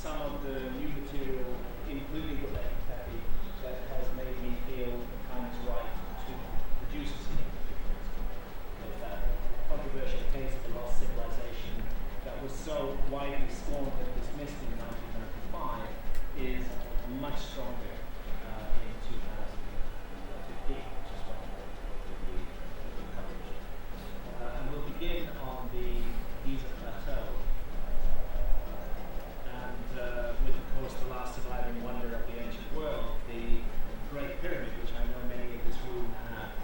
some of the new material, including the therapy, that has made me feel the time is right to produce a scenic picture. There's that controversial case of the lost civilization that was so widely scorned and dismissed in 1995 is much stronger in 2015, which is when we published. And we'll begin on the Giza Plateau. And with, of course, the last surviving wonder of the ancient world, the Great Pyramid, which I know many in this room have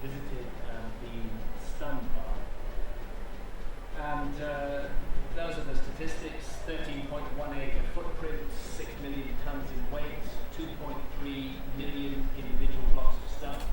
visited and been stunned by. And those are the statistics: 13.1 acre footprint, 6 million tons in weight, 2.3 million individual blocks of stuff.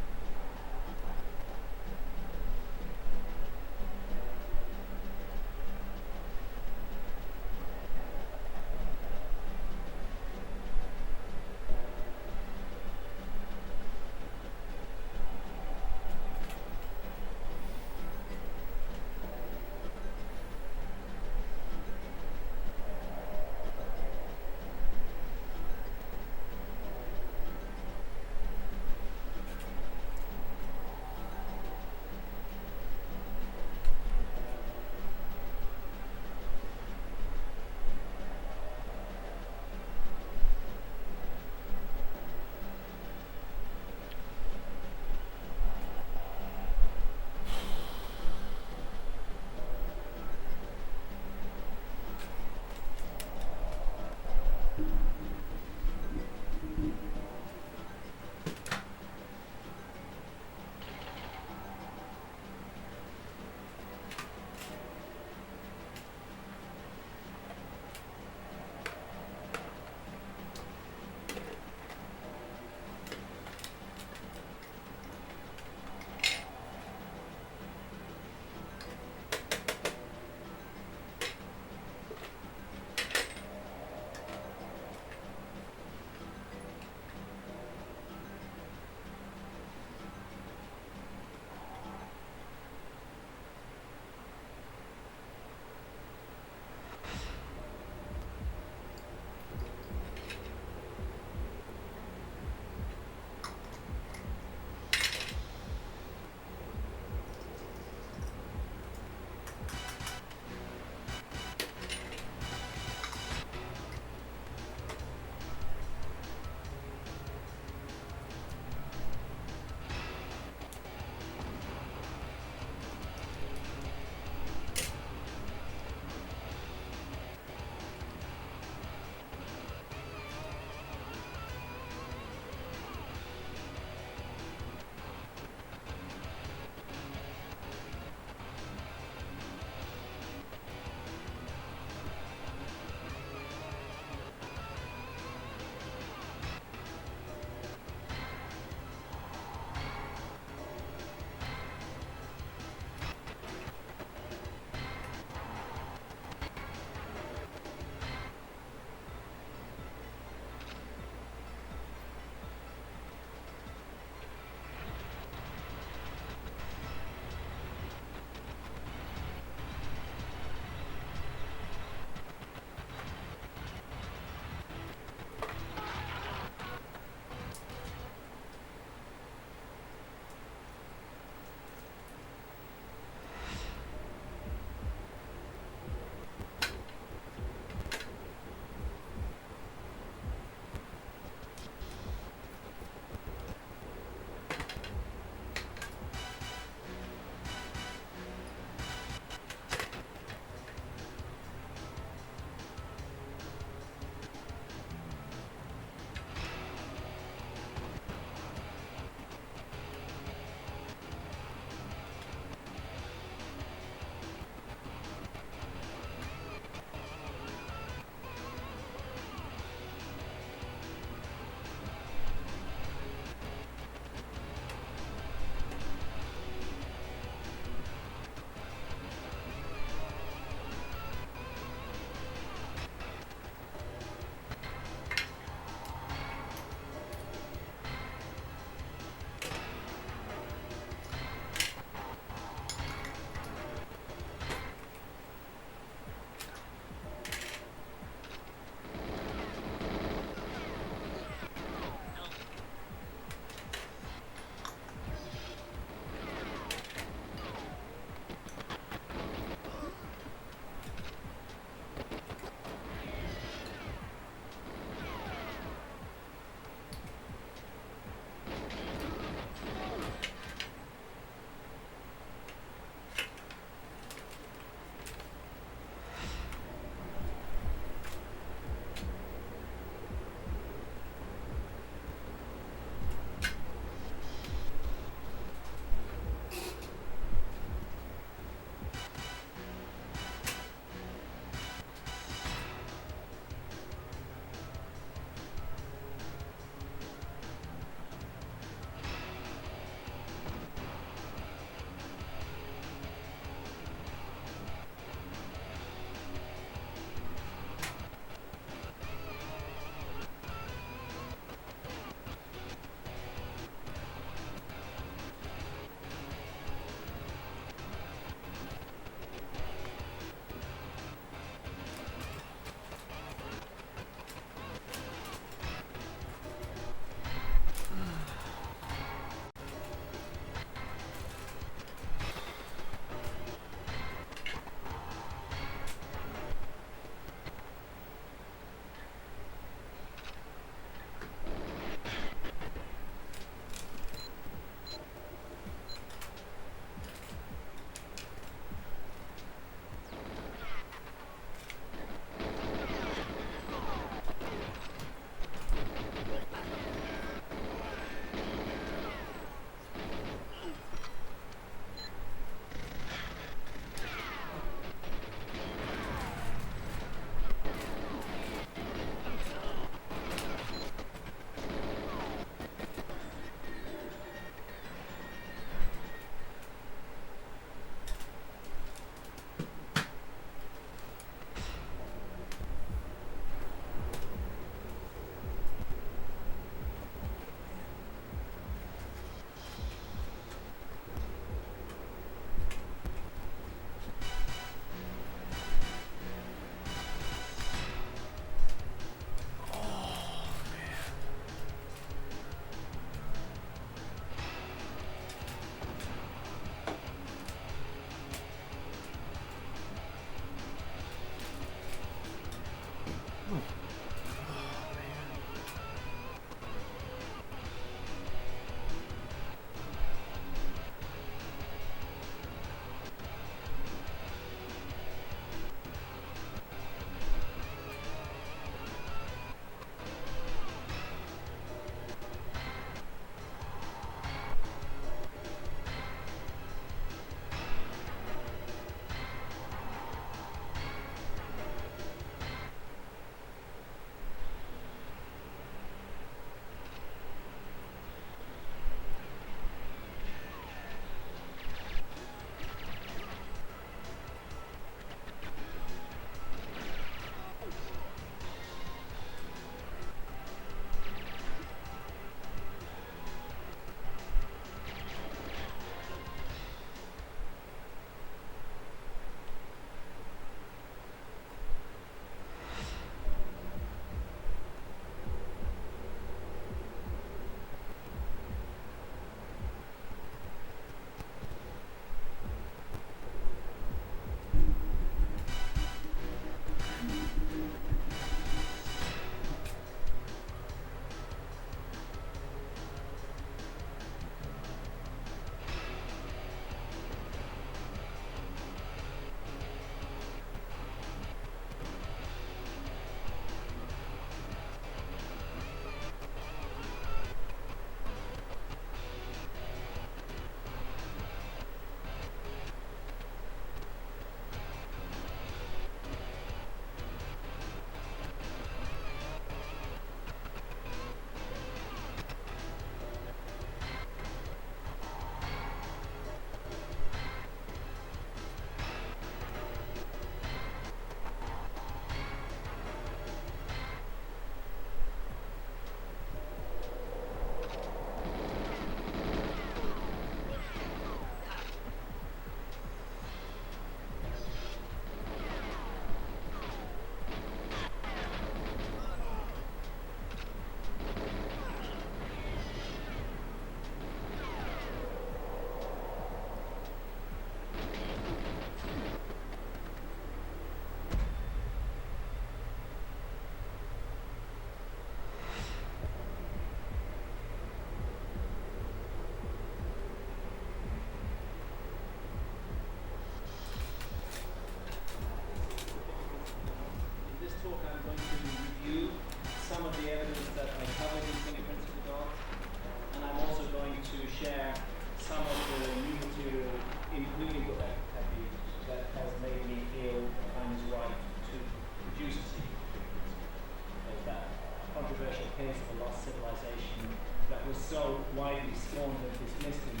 so widely scorned and dismissed in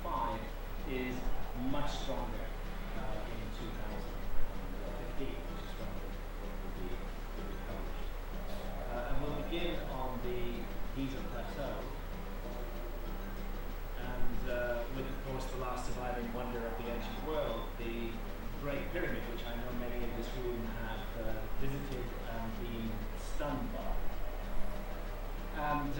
1995 is much stronger in 2015, which is when it will be published. And we'll begin on the Giza Plateau, and with, of course, the last surviving wonder of the ancient world, the Great Pyramid, which I know many in this room have visited and been stunned by. And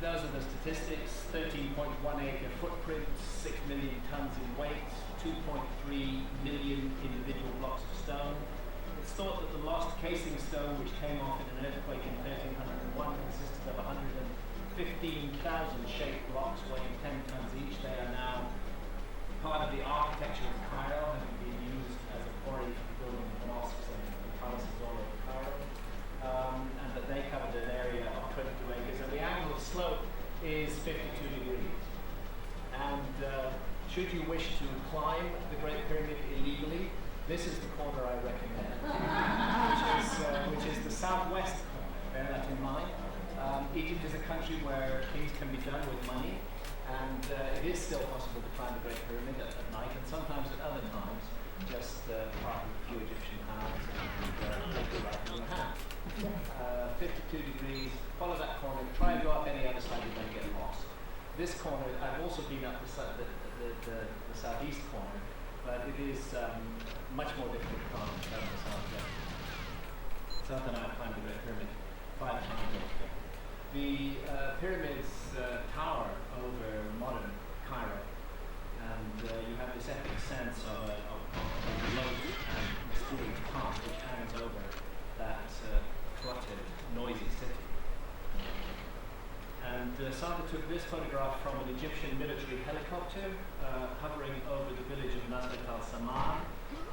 those are the statistics: 13.1 acre footprint, 6 million tons in weight, 2.3 million individual blocks of stone. It's thought that the lost casing stone, which came off in an earthquake in 1301, consisted of 115,000 shaped blocks weighing 10 tons each. They are now part of the architecture of Cairo, having been used as a quarry for the building of mosques and palaces all over Cairo. And that they covered an area of 22 acres, and the angle of slope is 52 degrees. And should you wish to climb the Great Pyramid illegally, this is the corner I recommend, which is the southwest corner. Bear that in mind. Egypt is a country where things can be done with money, and it is still possible to climb the Great Pyramid at night, and sometimes at other times, just park with a few Egyptian pounds and take it right in your hand. 52 degrees, follow that corner, try and go up any other side, you may get lost. This corner, I've also been up the southeast corner, but it is much more difficult to climb than the southwest. South and I climbed the Great Pyramid 5 times altogether. The pyramids tower over modern Cairo, and you have this epic sense of a remote and mysterious past which hangs over that Sandra took this photograph from an Egyptian military helicopter hovering over the village of Nasrat al-Saman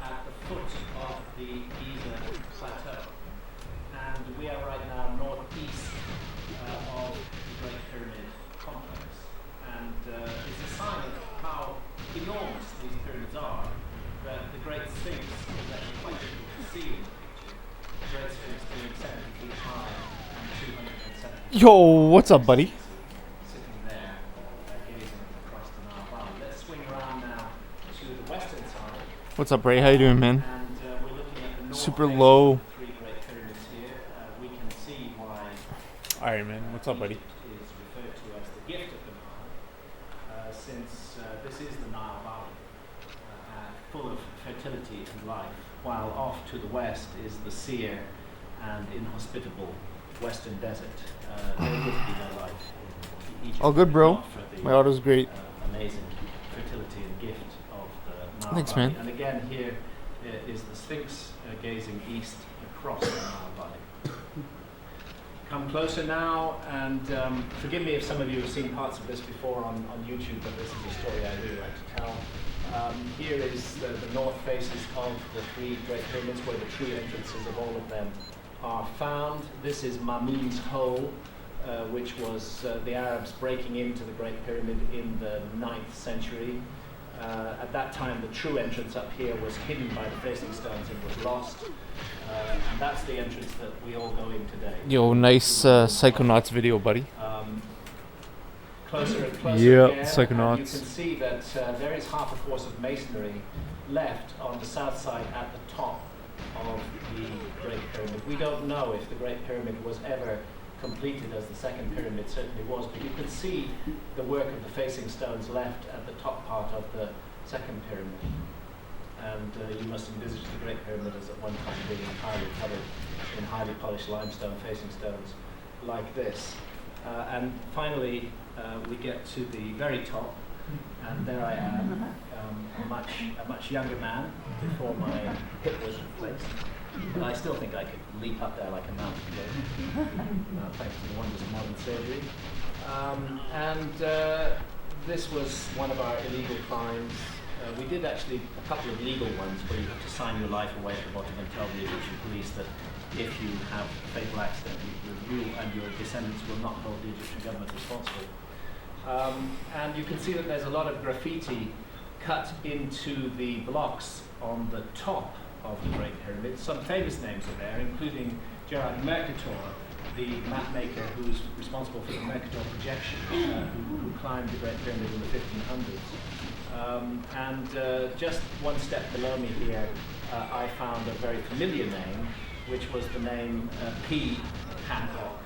at the foot of the Giza Plateau. And we are right now northeast of the Great Pyramid complex. And it's a sign of how enormous these pyramids are that the Great Sphinx is actually quite difficult to see in the picture. The Great Sphinx being 70 feet high and 270 feet. Yo, what's up, buddy? Sitting there, gazing across the Nile Valley. Let's swing around now to the western side. What's up, Ray? How you doing, man? And we're looking at the north Super face low. of the three great pyramids here. We can see why Alright, man. What's up, buddy? Egypt is referred to as the gift of the Nile, since this is the Nile Valley, full of fertility and life, while off to the west is the sere and inhospitable western desert. There would be no life in Egypt. All good, bro. not for the, My auto's great. amazing fertility and gift of the Nile Thanks, Valley. man. And again, here is the Sphinx gazing east across the Nile Valley. Come closer now, and forgive me if some of you have seen parts of this before on YouTube, but this is a story I really like to tell. Here is the north faces of the three Great Pyramids, where the true entrances of all of them are found. This is Mamun's Hole, which was the Arabs breaking into the Great Pyramid in the 9th century. At that time, the true entrance up here was hidden by the facing stones and was lost. And that's the entrance that we all go in today. Yo, nice Psychonauts video, buddy. Closer and closer Yeah, again, Psychonauts. and you can see that there is half a course of masonry left on the south side at the top of the Great Pyramid. We don't know if the Great Pyramid was ever completed, as the second pyramid certainly was, but you can see the work of the facing stones left at the top part of the second pyramid. And you must envisage the Great Pyramid as at one time being entirely covered in highly polished limestone facing stones like this. And finally, we get to the very top, and there I am, a much younger man before my hip was replaced. But I still think I could leap up there like a mountain goat, thanks to the wonders of modern surgery. This was one of our illegal climbs. We did actually a couple of legal ones where you have to sign your life away at the bottom and tell the Egyptian police that if you have a fatal accident, you and your descendants will not hold the Egyptian government responsible. And you can see that there's a lot of graffiti cut into the blocks on the top of the Great Pyramid. Some famous names are there, including Gerard Mercator, the map maker who's responsible for the Mercator projection, who climbed the Great Pyramid in the 1500s. Just one step below me here, I found a very familiar name, which was the name P. Hancock,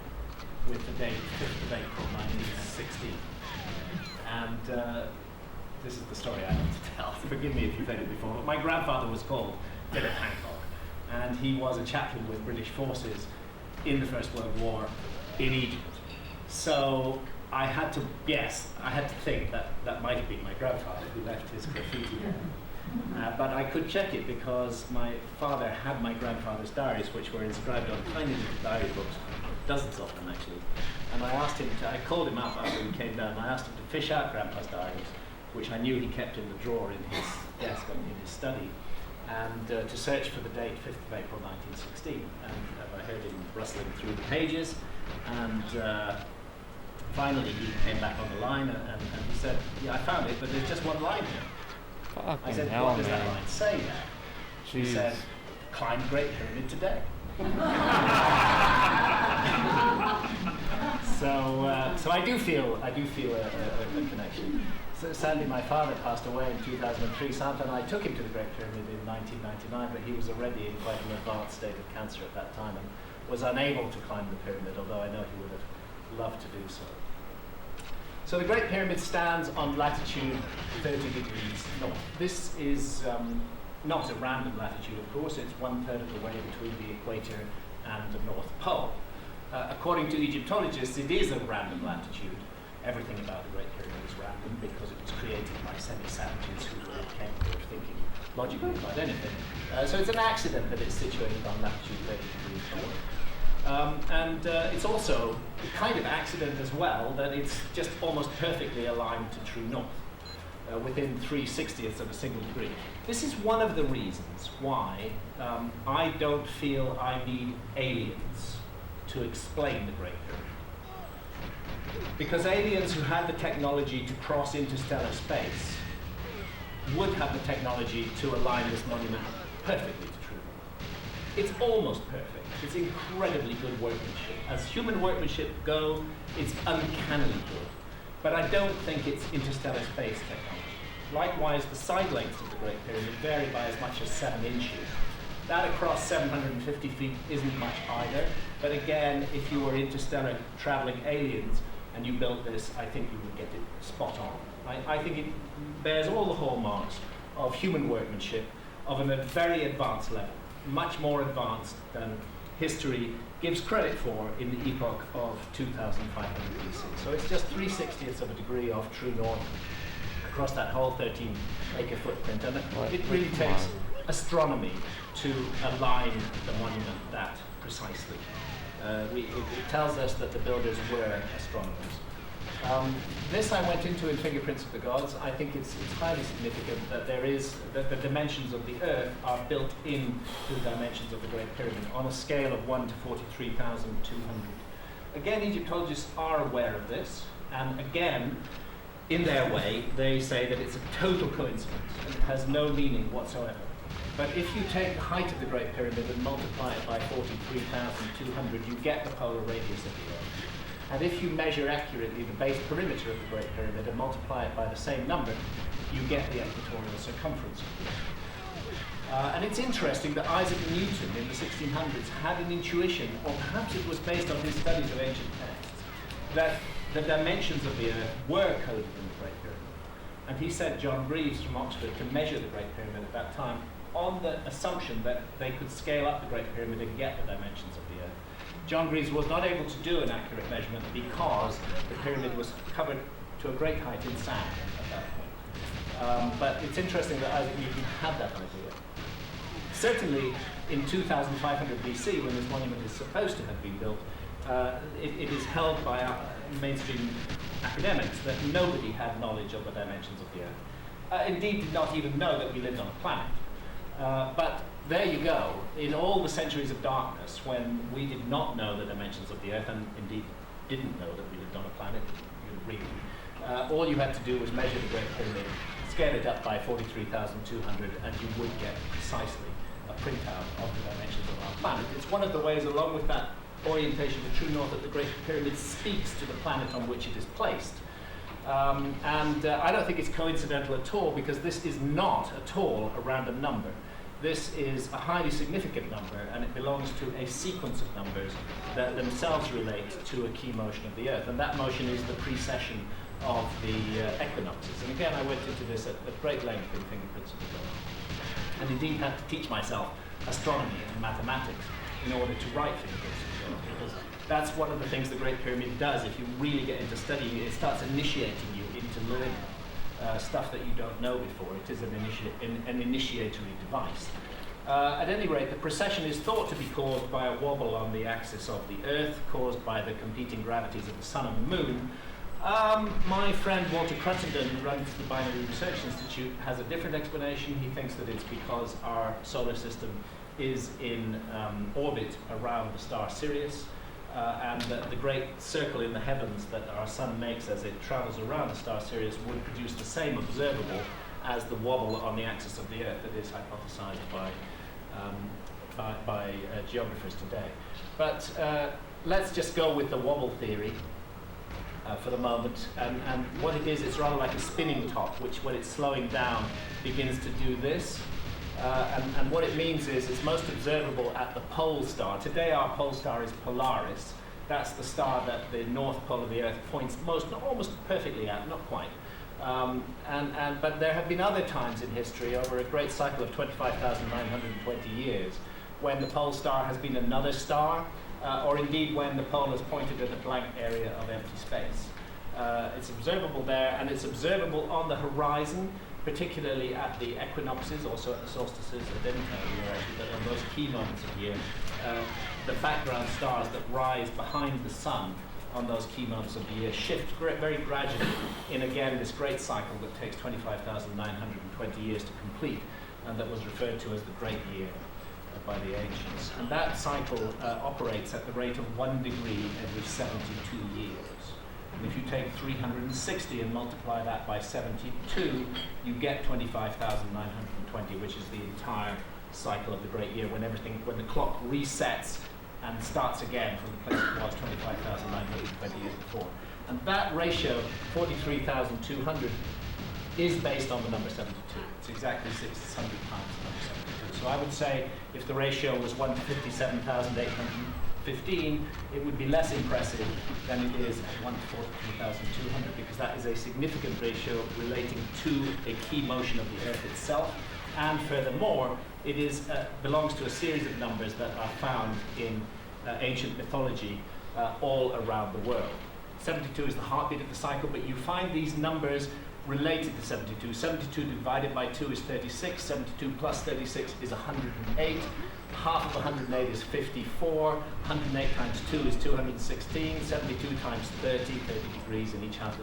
with the date 5th of April 1960. And this is the story I want to tell. Forgive me if you've heard it before, but my grandfather was called Philip Hancock, and he was a chaplain with British forces in the First World War in Egypt. So I had to think that that might have been my grandfather who left his graffiti there. But I could check it because my father had my grandfather's diaries, which were inscribed on tiny little diary books, dozens of them actually. And I called him up after we came down, and I asked him to fish out Grandpa's diaries, which I knew he kept in the drawer in his desk in his study, and to search for the date 5th of April 1916. And I heard him rustling through the pages, and finally he came back on the line and he said, "Yeah, I found it, but there's just one line here." I said, hell, "What does man. that line say there?" He Jeez. said, "Climb Great Pyramid today." So I do feel a connection. So sadly, my father passed away in 2003. Santa and I took him to the Great Pyramid in 1999, but he was already in quite an advanced state of cancer at that time and was unable to climb the pyramid, although I know he would have loved to do so. So the Great Pyramid stands on latitude 30 degrees north. This is not a random latitude, of course. It's 1/3 of the way between the equator and the North Pole. According to Egyptologists, it is a random latitude. Everything about the Great Pyramid is random because it was created by semi-savages who were incapable of thinking logically about anything. So it's an accident that it's situated on latitude 30 degrees north. It's also a kind of accident as well that it's just almost perfectly aligned to true north, within 3/60ths of a single degree. This is one of the reasons why I don't feel I need aliens to explain the Great Pyramid. Because aliens who had the technology to cross interstellar space would have the technology to align this monument perfectly to true north. It's almost perfect. It's incredibly good workmanship. As human workmanship go, it's uncannily good. But I don't think it's interstellar space technology. Likewise, the side lengths of the Great Pyramid vary by as much as 7 inches. That across 750 feet isn't much either. But again, if you were interstellar traveling aliens and you built this, I think you would get it spot on. I think it bears all the hallmarks of human workmanship of a very advanced level, much more advanced than history gives credit for in the epoch of 2500 BC. So it's just 3/60ths of a degree of true north across that whole 13-acre footprint. And it really takes astronomy to align the monument that precisely. It tells us that the builders were astronomers. This I went into in Fingerprints of the Gods. I think it's highly significant that that the dimensions of the Earth are built in to the dimensions of the Great Pyramid on a scale of 1 to 43,200. Again, Egyptologists are aware of this, and again, in their way, they say that it's a total coincidence and it has no meaning whatsoever. But if you take the height of the Great Pyramid and multiply it by 43,200, you get the polar radius of the Earth. And if you measure accurately the base perimeter of the Great Pyramid and multiply it by the same number, you get the equatorial circumference of the Earth. And it's interesting that Isaac Newton in the 1600s had an intuition, or perhaps it was based on his studies of ancient texts, that the dimensions of the Earth were coded in the Great Pyramid. And he sent John Greaves from Oxford to measure the Great Pyramid at that time on the assumption that they could scale up the Great Pyramid and get the dimensions of the Earth. John Greaves was not able to do an accurate measurement because the pyramid was covered to a great height in sand at that point. But it's interesting that Isaac Newton had that idea. Certainly in 2500 BC, when this monument is supposed to have been built, it is held by mainstream academics that nobody had knowledge of the dimensions of the Earth. Indeed, did not even know that we lived on a planet. But there you go. In all the centuries of darkness, when we did not know the dimensions of the Earth, and indeed didn't know that we lived on a planet, all you had to do was measure the Great Pyramid, scale it up by 43,200, and you would get precisely a printout of the dimensions of our planet. It's one of the ways, along with that orientation to true north, that the Great Pyramid speaks to the planet on which it is placed. I don't think it's coincidental at all, because this is not at all a random number. This is a highly significant number, and it belongs to a sequence of numbers that themselves relate to a key motion of the Earth, and that motion is the precession of the equinoxes. And again, I went into this at great length in Fingerprints of the Gods, and indeed had to teach myself astronomy and mathematics in order to write Fingerprints of the Gods, because that's one of the things the Great Pyramid does. If you really get into studying it, it starts initiating you into learning stuff that you don't know before. It is an initiatory device. At any rate, the precession is thought to be caused by a wobble on the axis of the Earth, caused by the competing gravities of the Sun and the Moon. My friend Walter Cruttenden, who runs the Binary Research Institute, has a different explanation. He thinks that it's because our solar system is in orbit around the star Sirius, and that the great circle in the heavens that our sun makes as it travels around the star Sirius would produce the same observable as the wobble on the axis of the Earth that is hypothesized by geographers today. But let's just go with the wobble theory for the moment. And what it is, it's rather like a spinning top, which when it's slowing down begins to do this. And what it means is it's most observable at the pole star. Today our pole star is Polaris. That's the star that the north pole of the Earth points almost perfectly at, not quite. But there have been other times in history, over a great cycle of 25,920 years, when the pole star has been another star, or indeed when the pole is pointed at a blank area of empty space. It's observable there, and it's observable on the horizon, particularly at the equinoxes, also at the solstices, at any time of year, actually, but on those key moments of year. the background stars that rise behind the sun on those key moments of the year shift very gradually in, again, this great cycle that takes 25,920 years to complete, and that was referred to as the Great Year by the ancients. And that cycle operates at the rate of 1 degree every 72 years. And if you take 360 and multiply that by 72, you get 25,920, which is the entire cycle of the Great Year, when the clock resets and starts again from the place it was 25,920 years before. And that ratio, 43,200, is based on the number 72. It's exactly 600 times the number 72. So I would say if the ratio was 1 to 57,815, it would be less impressive than it is at 1 to 43,200, because that is a significant ratio relating to a key motion of the Earth itself. And furthermore, it belongs to a series of numbers that are found in ancient mythology all around the world. 72 is the heartbeat of the cycle, but you find these numbers related to 72. 72 divided by 2 is 36, 72 plus 36 is 108, half of 108 is 54, 108 times 2 is 216, 72 times 30 degrees in each house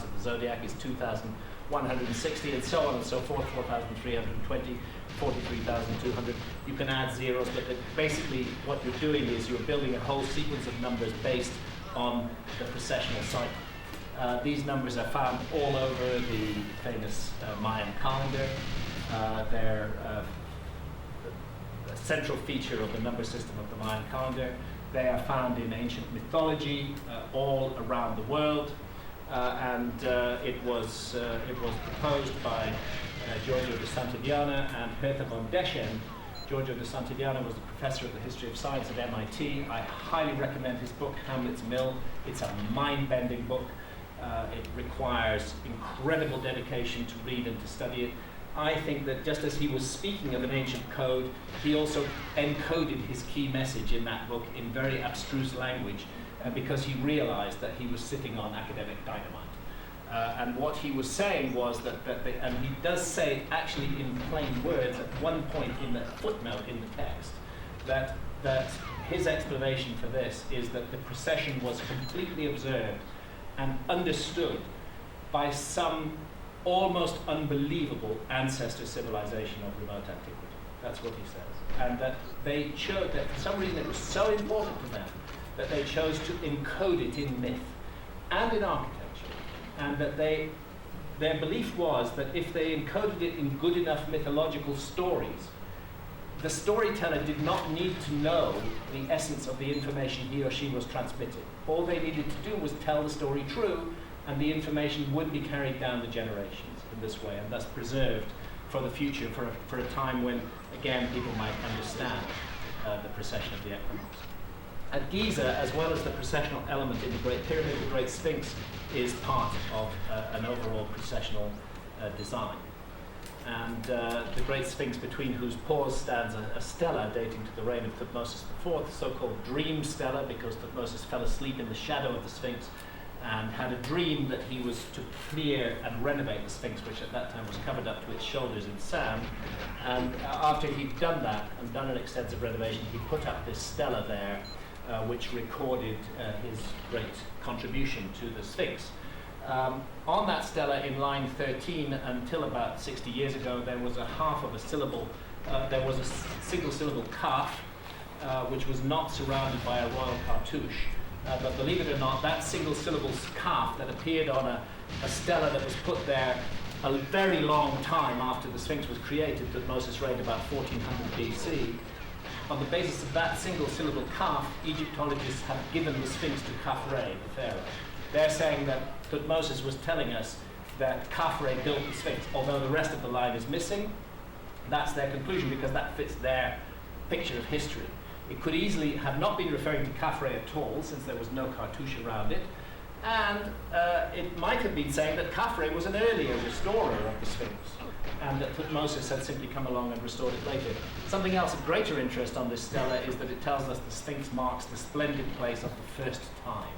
of the zodiac is 2,160, and so on and so forth, 4,320, 43,200. You can add zeros, but basically what you're doing is you're building a whole sequence of numbers based on the precessional cycle. These numbers are found all over the famous Mayan calendar. They're a central feature of the number system of the Mayan calendar. They are found in ancient mythology all around the world. It was proposed by Giorgio de Santillana and Hertha von Deschen. Giorgio de Santillana was the professor of the history of science at MIT. I highly recommend his book, Hamlet's Mill. It's a mind-bending book. It requires incredible dedication to read and to study it. I think that just as he was speaking of an ancient code, he also encoded his key message in that book in very abstruse language, because he realized that he was sitting on academic dynamite. And what he was saying was and he does say actually in plain words at one point in the footnote in the text, that his explanation for this is that the precession was completely observed and understood by some almost unbelievable ancestor civilization of remote antiquity. That's what he says. And that they chose, that for some reason it was so important to them that they chose to encode it in myth and in architecture, and that their belief was that if they encoded it in good enough mythological stories, the storyteller did not need to know the essence of the information he or she was transmitting. All they needed to do was tell the story true, and the information would be carried down the generations in this way, and thus preserved for the future, for a time when, again, people might understand the precession of the equinox. At Giza, as well as the precessional element in the Great Pyramid, the Great Sphinx is part of an overall precessional design. And the Great Sphinx, between whose paws stands a stela dating to the reign of Thutmose IV, so-called dream stela, because Thutmose fell asleep in the shadow of the Sphinx and had a dream that he was to clear and renovate the Sphinx, which at that time was covered up to its shoulders in sand. And after he'd done that and done an extensive renovation, he put up this stela there, which recorded his great contribution to the Sphinx. On that stela, in line 13, until about 60 years ago, there was a half of a syllable, there was a single syllable kaf, which was not surrounded by a royal cartouche. But believe it or not, that single syllable kaf that appeared on a stela that was put there a very long time after the Sphinx was created, that Moses reigned about 1400 BC. On the basis of that single syllable kaf, Egyptologists have given the Sphinx to Khafre, the pharaoh. They're saying that Thutmose was telling us that Khafre built the Sphinx, although the rest of the line is missing. That's their conclusion, because that fits their picture of history. It could easily have not been referring to Khafre at all, since there was no cartouche around it. And it might have been saying that Khafre was an earlier restorer of the Sphinx, and that Thutmose had simply come along and restored it later. Something else of greater interest on this stela is that it tells us the Sphinx marks the splendid place of the first time.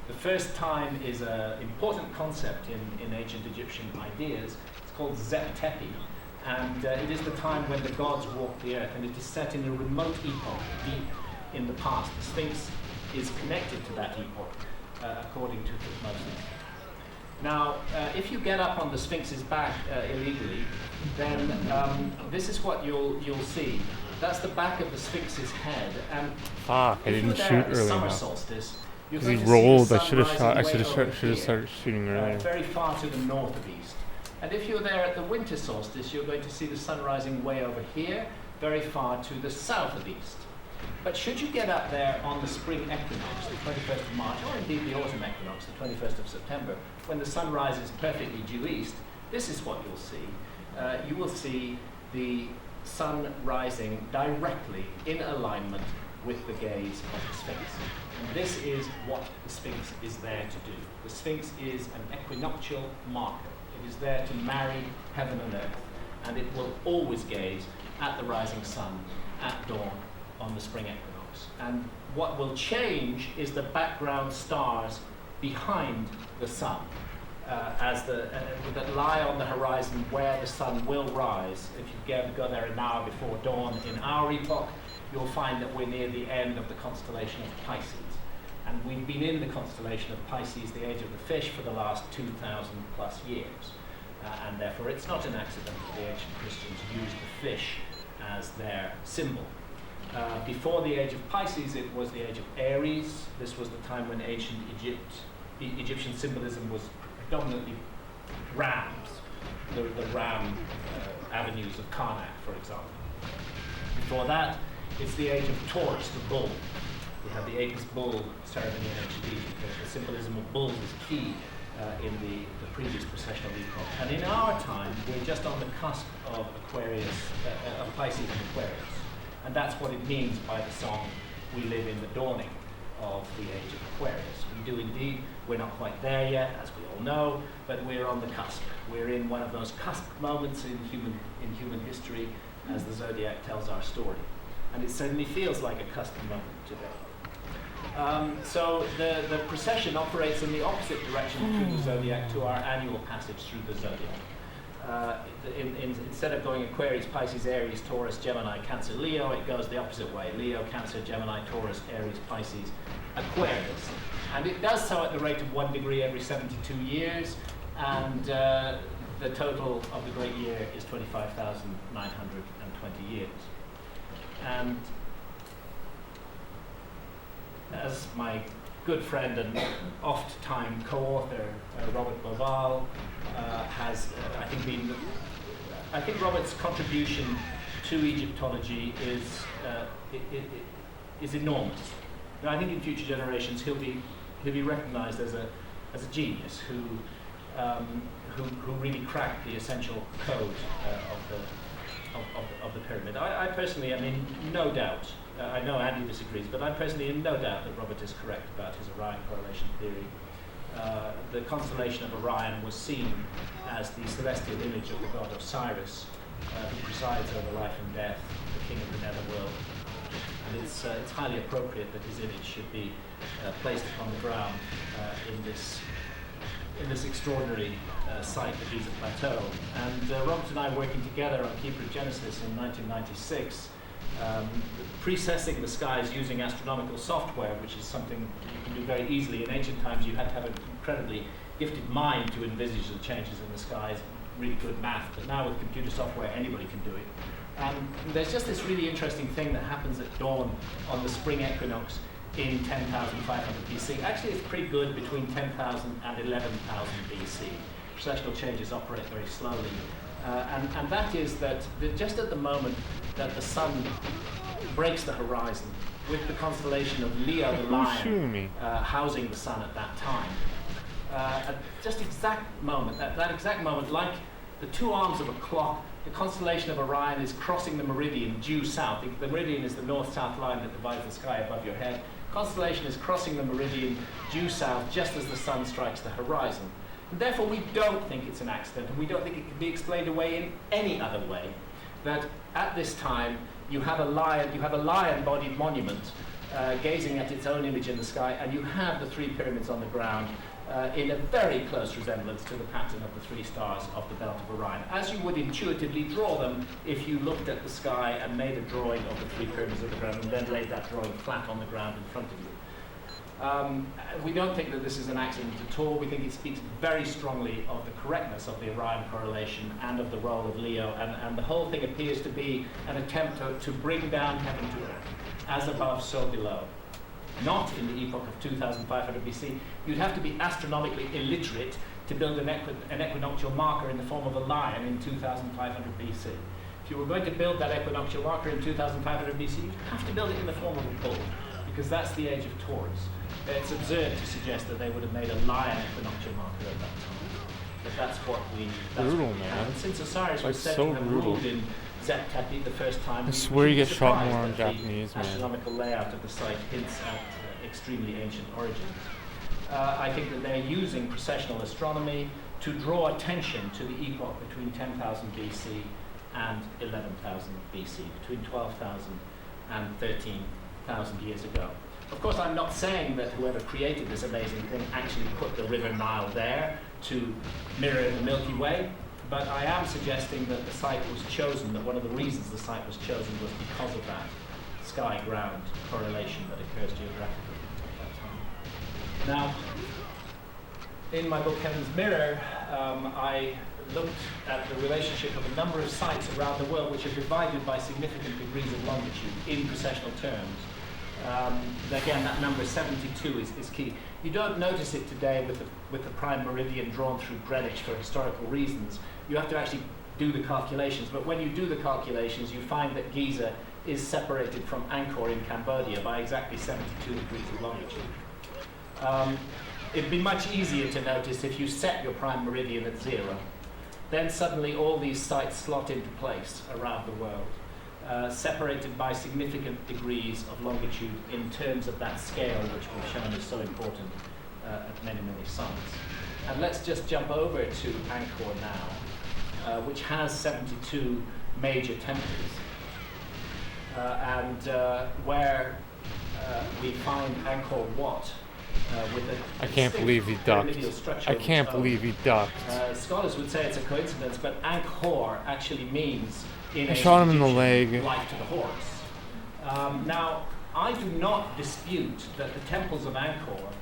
The first time is an important concept in ancient Egyptian ideas. It's called Zep Tepi, and it is the time when the gods walk the earth, and it is set in a remote epoch, deep in the past. The Sphinx is connected to that epoch, according to Thutmose. Now, if you get up on the Sphinx's back illegally, then this is what you'll see. That's the back of the Sphinx's head, and Fuck, I if didn't you're there shoot at the early summer enough. solstice, you're Because going he to see the rolled. I sun should have shot. I rising should way over have here, started shooting earlier. very far to the north of east. And if you're there at the winter solstice, you're going to see the sun rising way over here, very far to the south of east. But should you get up there on the spring equinox, the 21st of March, or indeed the autumn equinox, the 21st of September, when the sun rises perfectly due east, this is what you'll see. You will see the sun rising directly in alignment with the gaze of the Sphinx. And this is what the Sphinx is there to do. The Sphinx is an equinoctial marker. It is there to marry heaven and earth, and it will always gaze at the rising sun at dawn on the spring equinox. And what will change is the background stars behind the sun, that lie on the horizon where the sun will rise. If you go there an hour before dawn in our epoch, you'll find that we're near the end of the constellation of Pisces. And we've been in the constellation of Pisces, the age of the fish, for the last 2,000 plus years. And therefore it's not an accident that the ancient Christians used the fish as their symbol. Before the age of Pisces, it was the age of Aries. This was the time when ancient Egyptian symbolism was predominantly rams, the ram avenues of Karnak, for example. Before that, it's the age of Taurus, the bull. We have the Apis bull ceremony in ancient Egypt. The symbolism of bulls is key in the previous processional epoch. And in our time, we're just on the cusp of of Pisces and Aquarius. And that's what it means by the song, "We live in the dawning of the age of Aquarius." We do indeed, we're not quite there yet, as we all know, but we're on the cusp. We're in one of those cusp moments in human history as the zodiac tells our story. And it certainly feels like a cusp moment today. So the procession operates in the opposite direction through the zodiac to our annual passage through the zodiac. Instead of going Aquarius, Pisces, Aries, Taurus, Gemini, Cancer, Leo, it goes the opposite way. Leo, Cancer, Gemini, Taurus, Aries, Pisces, Aquarius. And it does so at the rate of 1 degree every 72 years, and the total of the great year is 25,920 years. And as my good friend and oft-time co-author Robert Boval has, I think Robert's contribution to Egyptology is enormous. Now, I think in future generations he'll be recognised as a genius who really cracked the essential code of the pyramid. I personally am in no doubt. I know Andy disagrees, but I'm personally in no doubt that Robert is correct about his Orion correlation theory. The constellation of Orion was seen as the celestial image of the god Osiris, who presides over life and death, the king of the netherworld. And it's highly appropriate that his image should be placed upon the ground in this extraordinary site, the Giza Plateau. And Robert and I, working together on Keeper of Genesis in 1996, precessing the skies using astronomical software, which is something you can do very easily. In ancient times, you had to have an incredibly gifted mind to envisage the changes in the skies, really good math, but now with computer software, anybody can do it. And there's just this really interesting thing that happens at dawn on the spring equinox in 10,500 BC. Actually, it's pretty good between 10,000 and 11,000 BC. Processional changes operate very slowly. And that is that just at the moment that the sun breaks the horizon with the constellation of Leo the Lion housing the sun at that time, at just exact moment, that exact moment, like the two arms of a clock, the constellation of Orion is crossing the meridian due south. The meridian is the north-south line that divides the sky above your head. Constellation is crossing the meridian due south just as the sun strikes the horizon. And therefore, we don't think it's an accident, and we don't think it can be explained away in any other way, that at this time you have a lion-bodied monument gazing at its own image in the sky, and you have the three pyramids on the ground in a very close resemblance to the pattern of the three stars of the belt of Orion, as you would intuitively draw them if you looked at the sky and made a drawing of the three pyramids of the ground and then laid that drawing flat on the ground in front of you. We don't think that this is an accident at all. We think it speaks very strongly of the correctness of the Orion correlation and of the role of Leo, and the whole thing appears to be an attempt to bring down heaven to earth, as above, so below. Not in the epoch of 2500 BC. You'd have to be astronomically illiterate to build an equinoctial marker in the form of a lion in 2500 BC. If you were going to build that equinoctial marker in 2500 BC, you'd have to build it in the form of a bull, because that's the age of Taurus. It's absurd to suggest that they would have made a lion equinoctial marker at that time. But that's what we... Brutal, man. And since Osiris was said so to have brutal. ruled in Zep-Tepi the first time, I swear you get shot surprised more on that Japanese, the man. astronomical layout of the site hints at extremely ancient origins. I think that they're using precessional astronomy to draw attention to the epoch between 10,000 BC and 11,000 BC, between 12,000 and 13,000 years ago. Of course, I'm not saying that whoever created this amazing thing actually put the River Nile there to mirror the Milky Way, but I am suggesting that the site was chosen, that one of the reasons the site was chosen was because of that sky-ground correlation that occurs geographically at that time. Now, in my book Heaven's Mirror, I looked at the relationship of a number of sites around the world which are divided by significant degrees of longitude in precessional terms. Again, that number 72 is key. You don't notice it today with the prime meridian drawn through Greenwich for historical reasons. You have to actually do the calculations, but when you do the calculations, you find that Giza is separated from Angkor in Cambodia by exactly 72 degrees of longitude. It'd be much easier to notice if you set your prime meridian at 0. Then suddenly all these sites slot into place around the world. Separated by significant degrees of longitude in terms of that scale which we've shown is so important at many, many sites. And let's just jump over to Angkor now, which has 72 major temples, and where we find Angkor Wat with a I can't believe he ducked. I can't believe he ducked. Scholars would say it's a coincidence, but Angkor actually means I shot him in the leg. life to the horse. Now, I do not dispute that the temples of Angkor,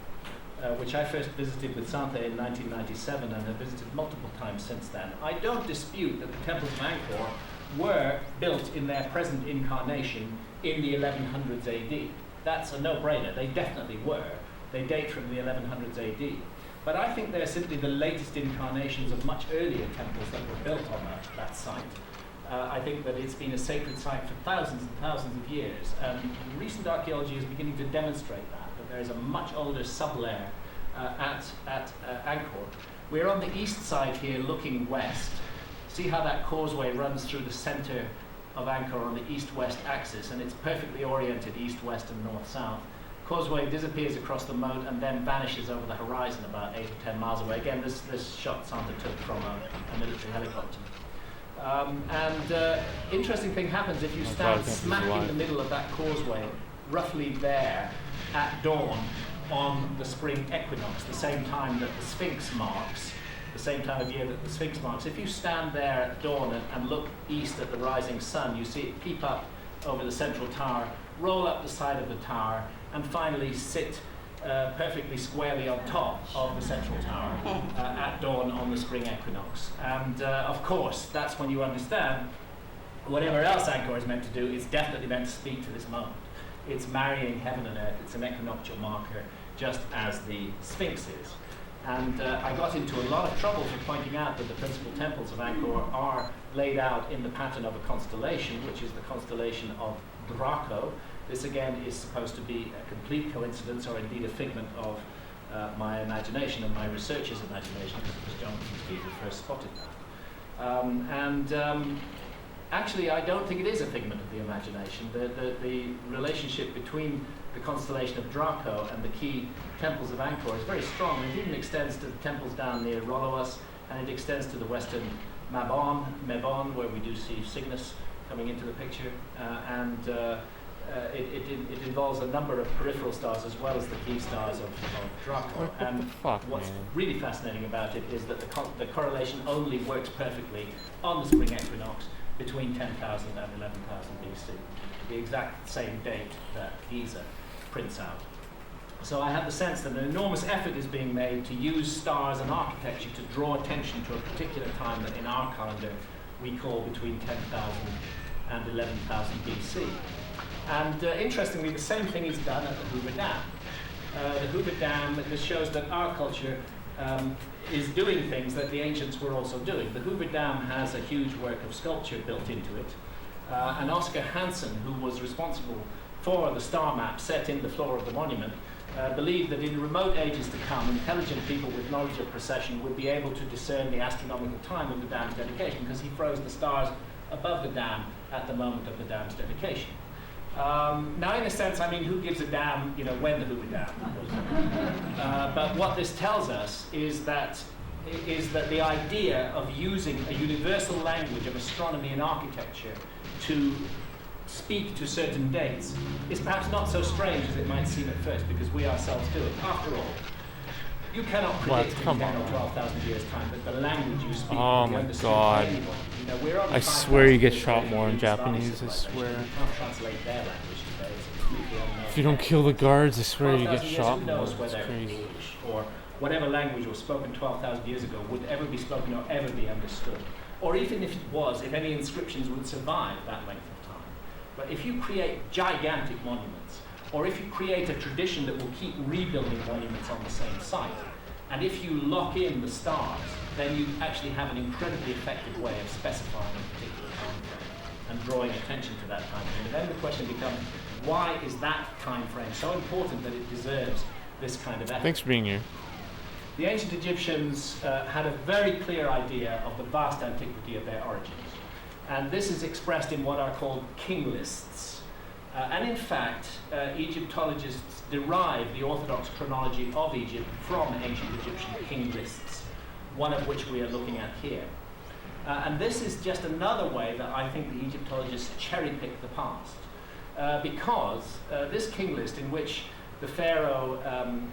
which I first visited with Sante in 1997 and have visited multiple times since then, I don't dispute that the temples of Angkor were built in their present incarnation in the 1100s AD. That's a no-brainer. They definitely were. They date from the 1100s AD. But I think they're simply the latest incarnations of much earlier temples that were built on that site. I think that it's been a sacred site for thousands and thousands of years, and recent archaeology is beginning to demonstrate that there is a much older sublayer at Angkor. We're on the east side here looking west. See how that causeway runs through the center of Angkor on the east-west axis, and it's perfectly oriented east-west and north-south. Causeway disappears across the moat and then vanishes over the horizon about 8 or 10 miles away. Again, this shot Santa took from a military helicopter. Interesting thing happens if you stand smack in the middle of that causeway, roughly there, at dawn on the spring equinox, the same time that the Sphinx marks, the same time of year that the Sphinx marks. If you stand there at dawn and look east at the rising sun, you see it peep up over the central tower, roll up the side of the tower, and finally sit perfectly squarely on top of the central tower at dawn on the spring equinox. And of course, that's when you understand whatever else Angkor is meant to do, it's definitely meant to speak to this moment. It's marrying heaven and earth. It's an equinoctial marker, just as the Sphinx is. And I got into a lot of trouble for pointing out that the principal temples of Angkor are laid out in the pattern of a constellation, which is the constellation of Draco. This again is supposed to be a complete coincidence, or indeed a figment of my imagination and my researchers' imagination, because it was Jonathan Speed who first spotted that. Actually, I don't think it is a figment of the imagination. The relationship between the constellation of Draco and the key temples of Angkor is very strong. It even extends to the temples down near Roloas, and it extends to the western Mabon, where we do see Cygnus coming into the picture, it involves a number of peripheral stars as well as the key stars of Draco. What And the fuck, what's man? really fascinating about it is that the correlation only works perfectly on the spring equinox between 10,000 and 11,000 BC, the exact same date that Giza prints out. So I have the sense that an enormous effort is being made to use stars and architecture to draw attention to a particular time that in our calendar we call between 10,000 and 11,000 BC. And interestingly, the same thing is done at the Hoover Dam. The Hoover Dam, this shows that our culture is doing things that the ancients were also doing. The Hoover Dam has a huge work of sculpture built into it. And Oscar Hansen, who was responsible for the star map set in the floor of the monument, believed that in remote ages to come, intelligent people with knowledge of precession would be able to discern the astronomical time of the dam's dedication, because he froze the stars above the dam at the moment of the dam's dedication. Now, in a sense, I mean, who gives a damn, when the Hoover Dam was? But what this tells us is that the idea of using a universal language of astronomy and architecture to speak to certain dates is perhaps not so strange as it might seem at first, because we ourselves do it. After all, you cannot predict in 10 or 12,000 years' time that the language you speak Oh will be my understood God. by anyone. We're only I 5,000 swear you get years shot away more from in the Islamic Japanese, I civilization. swear. You can't translate their language today. It's completely unknown. If you don't kill the guards, I swear you get 12,000 years, shot who more. knows It's whether crazy. English or whatever language was spoken 12,000 years ago would ever be spoken or ever be understood. Or even if it was, if any inscriptions would survive that length of time. But if you create gigantic monuments, or if you create a tradition that will keep rebuilding monuments on the same site, and if you lock in the stars, then you actually have an incredibly effective way of specifying a particular time frame and drawing attention to that time frame. And then the question becomes, why is that time frame so important that it deserves this kind of effort? Thanks for being here. The ancient Egyptians had a very clear idea of the vast antiquity of their origins. And this is expressed in what are called king lists. And in fact, Egyptologists derive the orthodox chronology of Egypt from ancient Egyptian king lists, one of which we are looking at here. And this is just another way that I think the Egyptologists cherry-pick the past. Because this king list, in which the pharaoh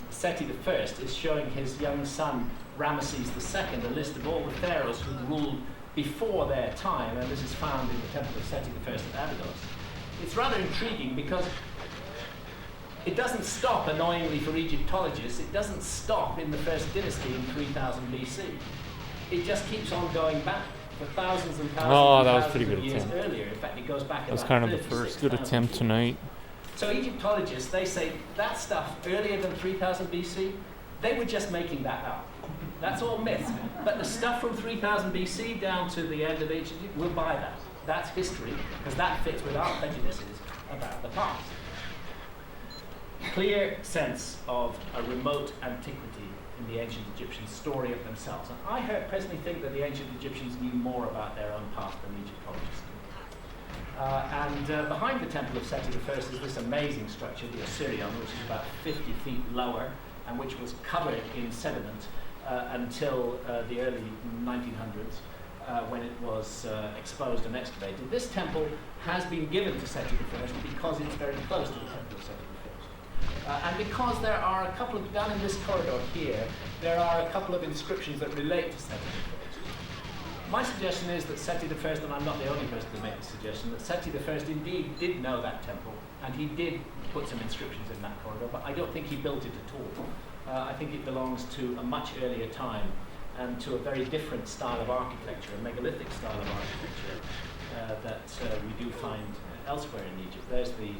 Seti I is showing his young son Ramesses II a list of all the pharaohs who ruled before their time, and this is found in the temple of Seti I at Abydos. It's rather intriguing because it doesn't stop, annoyingly for Egyptologists, it doesn't stop in the first dynasty in 3000 BC. It just keeps on going back for thousands and thousands Oh, and that was thousands pretty good of years attempt. earlier. In fact, it goes back That was about kind of the first good 36,000 attempt years. tonight. So Egyptologists, they say that stuff earlier than 3000 BC, they were just making that up. That's all myth. But the stuff from 3000 BC down to the end of ancient Egypt, we'll buy that. That's history, because that fits with our prejudices about the past. Clear sense of a remote antiquity in the ancient Egyptians' story of themselves. And I personally think that the ancient Egyptians knew more about their own past than Egyptologists did. Behind the temple of Seti I is this amazing structure, the Osirion, which is about 50 feet lower and which was covered in sediment until the early 1900s. When it was exposed and excavated. This temple has been given to Seti I because it's very close to the temple of Seti I. And because there are a couple of, down in this corridor here, there are a couple of inscriptions that relate to Seti I. My suggestion is that Seti I, and I'm not the only person to make the suggestion, that Seti I indeed did know that temple, and he did put some inscriptions in that corridor, but I don't think he built it at all. I think it belongs to a much earlier time, and to a very different style of architecture, a megalithic style of architecture that we do find elsewhere in Egypt. There's the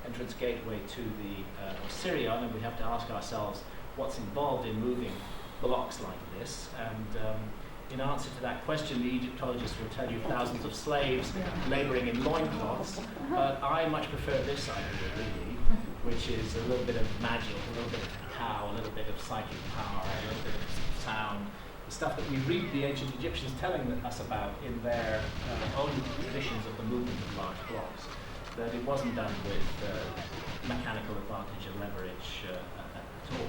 entrance gateway to the Osirion, and we have to ask ourselves what's involved in moving blocks like this. And in answer to that question, the Egyptologists will tell you thousands of slaves laboring in loincloths, but I much prefer this idea, really, which is a little bit of magic, a little bit of cacao, a little bit of psychic power, a little bit of sound. Stuff that we read the ancient Egyptians telling us about in their own traditions of the movement of large blocks, that it wasn't done with mechanical advantage and leverage at all.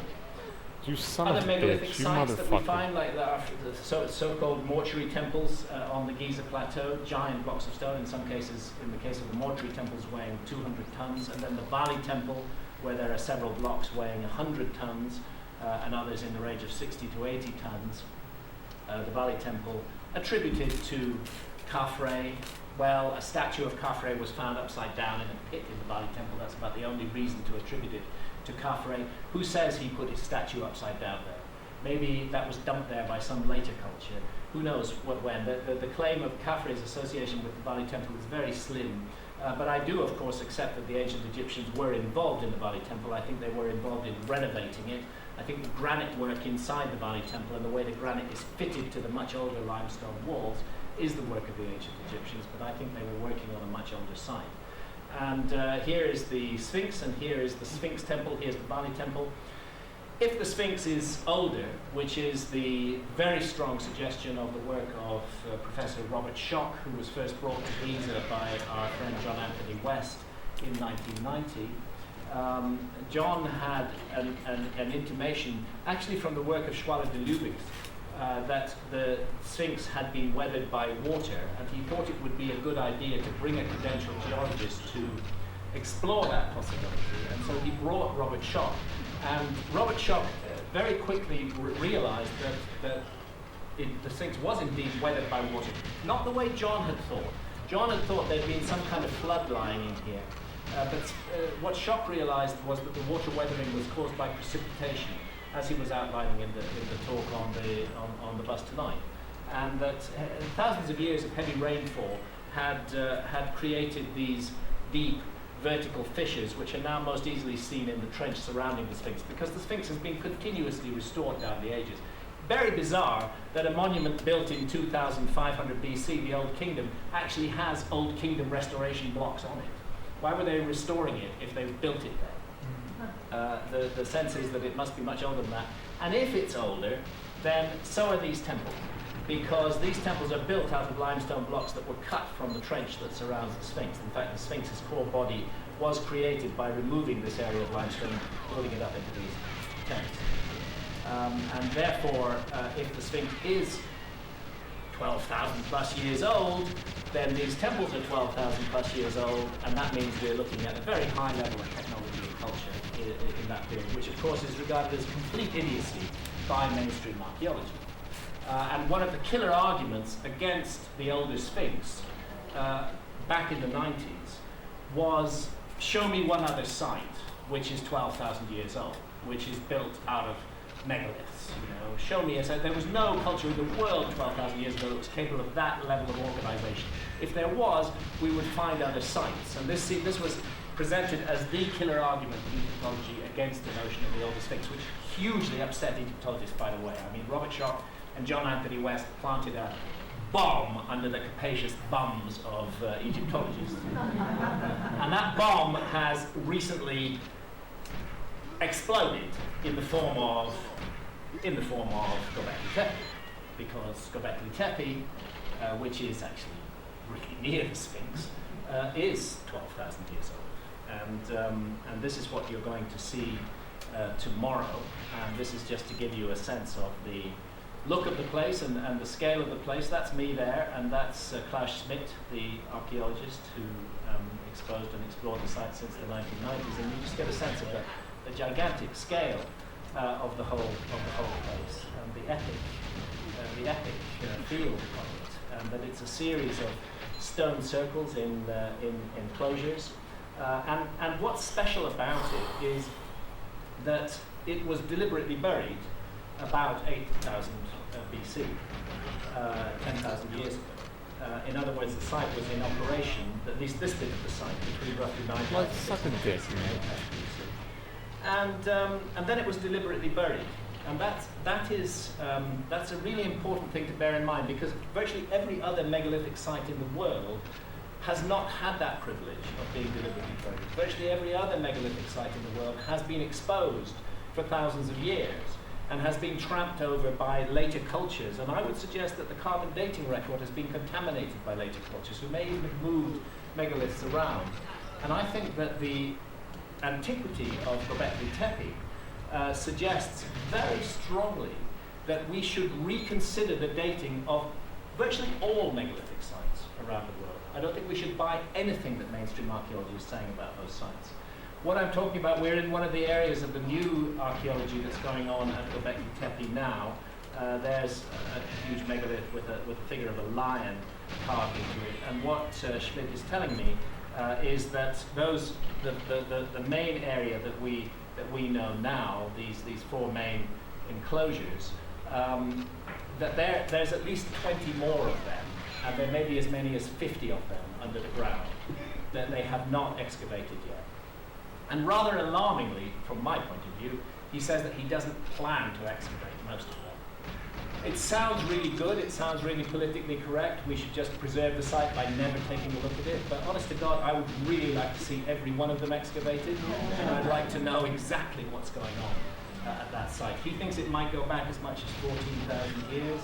You son Other of a megalithic bitch, you sites that we motherfucker. find, like the so-called mortuary temples on the Giza Plateau, giant blocks of stone, in some cases, in the case of the mortuary temples, weighing 200 tons, and then the Bali Temple, where there are several blocks weighing 100 tons, and others in the range of 60 to 80 tons. The Bali Temple, attributed to Khafre. Well, a statue of Khafre was found upside down in a pit in the Bali Temple. That's about the only reason to attribute it to Khafre. Who says he put his statue upside down there? Maybe that was dumped there by some later culture. Who knows when? The claim of Khafre's association with the Bali Temple is very slim. But I do, of course, accept that the ancient Egyptians were involved in the Bali Temple. I think they were involved in renovating it. I think the granite work inside the Bali Temple and the way the granite is fitted to the much older limestone walls is the work of the ancient Egyptians, but I think they were working on a much older site. And here is the Sphinx, and here is the Sphinx Temple, here's the Bali Temple. If the Sphinx is older, which is the very strong suggestion of the work of Professor Robert Schoch, who was first brought to Giza by our friend John Anthony West in 1990, John had an intimation, actually from the work of Schwaller de Lubeck, that the Sphinx had been weathered by water, and he thought it would be a good idea to bring a credentialed geologist to explore that possibility. And so he brought Robert Schoch. And Robert Schoch very quickly realized that the Sphinx was indeed weathered by water. Not the way John had thought. John had thought there'd been some kind of flood lying in here. But what Schoch realized was that the water weathering was caused by precipitation, as he was outlining in the talk on the bus tonight. And that thousands of years of heavy rainfall had created these deep vertical fissures, which are now most easily seen in the trench surrounding the Sphinx, because the Sphinx has been continuously restored down the ages. Very bizarre that a monument built in 2500 BC, the Old Kingdom, actually has Old Kingdom restoration blocks on it. Why were they restoring it if they built it there? The sense is that it must be much older than that. And if it's older, then so are these temples, because these temples are built out of limestone blocks that were cut from the trench that surrounds the Sphinx. In fact, the Sphinx's core body was created by removing this area of limestone, building it up into these tents. And therefore, if the Sphinx is 12,000 plus years old, then these temples are 12,000 plus years old, and that means we're looking at a very high level of technology and culture in that period, which of course is regarded as complete idiocy by mainstream archaeology. And one of the killer arguments against the older Sphinx back in the 90s was, show me one other site which is 12,000 years old, which is built out of megaliths. Show me a site. There was no culture in the world 12,000 years ago that was capable of that level of organization. If there was, we would find other sites. And this was presented as the killer argument in Egyptology against the notion of the older Sphinx, which hugely upset Egyptologists, by the way. I mean, Robert Schoch and John Anthony West planted a bomb under the capacious bums of Egyptologists. And that bomb has recently exploded in the form of Göbekli Tepe, because Göbekli Tepe, which is actually really near the Sphinx, is 12,000 years old. And this is what you're going to see tomorrow. And this is just to give you a sense of the look of the place and the scale of the place. That's me there, and that's Klaus Schmidt, the archaeologist who exposed and explored the site since the 1990s. And you just get a sense of the gigantic scale of the whole place, and the epic feel of it, and that it's a series of stone circles in enclosures. And what's special about it is that it was deliberately buried about 8,000 BC, 10,000 years ago. In other words, the site was in operation, at least this bit of the site, between roughly 9,000 Like sucking dick, man. And then it was deliberately buried. And that's a really important thing to bear in mind, because virtually every other megalithic site in the world has not had that privilege of being deliberately buried. Virtually every other megalithic site in the world has been exposed for thousands of years and has been tramped over by later cultures. And I would suggest that the carbon dating record has been contaminated by later cultures who may even have moved megaliths around. And I think that the antiquity of Göbekli Tepe suggests very strongly that we should reconsider the dating of virtually all megalithic sites around the world. I don't think we should buy anything that mainstream archaeology is saying about those sites. What I'm talking about, we're in one of the areas of the new archaeology that's going on at Göbekli Tepe now. There's a huge megalith with a figure of a lion carved into it. And what Schmidt is telling me is that the main area that we know now, these four main enclosures, that there's at least 20 more of them, and there may be as many as 50 of them under the ground that they have not excavated yet. And rather alarmingly, from my point of view, he says that he doesn't plan to excavate most of them. It sounds really good, it sounds really politically correct, we should just preserve the site by never taking a look at it, but honest to God, I would really like to see every one of them excavated, and I'd like to know exactly what's going on at that site. He thinks it might go back as much as 14,000 years.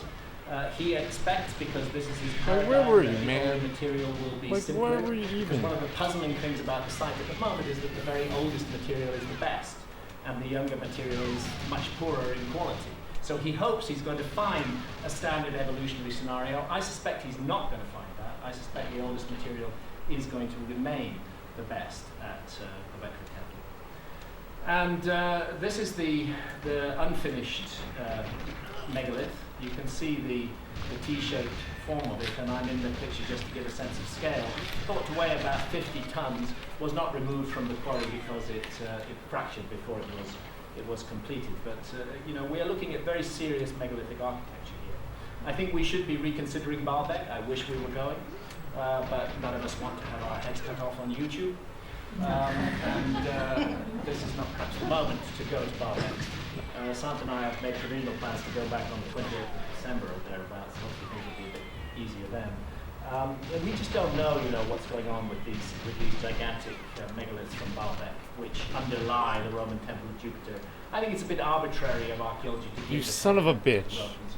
He expects, because this is his paradigm, where were you, that the man? older material will be Like, simpler. where were you Because even? one of the puzzling things about the site at the moment is that the very oldest material is the best, and the younger material is much poorer in quality. So he hopes he's going to find a standard evolutionary scenario. I suspect he's not going to find that. I suspect the oldest material is going to remain the best at Göbekli Tepe. And this is the unfinished megalith. You can see the T-shaped form of it, and I'm in the picture just to give a sense of scale. Thought to weigh about 50 tons, was not removed from the quarry because it fractured before it was completed. But you know, we are looking at very serious megalithic architecture here. I think we should be reconsidering Baalbek. I wish we were going, but none of us want to have our heads cut off on YouTube. This is not perhaps the moment to go to Baalbek. Sant and I have made provisional plans to go back on the 20th of December or thereabouts. Hopefully things will be a bit easier then. And we just don't know, what's going on with these gigantic megaliths from Baalbek, which underlie the Roman Temple of Jupiter. I think it's a bit arbitrary of archaeology to give You the son of a title to bitch. Romans.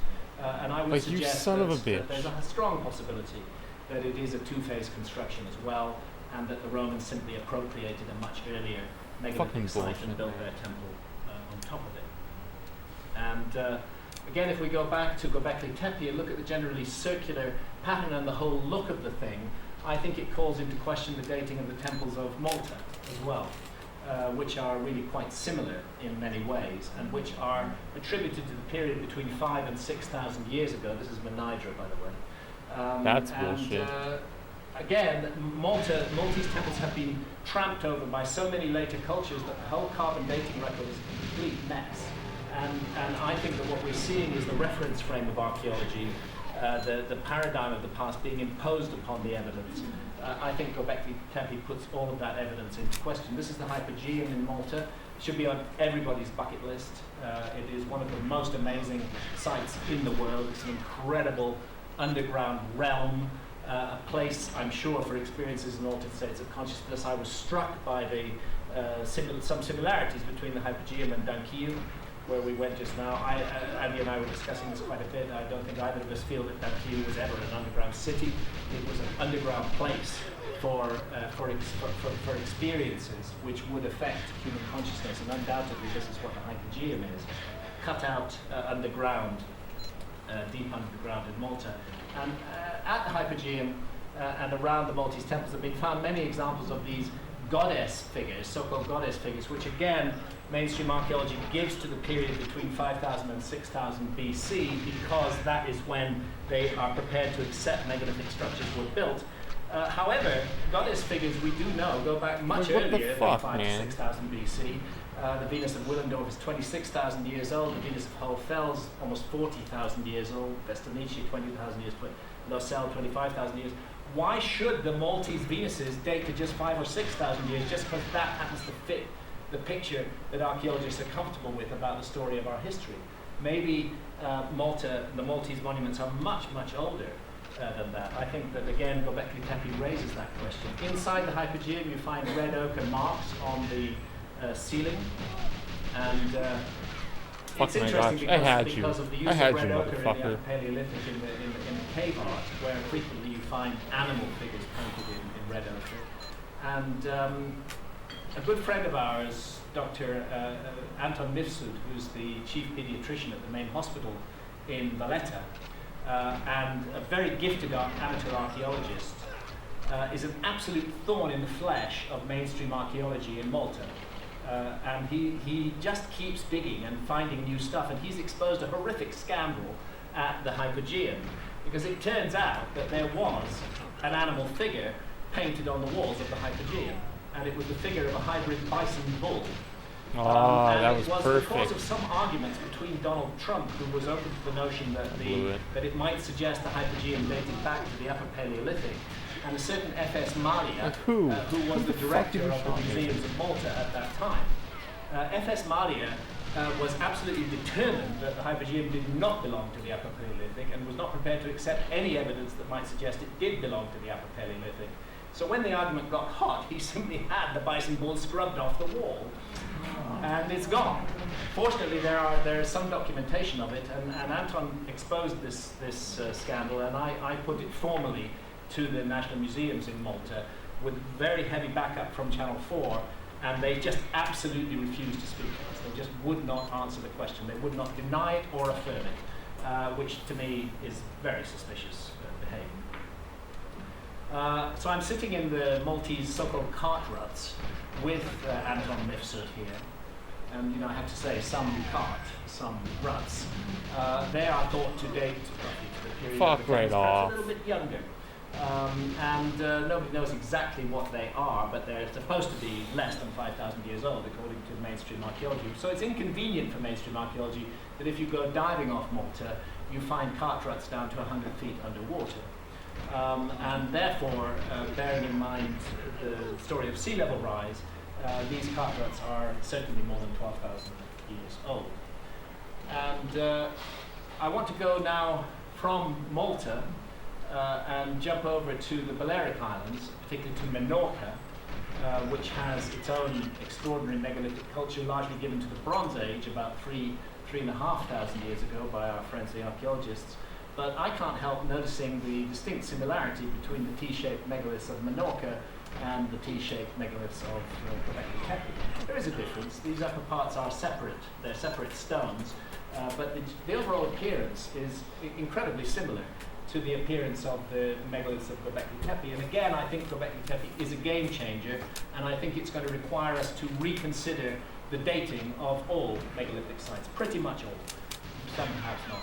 And I would Like, you suggest son of a that bitch. there's a strong possibility that it is a two-phase construction as well, and that the Romans simply appropriated a much earlier Fucking megalithic site bullshit, and built man. their temple on top of it. And again, if we go back to Göbekli Tepe and look at the generally circular pattern and the whole look of the thing, I think it calls into question the dating of the temples of Malta as well, which are really quite similar in many ways, and which are attributed to the period between 5,000 and 6,000 years ago. This is Menidra, by the way. That's and, bullshit. Again, Maltese temples have been tramped over by so many later cultures that the whole carbon dating record is a complete mess. And I think that what we're seeing is the reference frame of archaeology, the paradigm of the past being imposed upon the evidence. I think Göbekli Tepe puts all of that evidence into question. This is the Hypogeum in Malta. It should be on everybody's bucket list. It is one of the most amazing sites in the world. It's an incredible underground realm, a place, I'm sure, for experiences in altered states of consciousness. I was struck by some similarities between the Hypogeum and Dankiyu, where we went just now. Andy and I were discussing this quite a bit. I don't think either of us feel that Dankiyu was ever an underground city. It was an underground place for experiences which would affect human consciousness, and undoubtedly this is what the Hypogeum is, cut out underground, deep underground in Malta. And at the Hypogeum and around the Maltese temples have been found many examples of these goddess figures, so-called goddess figures, which again, mainstream archaeology gives to the period between 5,000 and 6,000 BC, because that is when they are prepared to accept megalithic structures were built. However, goddess figures, we do know, go back much Like, what the earlier fuck, than 5,000 to man? 6,000 BC. The Venus of Willendorf is 26,000 years old. The Venus of Hull Fels, almost 40,000 years old. Vestonici, 20,000 years. Losel, 25,000 years. Why should the Maltese Venuses date to just 5,000 or 6,000 years, just because that happens to fit the picture that archaeologists are comfortable with about the story of our history? Maybe Malta, the Maltese monuments are much, much older than that. I think that, again, Göbekli Tepe raises that question. Inside the Hypogeum, you find red ochre marks on the ceiling, and it's my interesting gosh, I had because you. of the use I had of red you, ochre in the motherfucker. Upper Paleolithic in the cave art, where frequently you find animal figures painted in red ochre. And a good friend of ours, Dr. Anton Mifsud, who's the chief pediatrician at the main hospital in Valletta, and a very gifted amateur archaeologist, is an absolute thorn in the flesh of mainstream archaeology in Malta. And he just keeps digging and finding new stuff, and he's exposed a horrific scandal at the Hypogeum, because it turns out that there was an animal figure painted on the walls of the Hypogeum, and it was the figure of a hybrid bison bull. That was perfect. Because of some arguments between Donald Trump, who was open to the notion that that it might suggest the Hypogeum dated back to the Upper Paleolithic, and a certain F.S. Malia, who was the director of the museums of Malta at that time. F.S. Malia was absolutely determined that the Hypogeum did not belong to the Upper Paleolithic, and was not prepared to accept any evidence that might suggest it did belong to the Upper Paleolithic. So when the argument got hot, he simply had the bison bull scrubbed off the wall, and it's gone. Fortunately, there is some documentation of it, and Anton exposed this scandal, and I put it formally to the National Museums in Malta with very heavy backup from Channel 4, and they just absolutely refused to speak to us. They just would not answer the question. They would not deny it or affirm it, which to me is very suspicious behavior. So I'm sitting in the Maltese so-called cart ruts with Anton Mifsud here, and I have to say, some cart, some ruts. They are thought to date roughly to the period Fuck of the right Kings, off. perhaps a little bit younger. And nobody knows exactly what they are, but they're supposed to be less than 5,000 years old, according to mainstream archaeology. So it's inconvenient for mainstream archaeology that if you go diving off Malta, you find cart ruts down to 100 feet underwater. And therefore, bearing in mind the story of sea level rise, these cart ruts are certainly more than 12,000 years old. And I want to go now from Malta and jump over to the Balearic Islands, particularly to Menorca, which has its own extraordinary megalithic culture, largely given to the Bronze Age, about 3,500 years ago by our friends the archaeologists. But I can't help noticing the distinct similarity between the T-shaped megaliths of Menorca and the T-shaped megaliths of Göbekli Tepe. There is a difference. These upper parts are separate. They're separate stones, but the overall appearance is incredibly similar to the appearance of the megaliths of Göbekli Tepe. And again, I think Göbekli Tepe is a game changer, and I think it's going to require us to reconsider the dating of all megalithic sites, pretty much all, some perhaps not.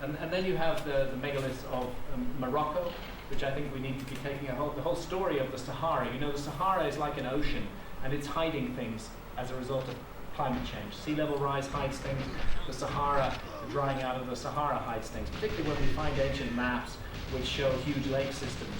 And then you have the megaliths of Morocco, which I think we need to be taking the whole story of the Sahara. The Sahara is like an ocean, and it's hiding things as a result of climate change. Sea level rise hides things. The Sahara, the drying out of the Sahara hides things, particularly when we find ancient maps which show huge lake systems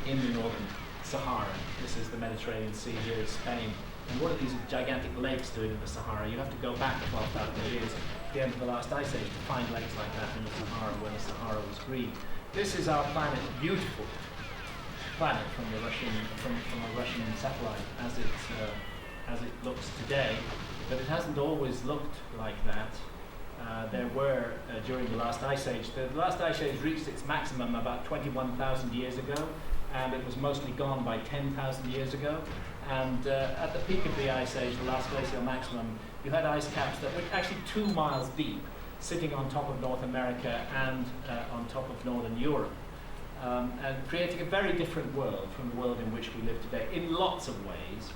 in the northern Sahara. This is the Mediterranean Sea, here is Spain. And what are these gigantic lakes doing in the Sahara? You have to go back 12,000 years at the end of the last ice age to find lakes like that in the Sahara, when the Sahara was green. This is our planet, beautiful planet from a Russian satellite as it looks today, but it hasn't always looked like that. There were, during the last ice age, the last ice age reached its maximum about 21,000 years ago, and it was mostly gone by 10,000 years ago. And at the peak of the ice age, the last glacial maximum, you had ice caps that were actually 2 miles deep, sitting on top of North America and on top of Northern Europe, and creating a very different world from the world in which we live today, in lots of ways.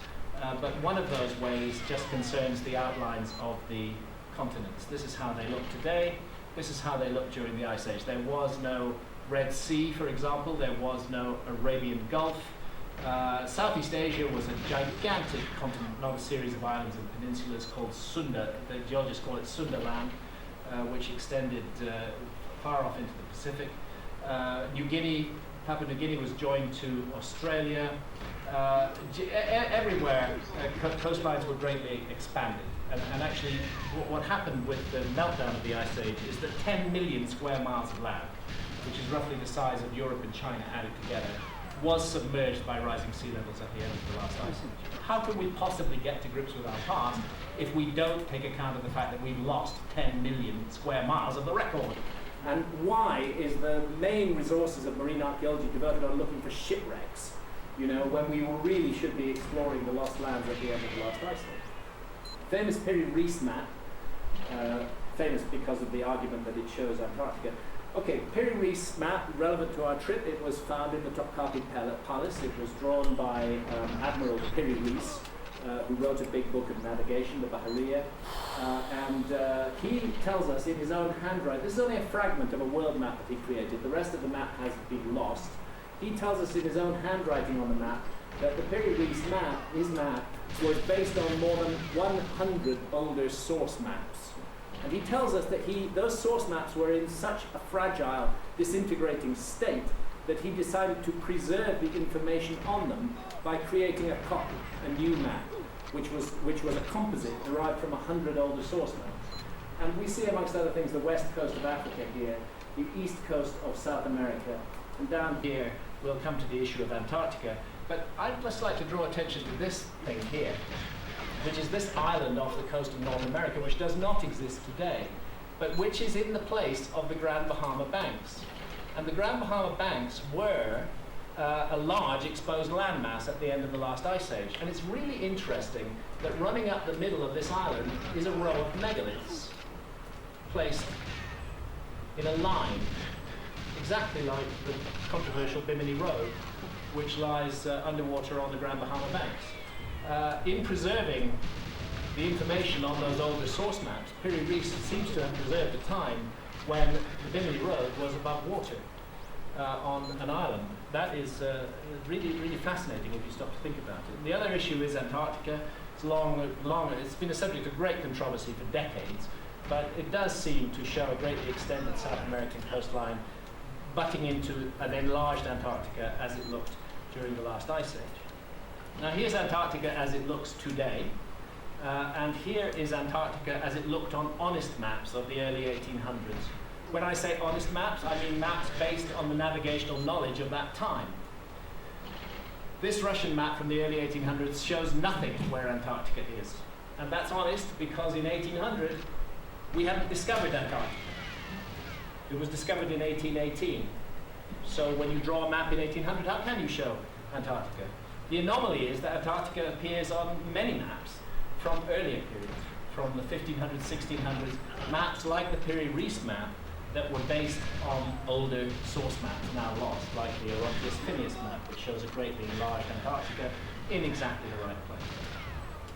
But one of those ways just concerns the outlines of the continents. This is how they look today. This is how they looked during the Ice Age. There was no Red Sea, for example. There was no Arabian Gulf. Southeast Asia was a gigantic continent, not a series of islands and peninsulas, called Sunda. The geologists call it Sundaland, which extended far off into the Pacific. Papua New Guinea was joined to Australia. Everywhere, coastlines were greatly expanded. And actually, what happened with the meltdown of the Ice Age is that 10 million square miles of land, which is roughly the size of Europe and China added together, was submerged by rising sea levels at the end of the last ice age. How can we possibly get to grips with our past if we don't take account of the fact that we've lost 10 million square miles of the record? And why is the main resources of marine archaeology devoted on looking for shipwrecks, when we really should be exploring the lost lands at the end of the last ice age? famous Piri-Reis map, famous because of the argument that it shows Antarctica. Okay, Piri-Reis map, relevant to our trip. It was found in the Topkapi Palace. It was drawn by Admiral Piri-Reis, who wrote a big book of navigation, the Bahariya. And he tells us in his own handwriting, this is only a fragment of a world map that he created. The rest of the map has been lost. He tells us in his own handwriting on the map that the Piri-Reis map, his map, was based on more than 100 older source maps. And he tells us that those source maps were in such a fragile, disintegrating state that he decided to preserve the information on them by creating a copy, a new map, which was a composite derived from 100 older source maps. And we see, amongst other things, the west coast of Africa here, the east coast of South America, and down here we'll come to the issue of Antarctica. But I'd just like to draw attention to this thing here, which is this island off the coast of North America, which does not exist today, but which is in the place of the Grand Bahama Banks. And the Grand Bahama Banks were a large exposed landmass at the end of the last ice age. And it's really interesting that running up the middle of this island is a row of megaliths placed in a line, exactly like the controversial Bimini Road, which lies underwater on the Grand Bahama Banks. In preserving the information on those older source maps, Piri-Reis seems to have preserved a time when the Bimini Road was above water on an island. That is really, really fascinating if you stop to think about it. The other issue is Antarctica. It's been a subject of great controversy for decades, but it does seem to show a greatly extended South American coastline butting into an enlarged Antarctica as it looked during the last ice age. Now here's Antarctica as it looks today, and here is Antarctica as it looked on honest maps of the early 1800s. When I say honest maps, I mean maps based on the navigational knowledge of that time. This Russian map from the early 1800s shows nothing where Antarctica is. And that's honest because in 1800 we hadn't discovered Antarctica. It was discovered in 1818. So when you draw a map in 1800, how can you show Antarctica? The anomaly is that Antarctica appears on many maps from earlier periods, from the 1500s, 1600s, maps like the Piri-Reis map that were based on older source maps now lost, like the Orontius Phineas map, which shows a greatly enlarged Antarctica in exactly the right place.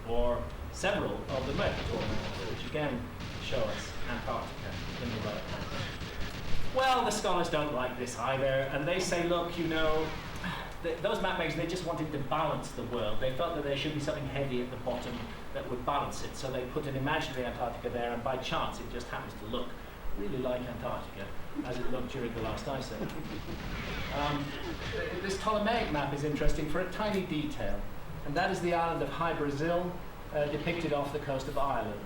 Or several of the Mercator maps, which again show us Antarctica in the right place. Well, the scholars don't like this either, and they say, look, you know, those map makers, they just wanted to balance the world. They felt that there should be something heavy at the bottom that would balance it, so they put an imaginary Antarctica there, and by chance it just happens to look really like Antarctica as it looked during the last ice age. This Ptolemaic map is interesting for a tiny detail, and that is the island of High Brazil, depicted off the coast of Ireland.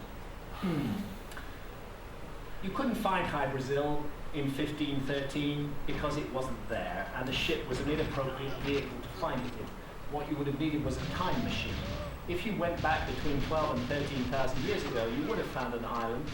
You couldn't find High Brazil in 1513 because it wasn't there, and the ship was an inappropriate vehicle to find it in. What you would have needed was a time machine. If you went back between 12 and 13,000 years ago, you would have found an island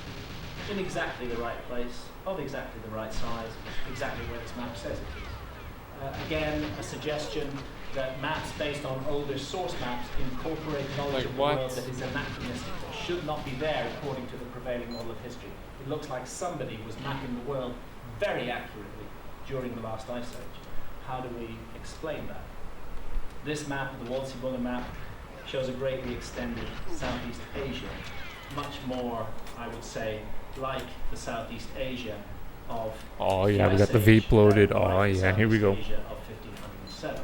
in exactly the right place, of exactly the right size, exactly where this map says it is. Again, a suggestion that maps based on older source maps incorporate knowledge of the world that is anachronistic, that should not be there according to the prevailing model of history. It looks like somebody was mapping the world very accurately during the last ice age. How do we explain that? This map, the Waldsee map, shows a greatly extended Southeast Asia, much more, I would say, like the Southeast Asia of oh yeah, we got the V loaded. Oh yeah, here we go. Asia of 1507.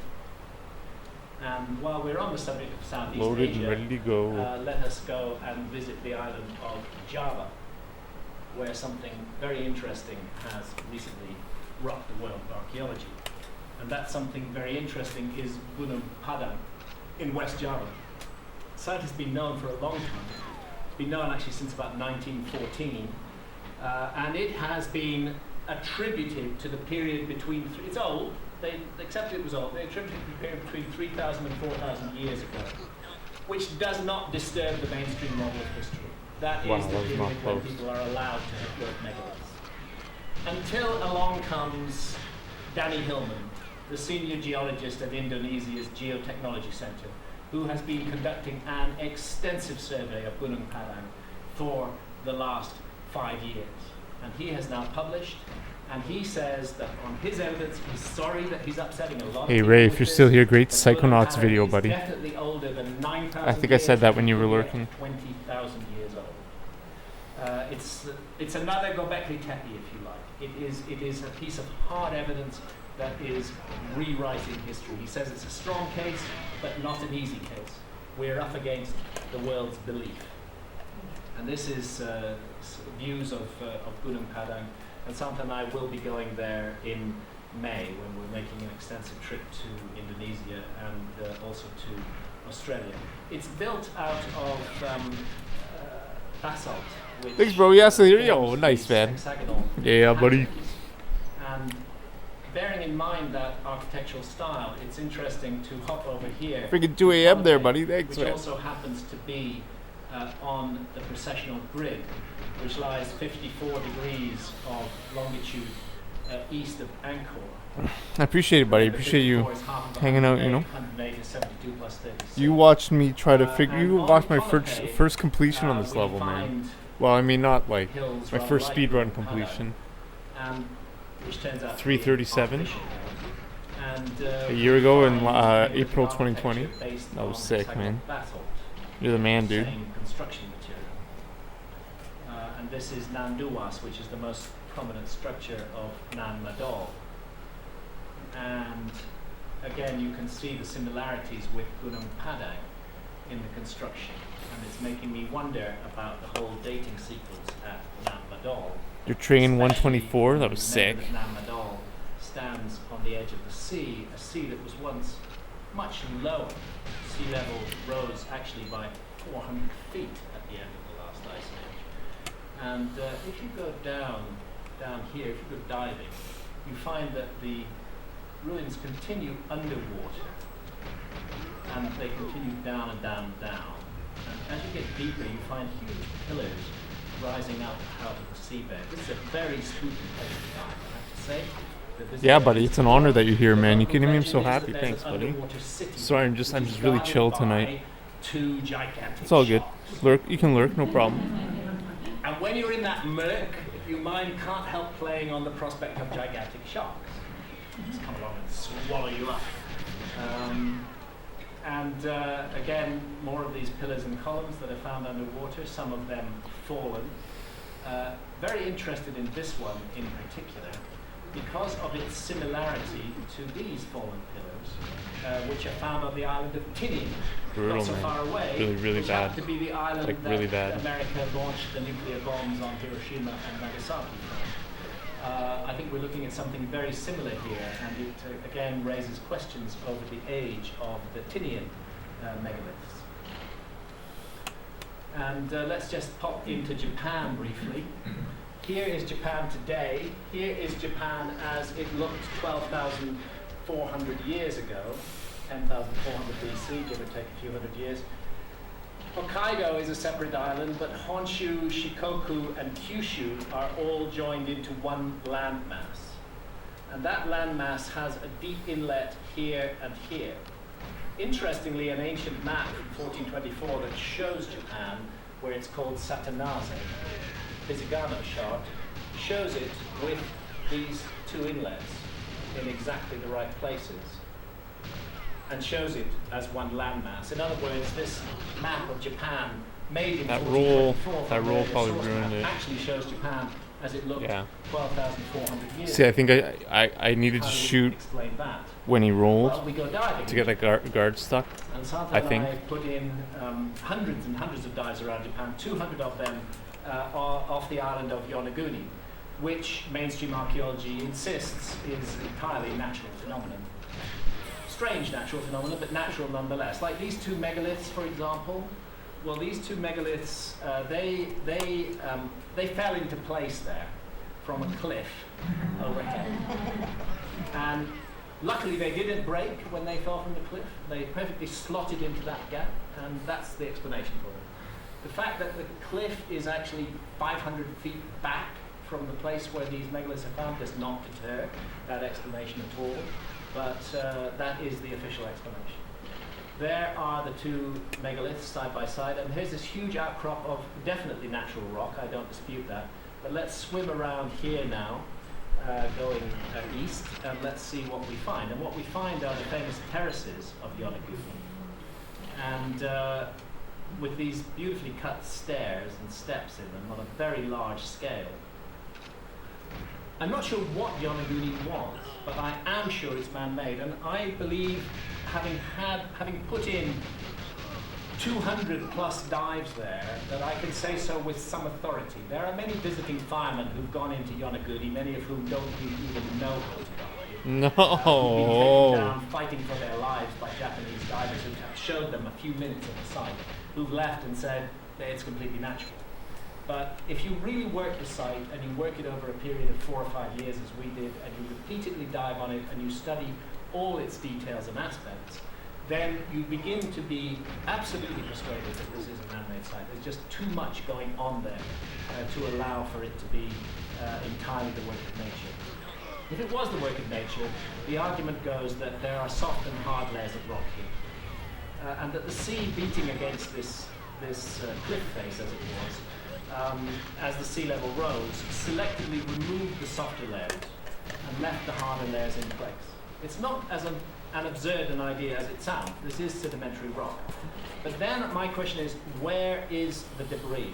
And while we're on the subject of Southeast Loaded Asia, and ready to go. let us go and visit the island of Java, where something very interesting has recently rocked the world of archaeology. And that something very interesting is Gunung Padang in West Java. The site has been known for a long time. It's been known actually since about 1914, and it has been attributed to the period between, it's old, they accepted it was old, they attributed it to the period between 3,000 and 4,000 years ago, which does not disturb the mainstream model of history. That is the period when people are allowed to have built megaliths. Until along comes Danny Hillman, the senior geologist at Indonesia's Geotechnology Center, who has been conducting an extensive survey of Gunung Padang for the last 5 years. And he has now published, and he says that on his evidence, he's sorry that he's upsetting a lot of Hey people Ray, with if you're this, still here, great but Gunung Psychonauts Padang video, is buddy. definitely older than 9,000 I think I said that when you were years, lurking. 20,000 years old. It's another Göbekli Tepe, if you like. It is a piece of hard evidence that is rewriting history. He says it's a strong case, but not an easy case. We're up against the world's belief. And this is views of Gunung Padang. And Santa and I will be going there in May when we're making an extensive trip to Indonesia and also to Australia. It's built out of basalt. Thanks, bro. Yeah, so here you go. Nice, man. Yeah, buddy. And bearing in mind that architectural style, it's interesting to hop over here. Freaking 2 a.m. there, buddy. Thanks, which man. also happens to be on the processional grid, which lies 54 degrees of longitude east of Angkor. I appreciate it, buddy. I appreciate you hanging out, you know. 108 is 72 plus 36. You watched me try to figure. And You on watched my Konaté, first completion on this we level, man. find Well, I mean, not like hills my rather first like speedrun Gunung Padang, completion. which turns out to be 337. artificial. And, A year ago in we find April architecture 2020. based That was on sick, hexagonal man. basalt, You're the man, dude. same construction material. And this is Nanduas, which is the most prominent structure of Nan Madol. And again, you can see the similarities with Gunung Padang in the construction. And it's making me wonder about the whole dating sequence at Nan Madol. Your train Especially 124, that when was you remember sick. that Nan Madol stands on the edge of the sea, a sea that was once much lower. Sea level rose actually by 400 feet at the end of the last ice age. And if you go down here, if you go diving, you find that the ruins continue underwater, and they continue down and down and down. And as you get deeper, you find huge pillars rising up out of the seabed. This is a very spooky place to dive, I have to say. Yeah, buddy, it's an honor that you're here, man. You kidding me? I'm so happy. Thanks, buddy. Sorry, I'm just really chill tonight. It's all good. Lurk, you can lurk, no problem. And when you're in that murk, your mind can't help playing on the prospect of gigantic sharks. Just come along and swallow you up. Again, more of these pillars and columns that are found underwater, some of them fallen. Very interested in this one in particular, because of its similarity to these fallen pillars, which are found on the island of Tinian, Brutal, not so man. far away, Really which bad. happened to be the island Like, that really bad. America launched the nuclear bombs on Hiroshima and Nagasaki from. I think we're looking at something very similar here, and it again raises questions over the age of the Tinian megaliths. And let's just pop into Japan briefly. Here is Japan today. Here is Japan as it looked 12,400 years ago, 10,400 BC, give or take a few hundred years. Hokkaido is a separate island, but Honshu, Shikoku, and Kyushu are all joined into one landmass. And that landmass has a deep inlet here and here. Interestingly, an ancient map from 1424 that shows Japan, where it's called Satanase, Hisagano chart, shows it with these two inlets in exactly the right places, and shows it as one landmass. In other words, this map of Japan made in That roll 1424 probably from the ruined map it. actually shows Japan as it looked Yeah. 12,400 years See, I ago. think I needed to How do we shoot explain that? when he Well, rolled we go diving. to get that guard stuck. And Santa I and think. I put in hundreds and hundreds of dives around Japan, 200 of them are off the island of Yonaguni, which mainstream archaeology insists is entirely natural phenomenon. Strange natural phenomenon, but natural nonetheless. Like these two megaliths, for example. Well, these two megaliths, they fell into place there from a cliff overhead. And luckily they didn't break when they fell from the cliff. They perfectly slotted into that gap, and that's the explanation for it. The fact that the cliff is actually 500 feet back from the place where these megaliths are found does not deter that explanation at all, but that is the official explanation. there are the two megaliths side by side, and here's this huge outcrop of definitely natural rock, I don't dispute that. But let's swim around here now, going east, and let's see what we find. And what we find are the famous terraces of Yonaguni. And with these beautifully cut stairs and steps in them on a very large scale. I'm not sure what Yonaguni was, but I am sure it's man-made, and I believe, having put in 200 plus dives there, that I can say so with some authority. There are many visiting firemen who've gone into Yonaguni, many of whom don't even know how to dive. No. Who've been taken down fighting for their lives by Japanese divers who showed them a few minutes of the site, who've left and said that it's completely natural. But if you really work the site and you work it over a period of 4 or 5 years as we did, and you repeatedly dive on it and you study all its details and aspects, then you begin to be absolutely persuaded that this is a man-made site. There's just too much going on there to allow for it to be entirely the work of nature. If it was the work of nature, the argument goes that there are soft and hard layers of rock here, and that the sea beating against this cliff face, as it was, as the sea level rose, selectively removed the softer layers and left the harder layers in place. It's not as an absurd an idea as it sounds. This is sedimentary rock. But then my question is, where is the debris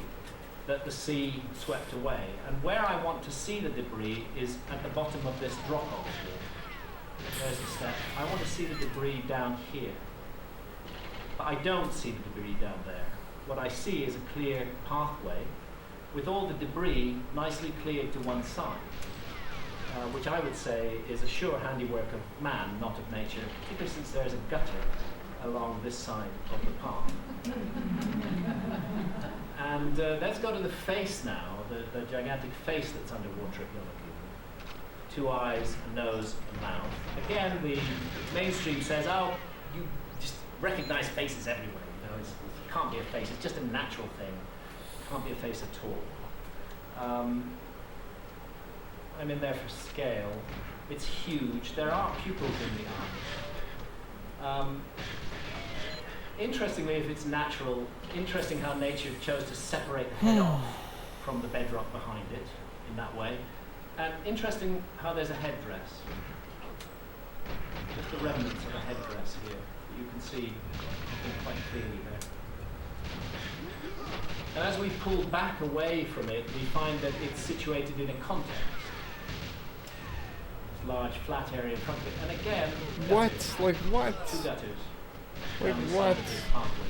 that the sea swept away? And where I want to see the debris is at the bottom of this drop-off here. There's the step. I want to see the debris down here. But I don't see the debris down there. What I see is a clear pathway with all the debris nicely cleared to one side, which I would say is a sure handiwork of man, not of nature, particularly since there's a gutter along this side of the path. And let's go to the face now, the gigantic face that's underwater at Yonaguni. 2 eyes, a nose, a mouth. Again, the mainstream says, oh, you just recognize faces everywhere. You know, it can't be a face, it's just a natural thing. It can't be a face at all. I'm in there for scale. It's huge. There are pupils in the eye. Interestingly, if it's natural, interesting how nature chose to separate the head off from the bedrock behind it in that way. And interesting how there's a headdress. Just the remnants of a headdress here. You can see, I think, quite clearly there. And as we pull back away from it, we find that it's situated in a context. Large flat area in front of it, and again, What? Like what? 2 gutters. Like down the what? side of this pathway.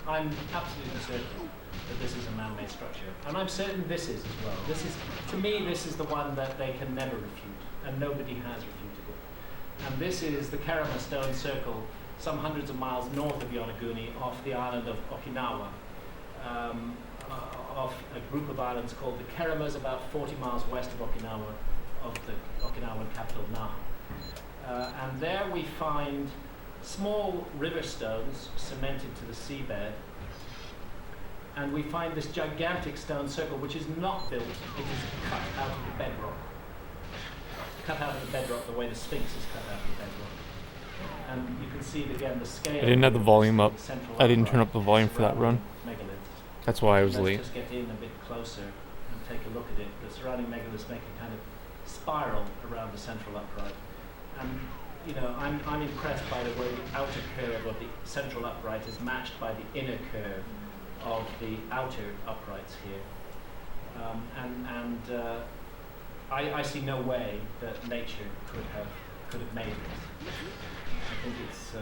I'm absolutely certain that this is a man-made structure, and I'm certain this is as well. This is, to me, this is the one that they can never refute, and nobody has refuted it. And this is the Kerama Stone Circle, some hundreds of miles north of Yonaguni, off the island of Okinawa, off a group of islands called the Keramas, about 40 miles west of Okinawa, of the Okinawan capital Naha. And there we find small river stones cemented to the seabed, and we find this gigantic stone circle, which is not built, it is cut out of the bedrock. Cut out of the bedrock the way the Sphinx is cut out of the bedrock. And you can see again the scale. I didn't have the volume up. I didn't turn up the volume for that run. Megaliths. That's why I was Let's late. just get in a bit closer and take a look at it. The surrounding megaliths make a kind of spiral around the central upright. And you know, I'm impressed by the way the outer curve of the central upright is matched by the inner curve of the outer uprights here. I see no way that nature could have made this. I think it's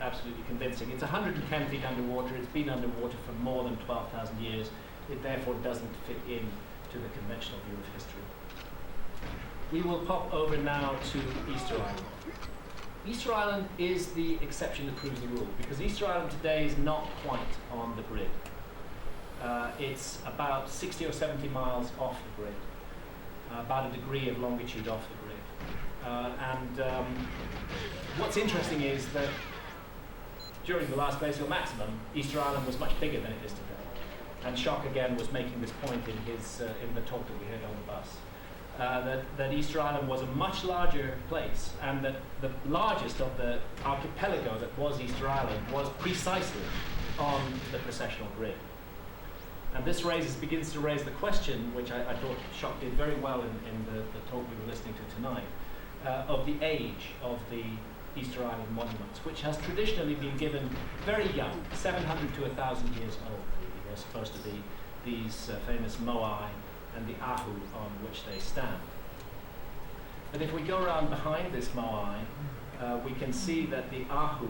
absolutely convincing. It's 110 feet underwater. It's been underwater for more than 12,000 years. It therefore doesn't fit in to the conventional view of history. We will pop over now to Easter Island. Easter Island is the exception that proves the rule, because Easter Island today is not quite on the grid. It's about 60 or 70 miles off the grid, about a degree of longitude off the grid. What's interesting is that during the last glacial maximum, Easter Island was much bigger than it is today. And Schock again was making this point in his in the talk that we heard on the bus. that Easter Island was a much larger place, and that the largest of the archipelago that was Easter Island was precisely on the precessional grid. And this begins to raise the question, which I thought Schock did very well in the talk we were listening to tonight, of the age of the Easter Island monuments, which has traditionally been given very young, 700 to 1,000 years old. They're supposed to be these famous moai and the ahu on which they stand. But if we go around behind this moai, we can see that the ahu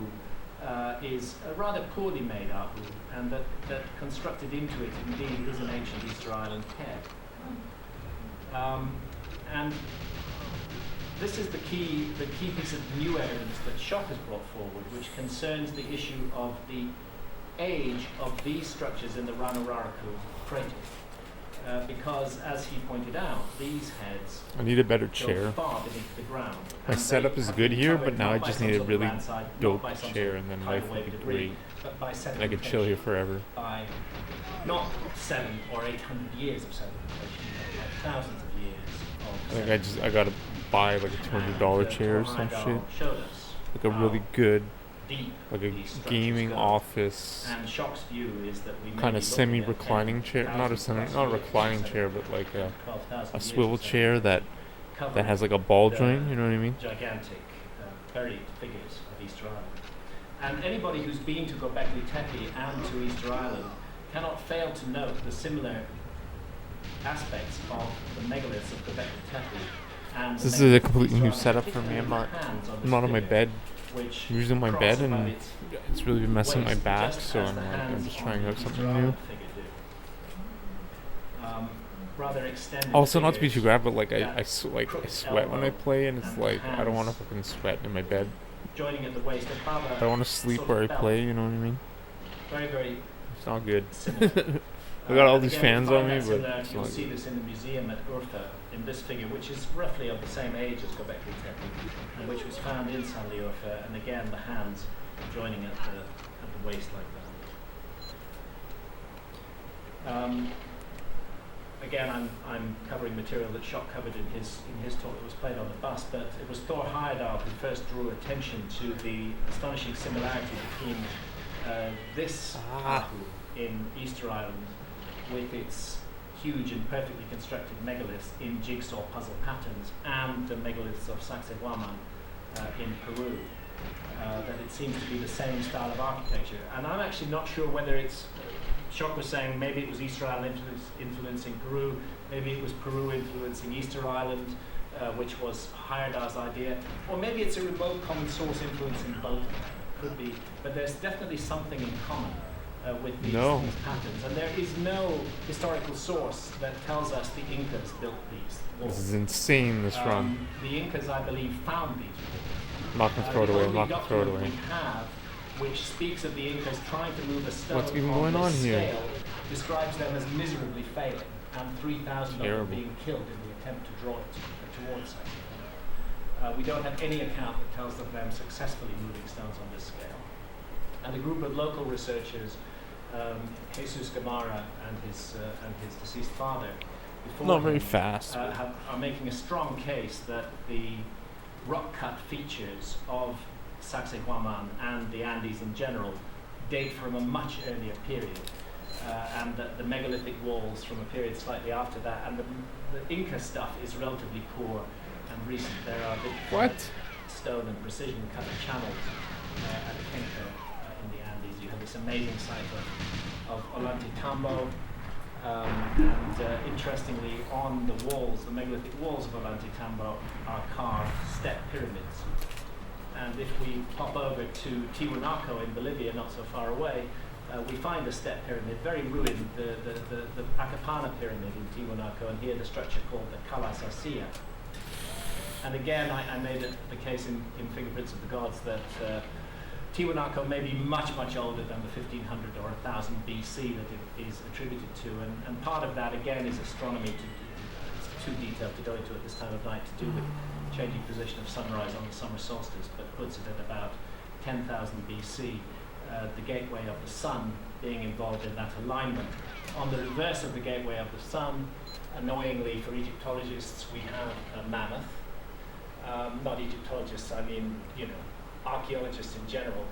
is a rather poorly made ahu, and that constructed into it indeed is an ancient Easter Island head. And this is the key piece of new evidence that Schock has brought forward, which concerns the issue of the age of these structures in the Ranuraraku crater. Because, as he pointed out, these heads I need a better go chair. far beneath the ground. My And setup they is have good been here, covered but now not I by just some need a sort of really landslide, not dope by some chair, sort of and then tidal life wave would be debris, great. but by And I could chill here sedimentation, forever. by not 700 or 800 years of sedimentation, but by thousands of years of Like I gotta buy like a $200 chair or some shit. Showed us Like a how really good, deep like a these structures gaming go. office, And Schock's view is that we may kind be of looking semi-reclining at chair. Not a reclining chair, but like a 12,000 swivel years of chair that covering has like a ball the joint. You know what I mean? gigantic buried figures of Easter Island. And anybody who's been to Göbekli Tepe and to Easter Island cannot fail to note the similar aspects of the megaliths of Göbekli Tepe. And This the is a megaliths of completely Easter new Island, setup for me. particularly I'm not, the hands I'm not on my figure, bed. which I'm using my cross bed, about and its it's really been messing my waist, back. just So as I'm the like, I'm hands just on trying the out Easter something new. Island figure do. Rather extended Also, not to be too figures grab, but like I that sweat crooked when I elbow play, and it's and like I don't want to hands fucking sweat in my bed. joining at the waist above I don't want to sleep sort where I of belt. play. You know what I mean? Very, very It's not good. similar. I got all And these again, fans we on find me, that but similar, it's you'll not see good. this in the museum at Urfa in this figure, which is roughly of the same age as Göbekli Tepe, and which was found in Sanliurfa, and again the hands joining at the waist like that. Again, I'm covering material that Schock covered in his talk that was played on the bus, but it was Thor Heyerdahl who first drew attention to the astonishing similarity between this ahu in Easter Island with its huge and perfectly constructed megaliths in jigsaw puzzle patterns and the megaliths of Sacsayhuaman in Peru. That it seems to be the same style of architecture. And I'm actually not sure whether it's, Schock was saying maybe it was Easter Island influencing Peru, maybe it was Peru influencing Easter Island, which was Heyerdahl's idea, or maybe it's a remote common source influencing both of them. Could be, but there's definitely something in common with these patterns. And there is no historical source that tells us the Incas built these walls. This is insane. This run. The Incas, I believe, found these walls. I'm not gonna throw it away. I'm The not gonna throw it document away. we have, which speaks of the Incas trying to move a stone What's even on going on this here? scale, describes them as miserably failing, and 3,000 of them Terrible. being killed in the attempt to draw it towards us. We don't have any account that tells of them successfully moving stones on this scale. And a group of local researchers, Jesus Gamara and his deceased father, Not very fast. are making a strong case that the rock-cut features of Sacsayhuaman and the Andes in general date from a much earlier period, and that the megalithic walls from a period slightly after that, and the Inca stuff is relatively poor and recent. There are big stone and precision cut channels at Quinto in the Andes. You have this amazing site of Ollantaytambo, and interestingly, on the walls, the megalithic walls of Ollantaytambo are carved step pyramids. And if we pop over to Tiwanaku in Bolivia, not so far away, we find a step pyramid, very ruined, the Acapana pyramid in Tiwanaku, and here the structure called the Calasasilla. And again, I made the case in Fingerprints of the Gods that Tiwanaku may be much, much older than the 1500 or 1000 BC that it is attributed to. And part of that, again, is astronomy. It's too detailed to go into at this time of night, to do with changing position of sunrise on the summer solstice, but puts it at about 10,000 BC. the gateway of the sun being involved in that alignment. On the reverse of the gateway of the sun, annoyingly for Egyptologists, we have a mammoth. Not Egyptologists, I mean, archaeologists in general.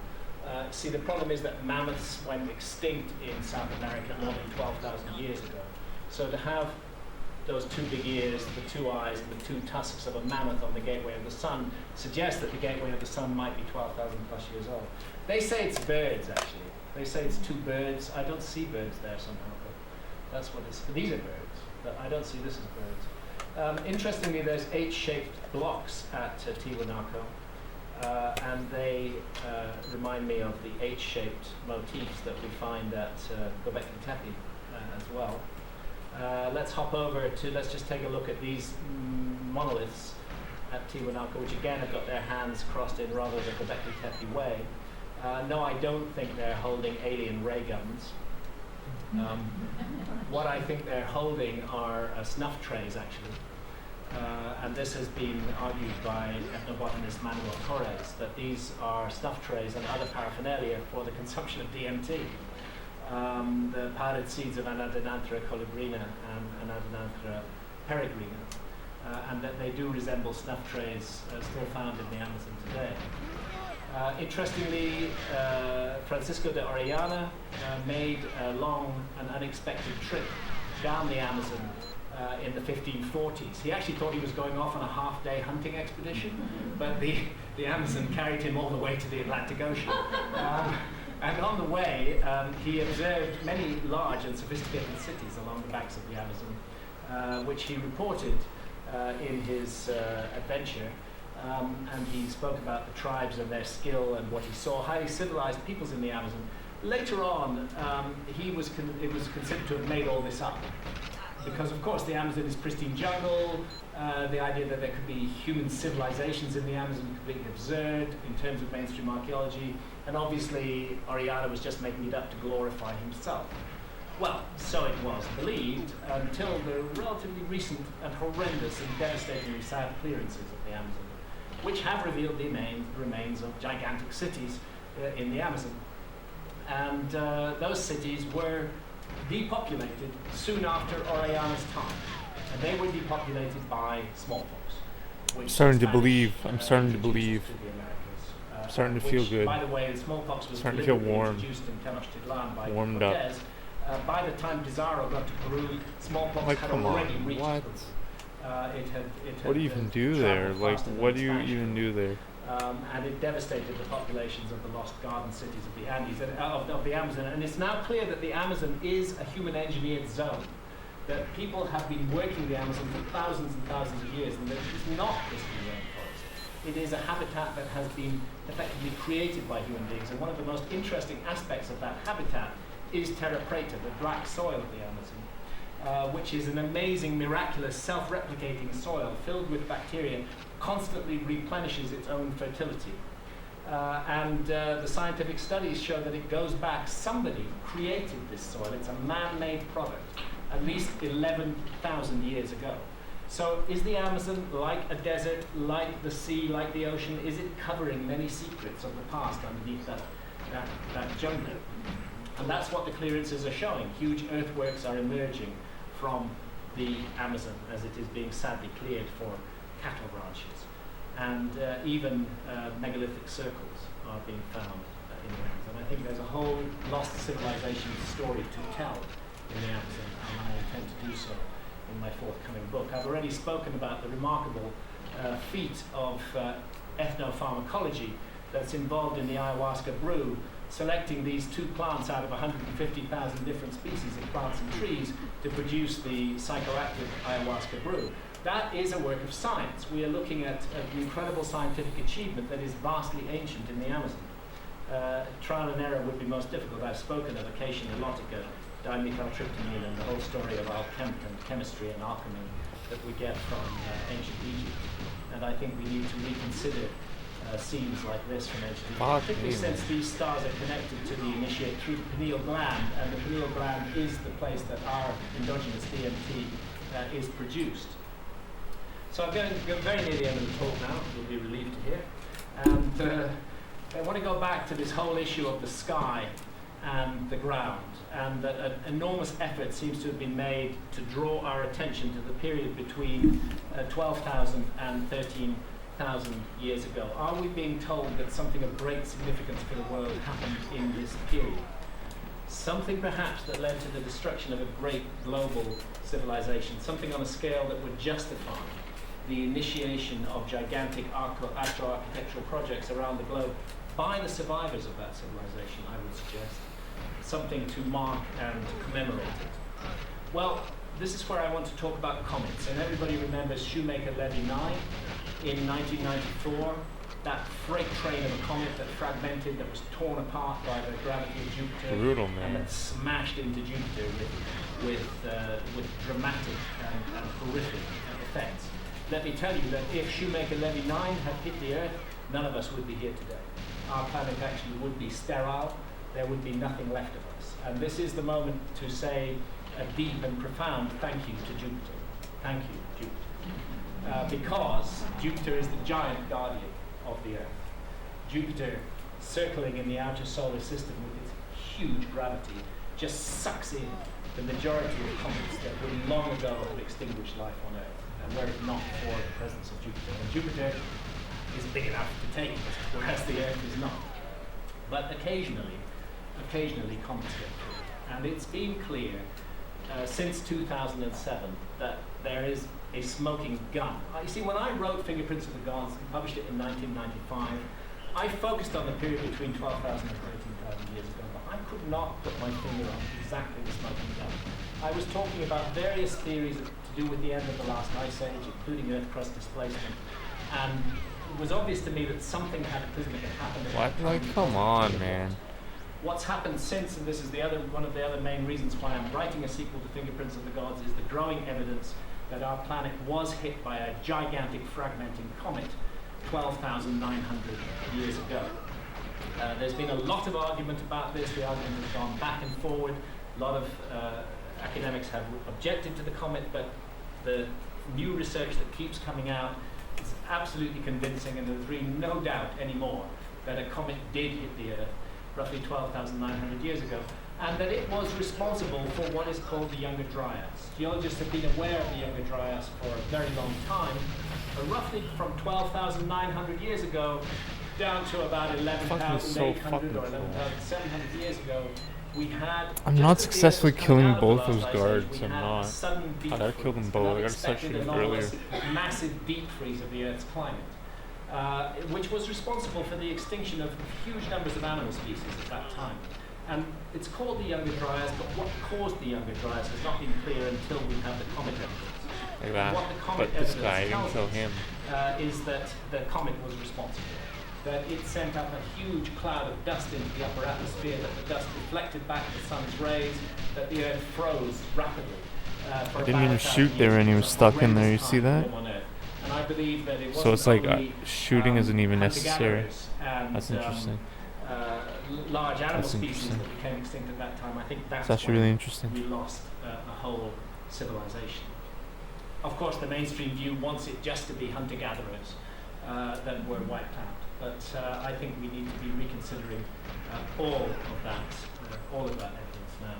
See, the problem is that mammoths went extinct in South America more than 12,000 years ago. So to have those two big ears, the two eyes, and the two tusks of a mammoth on the gateway of the sun suggests that the gateway of the sun might be 12,000 plus years old. They say it's birds, actually. They say it's two birds. I don't see birds there somehow, but that's what it's. These are birds, but I don't see this as birds. Interestingly, there's H-shaped blocks at Tiwanaku, and they remind me of the H-shaped motifs that we find at Göbekli Tepe as well. Let's just take a look at these monoliths at Tiwanaku, which again have got their hands crossed in rather the Göbekli Tepe way. No, I don't think they're holding alien ray guns. What I think they're holding are snuff trays, actually. And this has been argued by ethnobotanist Manuel Torres, that these are snuff trays and other paraphernalia for the consumption of DMT. The powdered seeds of Anadenanthera colubrina and Anadenanthera peregrina, and that they do resemble snuff trays still found in the Amazon today. Interestingly, Francisco de Orellana made a long and unexpected trip down the Amazon in the 1540s. He actually thought he was going off on a half-day hunting expedition, but the Amazon carried him all the way to the Atlantic Ocean. And on the way, he observed many large and sophisticated cities along the banks of the Amazon, which he reported in his adventure. And he spoke about the tribes and their skill and what he saw, highly civilized peoples in the Amazon. Later on, it was considered to have made all this up. Because, of course, the Amazon is pristine jungle. The idea that there could be human civilizations in the Amazon is completely absurd in terms of mainstream archaeology. And obviously, Orellana was just making it up to glorify himself. Well, so it was believed until the relatively recent and horrendous and devastatingly sad clearances of the Amazon, which have revealed the remains of gigantic cities in the Amazon. And those cities were depopulated soon after Orellana's time. And they were depopulated by smallpox. I'm starting to believe. I'm starting to believe. I'm starting to feel good. By the way, the smallpox was starting to feel warm. introduced in Tenochtitlan by Warmed Cortez. up. By the time Pizarro got to Peru, smallpox had already reached what? Peru. What do you even do there? Like, what do you even do there? And it devastated the populations of the lost garden cities of the Andes and of the Amazon. And it's now clear that the Amazon is a human-engineered zone. That people have been working the Amazon for thousands and thousands of years, and that it's not pristine rainforest. It is a habitat that has been effectively created by human beings. And one of the most interesting aspects of that habitat is terra preta, the black soil of the Amazon, which is an amazing, miraculous, self-replicating soil filled with bacteria, constantly replenishes its own fertility. And the scientific studies show that it goes back, somebody created this soil. It's a man-made product, at least 11,000 years ago. So is the Amazon like a desert, like the sea, like the ocean? Is it covering many secrets of the past underneath that jungle? And that's what the clearances are showing. Huge earthworks are emerging from the Amazon as it is being sadly cleared for cattle ranches. And even megalithic circles are being found in the Amazon. I think there's a whole lost civilization story to tell in the Amazon, and I intend to do so in my forthcoming book. I've already spoken about the remarkable feat of ethnopharmacology that's involved in the ayahuasca brew, selecting these two plants out of 150,000 different species of plants and trees to produce the psychoactive ayahuasca brew. That is a work of science. We are looking at an incredible scientific achievement that is vastly ancient in the Amazon. Trial and error would be most difficult. I've spoken of acacia nilotica, dimethyltryptamine, and the whole story of chemistry and alchemy that we get from ancient Egypt. And I think we need to reconsider scenes like this from ancient Egypt, particularly since these stars are connected to the initiate through the pineal gland, and the pineal gland is the place that our endogenous DMT is produced. So I'm going very near the end of the talk now, you'll be relieved to hear. And I want to go back to this whole issue of the sky and the ground, and that an enormous effort seems to have been made to draw our attention to the period between 12,000 and 13,000 years ago. Are we being told that something of great significance for the world happened in this period? Something perhaps that led to the destruction of a great global civilization, something on a scale that would justify the initiation of gigantic architectural projects around the globe by the survivors of that civilization, I would suggest. Something to mark and to commemorate it. Well, this is where I want to talk about comets. And everybody remembers Shoemaker-Levy 9 in 1994, that freight train of a comet that fragmented, that was torn apart by the gravity of Jupiter. Brutal, man. And that smashed into Jupiter with dramatic and horrific effects. Let me tell you that if Shoemaker-Levy 9 had hit the Earth, none of us would be here today. Our planet actually would be sterile. There would be nothing left of us. And this is the moment to say a deep and profound thank you to Jupiter. Thank you, Jupiter. Because Jupiter is the giant guardian of the Earth. Jupiter, circling in the outer solar system with its huge gravity, just sucks in the majority of comets that would long ago have extinguished life on Earth, and were it not for the presence of Jupiter. And Jupiter is big enough to take it, whereas the Earth is not. But occasionally comets get through. And it's been clear since 2007 that there is a smoking gun. You see, when I wrote Fingerprints of the Gods and published it in 1995, I focused on the period between 12,000 and 13,000 years ago, but I could not put my finger on exactly the smoking gun. I was talking about various theories to do with the end of the last ice age, including Earth crust displacement, and it was obvious to me that something cataclysmic had happened. What? Like, come on, man. What's happened since, and this is one of the other main reasons why I'm writing a sequel to Fingerprints of the Gods, is the growing evidence that our planet was hit by a gigantic fragmenting comet 12,900 years ago. There's been a lot of argument about this. The argument has gone back and forward. A lot of academics have objected to the comet, but the new research that keeps coming out is absolutely convincing, and there's really no doubt anymore that a comet did hit the Earth roughly 12,900 years ago, and that it was responsible for what is called the Younger Dryas. Geologists have been aware of the Younger Dryas for a very long time, but roughly from 12,900 years ago down to about 11,800 or 11,700 years ago, we had... I'm not successfully killing both those guards. I'm not. I gotta kill them both. I gotta start shooting earlier. Massive deep freeze of the Earth's climate. Which was responsible for the extinction of huge numbers of animal species at that time. And it's called the Younger Dryas, but what caused the Younger Dryas has not been clear until we have the comet evidence. Like that. What the comet But this guy, I evidence didn't tells kill him. is that the comet was responsible. That it sent up a huge cloud of dust into the upper atmosphere, that the dust reflected back the sun's rays, that the Earth froze rapidly. I didn't even shoot there and he was stuck in there, you see that? And I believe that it So it's like shooting isn't even hunter-gatherers necessary. and, That's interesting. Large animal That's species interesting. that became extinct at that time. I think that's It's actually when really interesting. we lost a whole civilization. Of course, the mainstream view wants it just to be hunter-gatherers that were wiped out. But I think we need to be reconsidering all of that evidence now.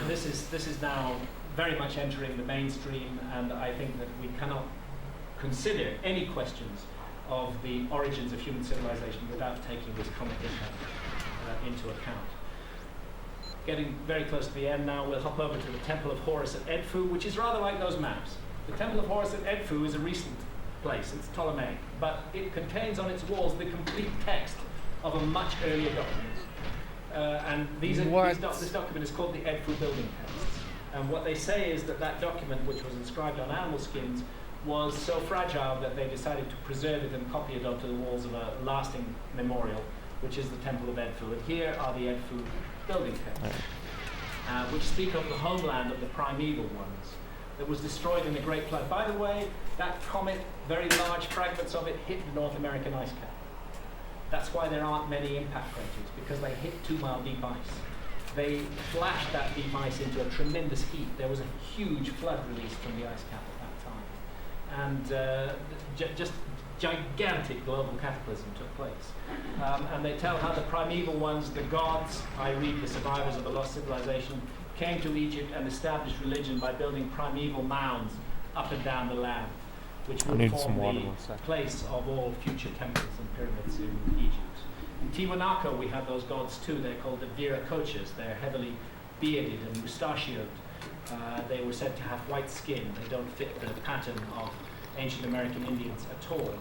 This is now very much entering the mainstream, and I think that we cannot consider any questions of the origins of human civilization without taking this comet impact into account. Getting very close to the end now, we'll hop over to the Temple of Horus at Edfu, which is rather like those maps. The Temple of Horus at Edfu is a recent place, it's Ptolemaic, but it contains on its walls the complete text of a much earlier document. And this document is called the Edfu Building Texts. And what they say is that that document, which was inscribed on animal skins, was so fragile that they decided to preserve it and copy it onto the walls of a lasting memorial, which is the Temple of Edfu. And here are the Edfu building texts, which speak of the homeland of the primeval ones that was destroyed in the Great Flood. By the way, that comet, very large fragments of it, hit the North American ice cap. That's why there aren't many impact craters, because they hit 2-mile deep ice. They flashed that deep ice into a tremendous heat. There was a huge flood release from the ice cap at that time. and just gigantic global cataclysm took place. And they tell how the primeval ones, the gods, i.e. the survivors of a lost civilization, came to Egypt and established religion by building primeval mounds up and down the land, which would form the place of all future temples and pyramids in Egypt. In Tiwanaku, we have those gods too. They're called the Viracochas. They're heavily bearded and mustachioed. They were said to have white skin. They don't fit the pattern of ancient American Indians at all.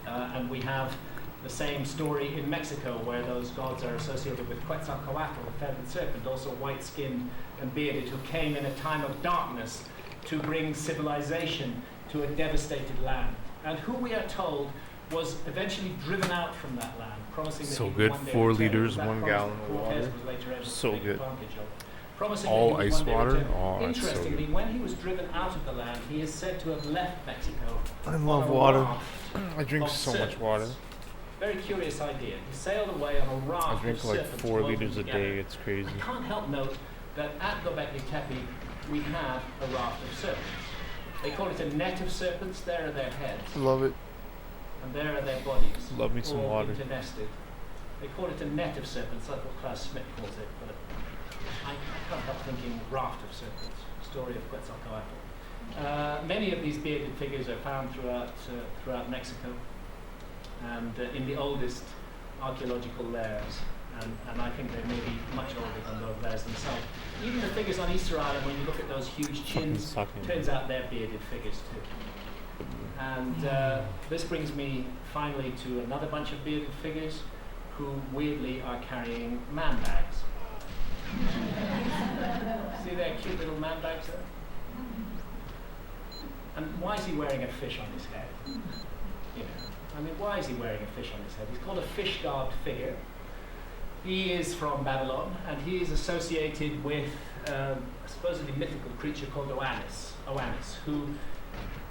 And we have the same story in Mexico, where those gods are associated with Quetzalcoatl, the feathered serpent, also white-skinned and bearded, who came in a time of darkness to bring civilization to a devastated land, and who we are told was eventually driven out from that land, promising that so he good. would one day 4 return. liters, That 1 promise gallon of Cortez water. was later able to So take good. advantage of. Promising All that he would ice one day water? return. Oh, it's so Interestingly, good. when he was driven out of the land, he is said to have left Mexico. I on love a water. raft I drink of so much serpents. water. Very curious idea. He sailed away on a raft I drink of like serpents 4 woven liters a together. day. It's crazy. I can't help note that at Göbekli Tepe we have a raft of serpents. They call it a net of serpents. There are their heads, Love it. and there are their bodies. Love me some all water. internested. They call it a net of serpents. That's what Klaus Schmidt calls it. But I can't help thinking raft of serpents. Story of Quetzalcoatl. Many of these bearded figures are found throughout Mexico, and in the oldest archaeological layers. And I think they may be much older than those layers themselves. Even the figures on Easter Island, when you look at those huge chins, turns out they're bearded figures too. And this brings me finally to another bunch of bearded figures who weirdly are carrying man bags. See their cute little man bags there? And why is he wearing a fish on his head? You know, I mean, why is he wearing a fish on his head? He's called a fish-garbed figure. He is from Babylon, and he is associated with a supposedly mythical creature called Oannes, who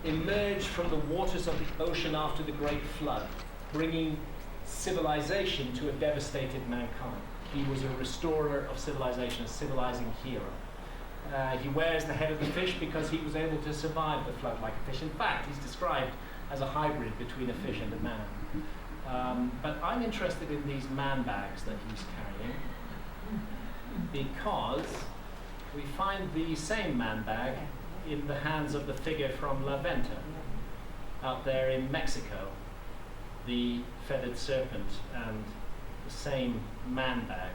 emerged from the waters of the ocean after the Great Flood, bringing civilization to a devastated mankind. He was a restorer of civilization, a civilizing hero. He wears the head of the fish because he was able to survive the flood like a fish. In fact, he's described as a hybrid between a fish and a man. But I'm interested in these man bags that he's carrying because we find the same man bag in the hands of the figure from La Venta out there in Mexico, the feathered serpent and the same man bag.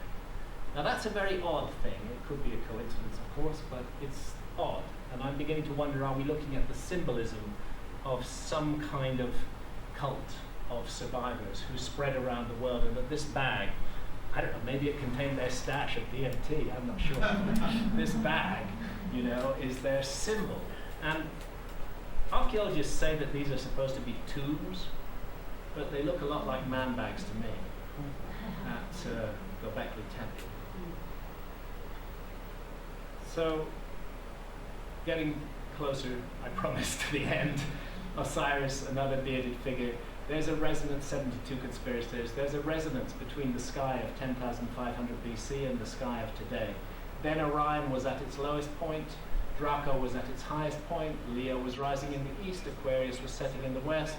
Now that's a very odd thing. It could be a coincidence, of course, but it's odd. And I'm beginning to wonder, are we looking at the symbolism of some kind of cult of survivors who spread around the world, and that this bag, I don't know, maybe it contained their stash of DMT, I'm not sure. This bag, you know, is their symbol. And archaeologists say that these are supposed to be tombs, but they look a lot like man bags to me at Göbekli Tepe. So, getting closer, I promise, to the end. Osiris, another bearded figure. There's a resonance, 72 conspirators, there's a resonance between the sky of 10,500 BC and the sky of today. Then Orion was at its lowest point, Draco was at its highest point, Leo was rising in the east, Aquarius was setting in the west.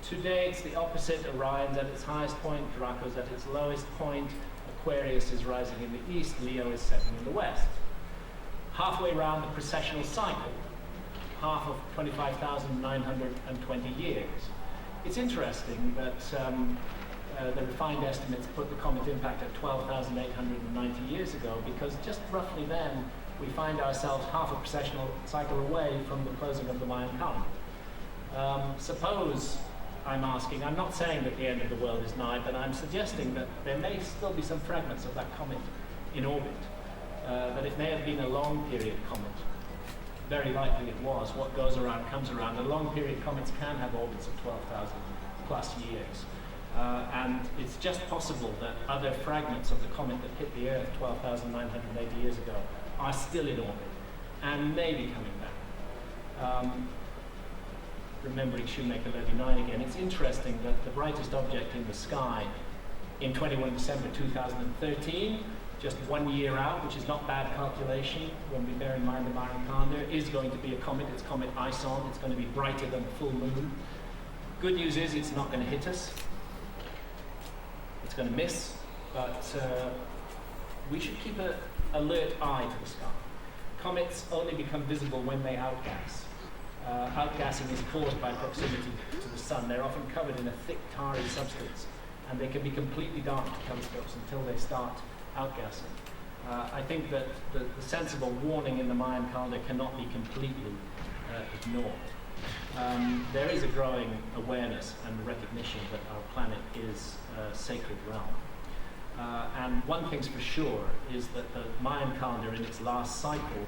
Today it's the opposite, Orion's at its highest point, Draco's at its lowest point, Aquarius is rising in the east, Leo is setting in the west. Halfway around the precessional cycle, half of 25,920 years. It's interesting that the refined estimates put the comet impact at 12,890 years ago, because just roughly then we find ourselves half a precessional cycle away from the closing of the Mayan calendar. Suppose, I'm asking, I'm not saying that the end of the world is nigh, but I'm suggesting that there may still be some fragments of that comet in orbit, that it may have been a long period comet. Very likely it was. What goes around comes around. The long period comets can have orbits of 12,000 plus years. And it's just possible that other fragments of the comet that hit the Earth 12,980 years ago are still in orbit and may be coming back. Remembering Shoemaker Levy 9 again, it's interesting that the brightest object in the sky in 21 December 2013 just 1 year out, which is not bad calculation when we bear in mind the Mayan calendar, is going to be a comet. It's comet Ison. It's going to be brighter than the full moon. Good news is it's not going to hit us. It's going to miss, but we should keep an alert eye to the sky. Comets only become visible when they outgas. Outgassing is caused by proximity to the sun. They're often covered in a thick, tarry substance, and they can be completely dark to telescopes until they start outgassing. I think that the sensible warning in the Mayan calendar cannot be completely ignored. There is a growing awareness and recognition that our planet is a sacred realm. And one thing's for sure is that the Mayan calendar in its last cycle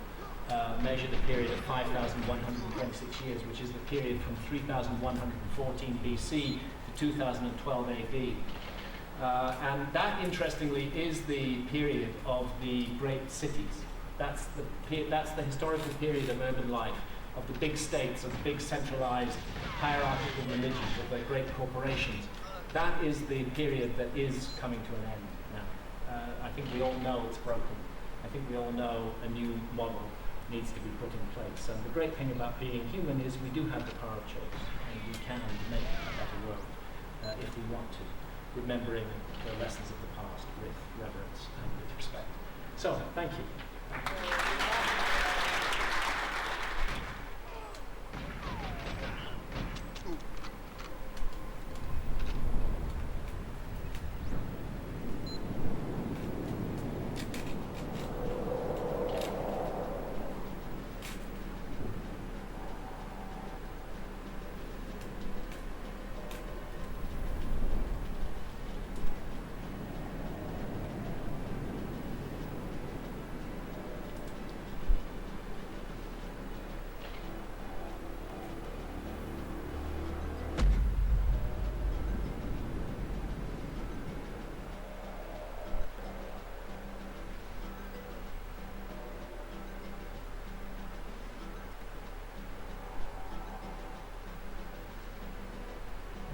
measured a period of 5,126 years, which is the period from 3,114 BC to 2012 AD. And that, interestingly, is the period of the great cities. That's the historical period of urban life, of the big states, of the big centralized hierarchical religions, of the great corporations. That is the period that is coming to an end now. I think we all know it's broken. I think we all know a new model needs to be put in place. And the great thing about being human is we do have the power of choice, and we can make a better world if we want to, remembering the lessons of the past with reverence and with respect. So, thank you.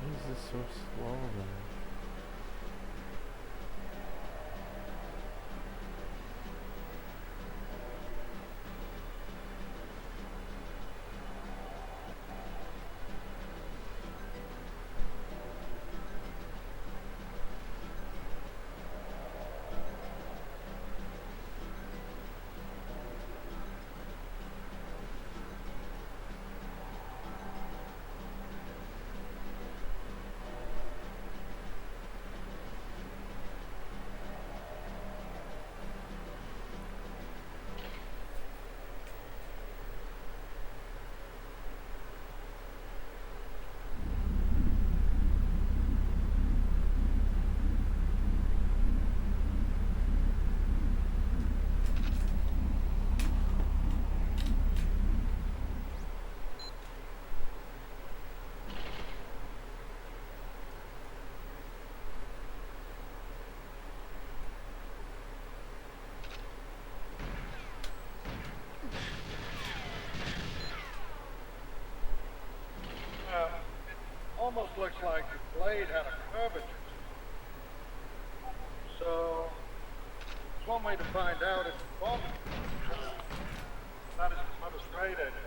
Why is this so slow, man? Almost looks like the blade had a curvature. So, there's one way to find out if it's bump. That is not a straight edge.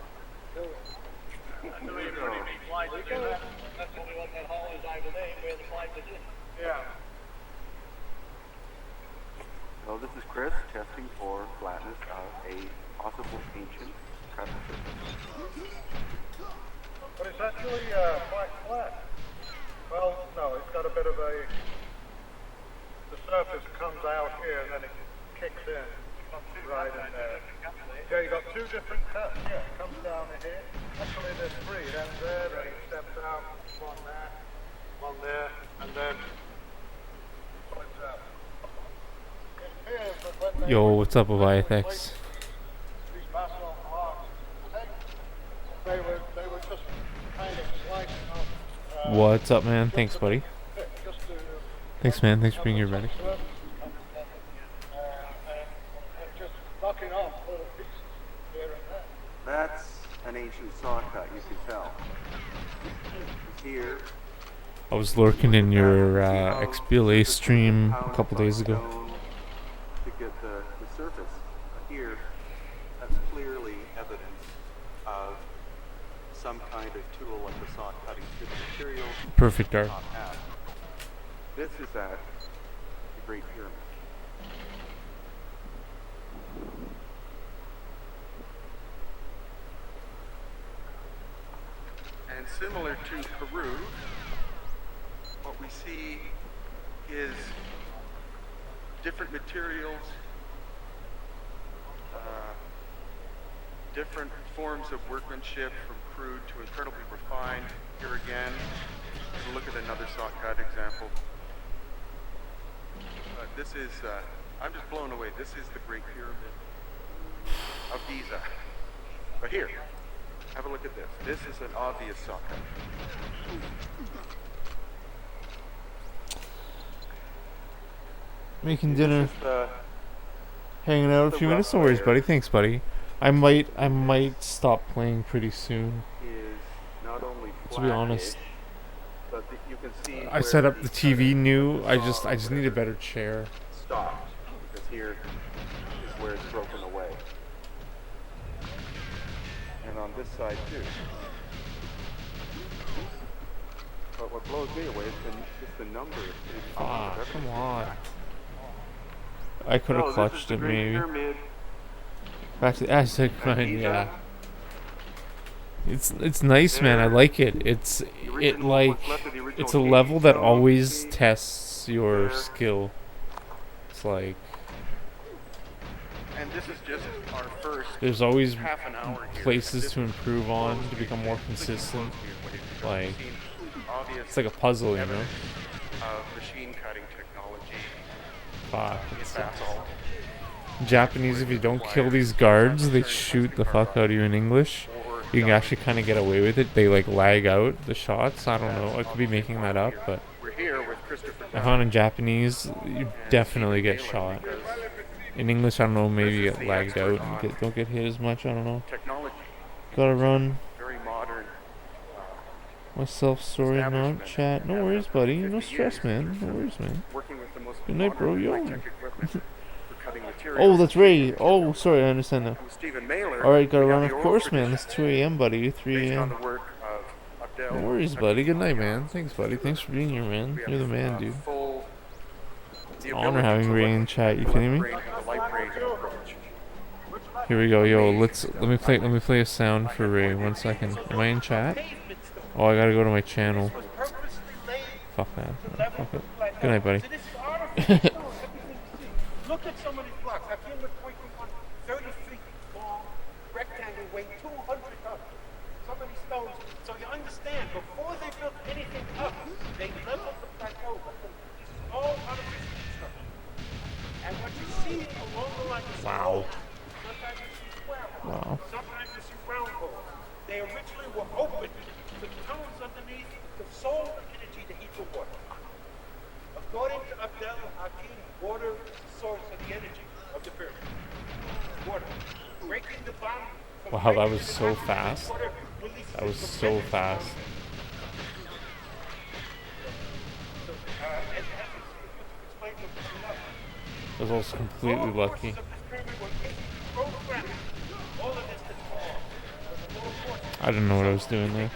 That's a really pretty neat flight to do that. That's only what that hall is, I believe, where the flight is in. Yeah. So this is Chris testing for flatness of a possible ancient crescent system. But it's actually quite flat. Well, no, it's got a bit of a... The surface comes out here and then it kicks in. Right in there. Yeah, you got two different cuts. Yeah, it comes down to here. Actually, there's three. It ends there, then it steps out. One there, and then... Points out. It appears that when they Yo, what's up, Leviathex? these basalt blocks, they were just kind of slicing off. What's up, man? Thanks, buddy. Just to Thanks, man. Thanks for being here, buddy. just knocking off little pieces here and there. That's an ancient saw cut, you can tell. Here, I was lurking in your XBLA stream a couple days ago. to look at the surface here, that's clearly evidence of some kind of tool like the saw cutting through the material. Perfect art. Top half. This is at the Great Pyramid. And similar to Peru, what we see is different materials, different forms of workmanship from crude to incredibly refined. Here again, look at another saw cut example. This is, I'm just blown away. This is the Great Pyramid of Giza. But here, have a look at this. This is an obvious saw cut. Making dinner, This is the, hanging out a the few minutes. rough No worries, layer. buddy. Thanks, buddy. I might stop playing pretty soon. is not only To be honest. flat-ish, but you can see I where set up the TV cutting new. the I saw just need a better chair. stopped, because here is where it's broken away. And on this side too. But what blows me away is the number of Ah, come on. I could have clutched it maybe. Pyramid. Back to the Aztec of grind, Giza. yeah. It's nice, man. I like it. It's it's a level that always tests your skill. It's like And this is just our first there's always half an hour here. places This to improve on blows to me. become more Completely consistent. blows me away. We've Like seen obvious it's like a puzzle, you know. evidence of machine cutting technology Fuck. in It's basalt. Japanese, if you don't kill these guards, they shoot the fuck out of you. In English, you can actually kind of get away with it. They like lag out the shots. I don't know. I could be making that up, but We're here with Christopher I found in Japanese, you definitely get shot. In English, I don't know. Maybe you get lagged out and don't get hit as much. I don't know. technology. Gotta run. Very modern. My self story not chat. No worries, buddy. No stress, man. No worries, man. Working with the most Good night, bro. modern Yo. high-tech equipment for cutting materials. Oh, that's Ray. Oh, sorry. I understand now. With Stephen Mailer, All right, gotta we have run. the Of oral course, man. It's 2 a.m., buddy. 3 based on a.m. the work of Abdel. No worries, buddy. Good night, man. Thanks, buddy. Thanks for being here, man. We have, You're the man, dude. the Honor ability having to Ray look in at chat. You the kidding me? left brain and the light brain approach. Here we go, yo. Let me play a sound for Ray. 1 second. Am I in chat? Oh, I gotta go to my channel. Fuck that. Fuck it. Good night, buddy. So this is artificial. Everything you see. Look at some of these blocks. I came with working on 30 feet long rectangle weighing 200 tons. Some of these stones. So you understand, before they built anything up, they leveled the plateau. This is all artificial construction. And what you see along the line is Wow. sometimes you see square holes. Wow. Sometimes you see round holes. They originally were open to tunnels underneath to soul energy to heat the water. According to Abdel Hakim, water is the source of the energy of the pyramid. Water. Breaking the bottom. from Wow, that breaking was the so bottom, fast. water releases That was a so tremendous fast. amount of- and as it's explained to us, I was also completely lucky. I didn't know what I was doing there.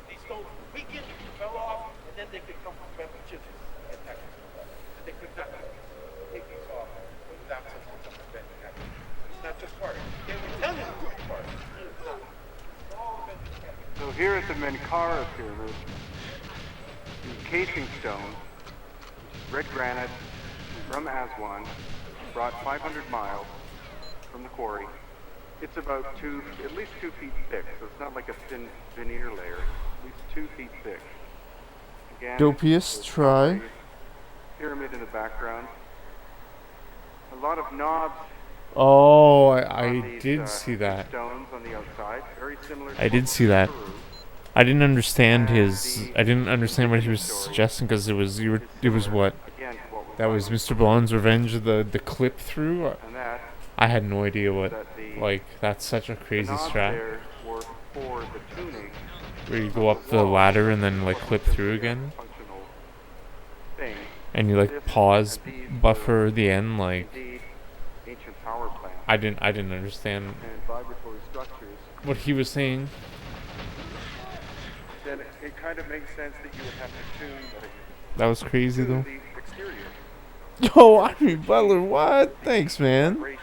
These stones weakened, fell off, and then they could come back with chisels and attack us. And they could not take these off without something bending happen. It's not just part. They were telling you it's part. It's not. It's all been together. So here at the Menkaure Pyramid, the casing stone, red granite from Aswan, brought 500 miles from the quarry. It's about at least 2 feet thick, so it's not like a thin veneer layer. At least 2 feet thick. Again, Dopius, there's try. a pyramid in the background. A lot of knobs. Oh, on I these, did see that. Stones on the outside, very similar. To I did what see was in that. Peru. I didn't understand I didn't understand what he was suggesting because it was what? Again, to what That was Mr. Blonde's Revenge, the clip through? And that I had no idea what, that the like, that's such a the crazy knobs strat. there were for the tuning where you go up the ladder and then like clip through again, Functional thing. and you like This pause, and these buffer were the end. Like indeed ancient power plants I didn't understand and vibratory structures. what he was saying. Then it kind of makes sense that you would have to tune That was crazy to though. the exterior. Yo, Army Butler, what? Thanks, man. Vibration,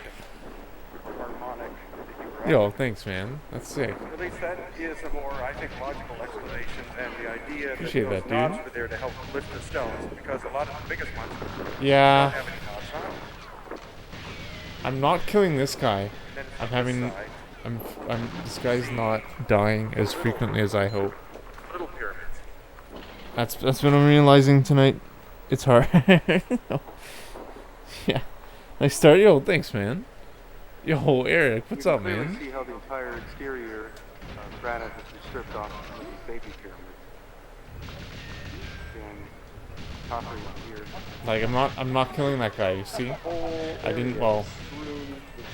harmonic that you were Yo, thanks, man. That's sick. At least that is a more, I think, logical explanation than the idea Appreciate that those that, knobs dude. were there to help lift the stones, because a lot of the biggest ones Yeah, don't have any knobs on them. I'm not killing this guy. Then it's I'm on having, this side, this guy's not dying as frequently as I hope. little pyramids. That's what I'm realizing tonight. It's hard. Yeah. Nice start. Yo, thanks, man. Yo, Eric, what's You up, can clearly man? see how the entire exterior granite has been stripped off some of these baby pyramids. And copper here. Like, I'm not killing that guy. You see? I didn't. Well, Strewn with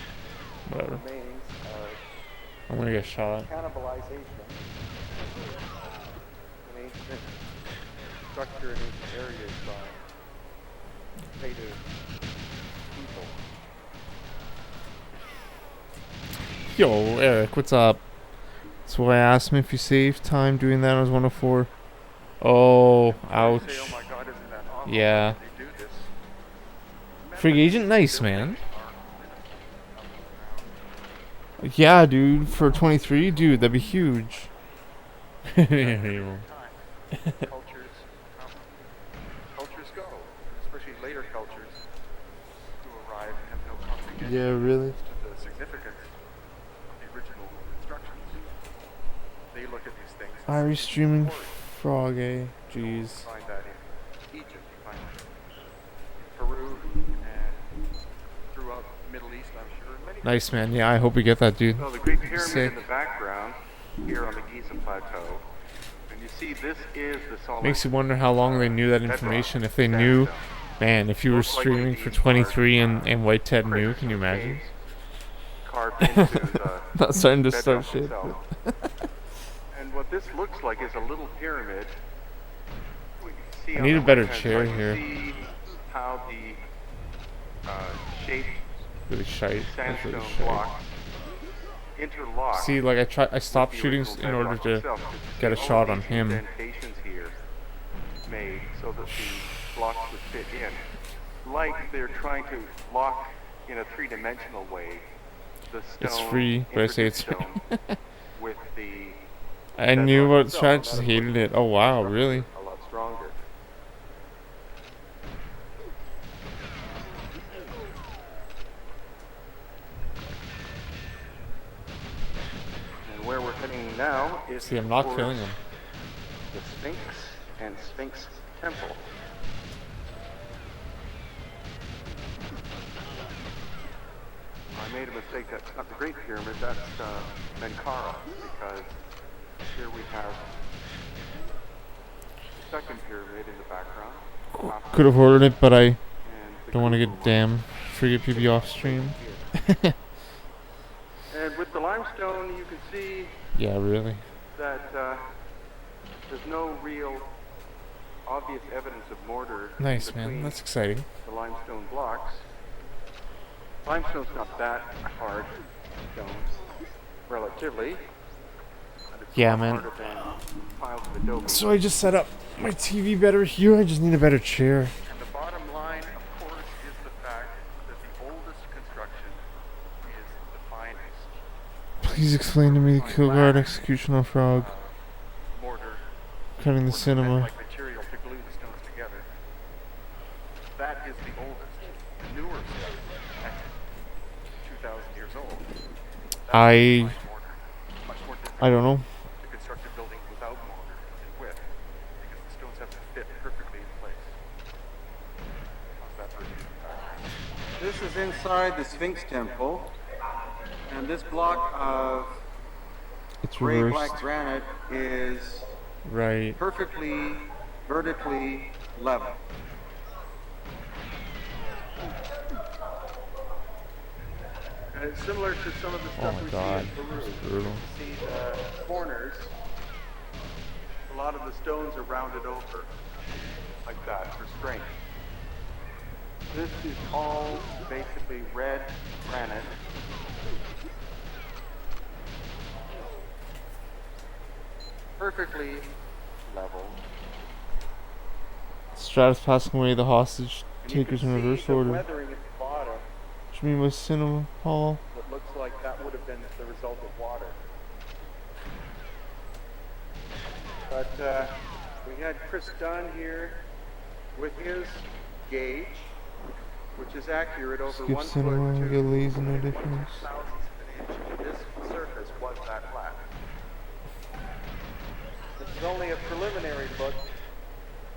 whatever. remains of I'm gonna get shot. cannibalization. An ancient structure in ancient areas by native people. Yo, Eric, what's up? So I asked him if you saved time doing that. I was 104. Oh, ouch. Say, oh my God, isn't that awful? Yeah. They do this. Free agent, nice, man. Yeah, dude, for 23, dude, that'd be huge. Yeah, you won't. Cultures go, especially later cultures who arrive and have no comprehension Yeah, really? to the significance of the original instructions. They look at these things. and Irish see streaming stories. frog, eh? You Jeez. find that in Egypt, you find it in Peru, and throughout the Middle East, I'm sure. and Many Nice, man. Yeah, I hope we get that, dude. So the Great Pyramid Sick. in the background, here on the Giza Plateau, and you see this is the solid. Makes you wonder how long they knew that information. If they knew, man, if you were streaming for 23 and White Ted knew, can you imagine? Carved into the Not starting to bedrock start shit. itself. And what this looks like is a little pyramid. We can see I on need the a better left-hand chair side, you here. See how the shaped Really shite. That's really sandstone shite. blocks interlock. See, like I stopped the shooting original in order bedrock to itself. You get a see all shot of on these him. indentations here made so that the blocks would fit in, like they're trying to lock in a three-dimensional way the stone. It's free, but I say it's intricate stone with the. I knew bedrock about itself, strat, and just that hated makes it. Oh wow, the really? structure a lot stronger. And where we're heading now is See, I'm not towards killing him. the Sphinx and Sphinx Temple. I made a mistake. That's not the Great Pyramid. That's Menkaure, because here we have the second pyramid in the background. Could have ordered it, but I And the don't want to crucial get one damn frigate PB off stream. here. And with the limestone, you can see Yeah, really. that there's no real obvious evidence of mortar Nice, between man. That's exciting. the limestone blocks. Limestone's not that hard stone, relatively. But it's Yeah, a lot man. harder than piles of adobe. So I just set up my TV better here. I just need a better chair. And the bottom line, of course, is the fact that the oldest construction is the finest. Please explain to me the Kilgard executional frog Mortar cutting the or cinema. cement-like material to glue the stones together. That is the oldest. The newer stuff, that's 2,000 years old. That's I much mortar. Much more difficult I don't know. to construct a building without mortar and width, because the stones have to fit perfectly in place. How's that for you? This is inside the Sphinx Temple, and this block of It's gray reversed. black granite is Right. perfectly vertically level. And it's similar to some of the Oh stuff my we God. see in Peru. This is brutal. You see the corners lot of the stones are rounded over like that for strength. This is all basically red granite. Perfectly level. Stratus passing away the hostage And you takers can in see reverse the order. weathering at the bottom. What do you mean by cinema hall? It looks like that would have been the result of water. But we had Chris Dunn here with his gauge, which is accurate over Skip 1 foot cinema, we to get lazy, no difference. thousandths of an inch. This surface was that flat. This is only a preliminary look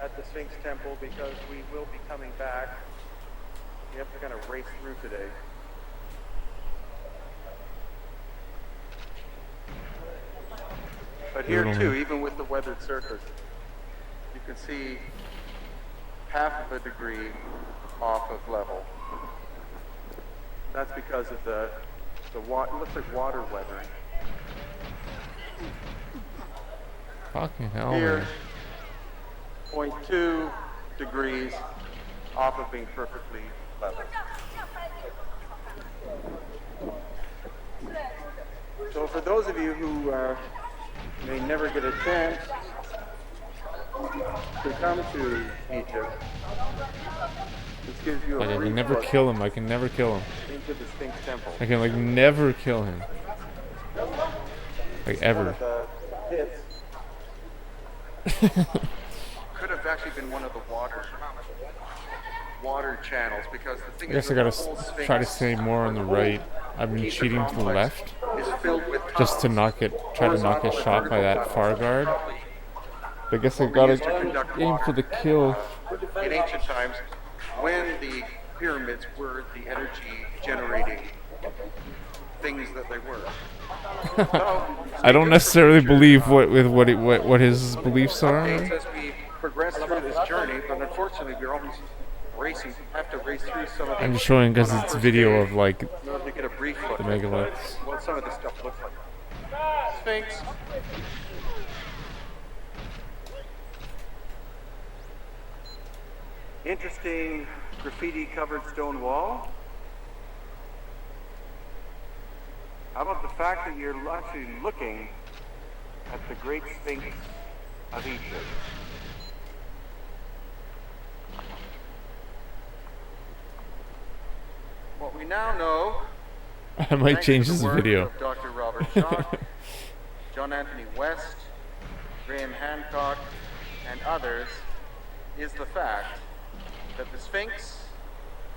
at the Sphinx Temple because we will be coming back. We have to kind of race through today. But here too, even with the weathered surface, you can see half of a degree off of level. That's because of the water. It looks like water weathering. Fucking hell, Here, man. 0.2 degrees off of being perfectly level. So for those of you who may never get a chance to come to Egypt, this gives you a Like, I brief can never look kill him. I can never kill him. into the Sphinx Temple. I can, like, never kill him. Like, One ever. of the pits could have actually been one of the water channels, because the thing I guess is, I the gotta whole Sphinx, try to stay more on the right. I've been Giza cheating to the complex left. is filled with Just to tunnels, try to not get horizontal and shot by vertical that far tunnels. guard. But I guess I Were gotta used to conduct aim water. for the kill. In ancient times, when the pyramids were the energy generating things that they were. So, I don't necessarily believe what his beliefs are. updates as we progress through this journey, but unfortunately we're always have to race through some of I'm these just showing because on our it's first video day of like in order to get a brief look the at megaliths. what some of this stuff looks like. Sphinx. Interesting graffiti-covered stone wall. How about the fact that you're actually looking at the Great Sphinx of Egypt? What we now know, I might thanks change to the this work video. of Dr. Robert Shaw, John Anthony West, Graham Hancock, and others, is the fact that the Sphinx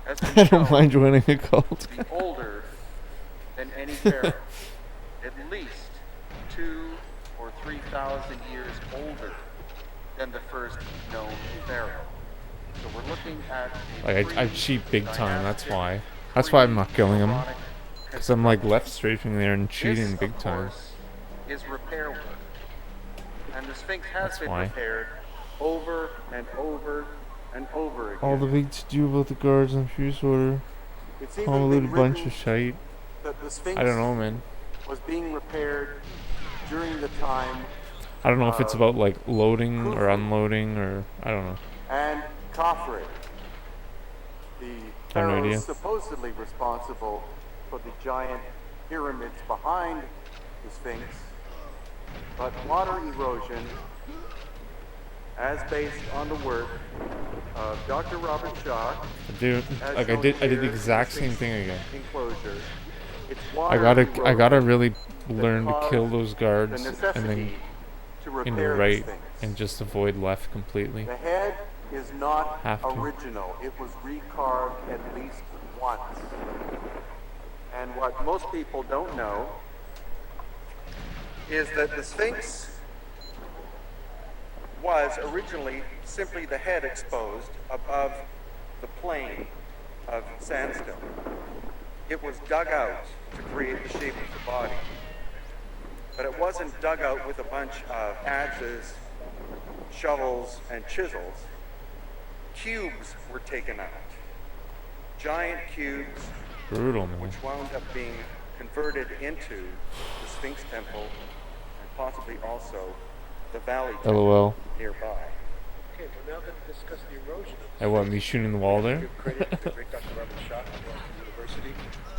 has been I don't shown mind joining a cult. to be older than any pharaoh, at least 2,000 or 3,000 years older than the first known pharaoh. So we're looking at Like I cheat big time. That's why. That's why I'm not killing him. Because I'm like left strafing there and cheating this, big of time. course, is repair work, and the Sphinx has That's been why. repaired over and over and over again. All the big to do about the guards on fuse order. It's even Convoluted been bunch written of shite. that the Sphinx I don't know, man. was being repaired during the time I don't know if it's about like loading or unloading or I don't know. and Khafre, the I have no pharaoh idea. supposedly responsible for the giant pyramids behind the Sphinx, but water erosion, as based on the work of Dr. Robert Shaw, Dude, as like I shown did here the in exact the same Sphinx thing again. enclosure, it's I water gotta erosion really that learn to caused kill those the guards and then necessity to in repair the right Sphinx. and just avoid left completely. The head is not Have to. original. It was recarved at least once. And what most people don't know is that the Sphinx was originally simply the head exposed above the plane of sandstone. It was dug out to create the shape of the body. But it wasn't dug out with a bunch of adzes, shovels, and chisels. Cubes were taken out. Giant cubes, Brutal, man. which wound up being converted into the Sphinx Temple and possibly also the valley LOL. nearby. Okay, well now let's discuss the erosion. And what, me shooting the wall there? Give credit to the great Dr. Robert Schott at Boston University.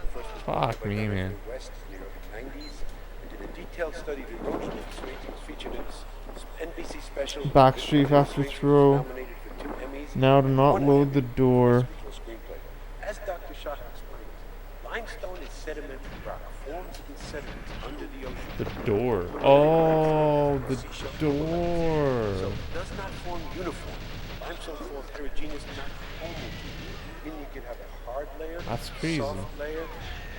The first was Fuck by me, Director man. West in the early 90s, and did a detailed study of erosion in Sweden. It was featured in this NBC special. Backstreet after throw. Nominated for 2 Emmys. Now to not One load the Emmy door. for its original screenplay. As Dr. Schott explains, limestone is sedimentary rock, forms in sediments under the ocean. The door. Oh, the So door. it does not form uniform. Limestone falls heterogeneous, not homogeneous. Meaning you can have a hard layer, That's crazy. soft layer,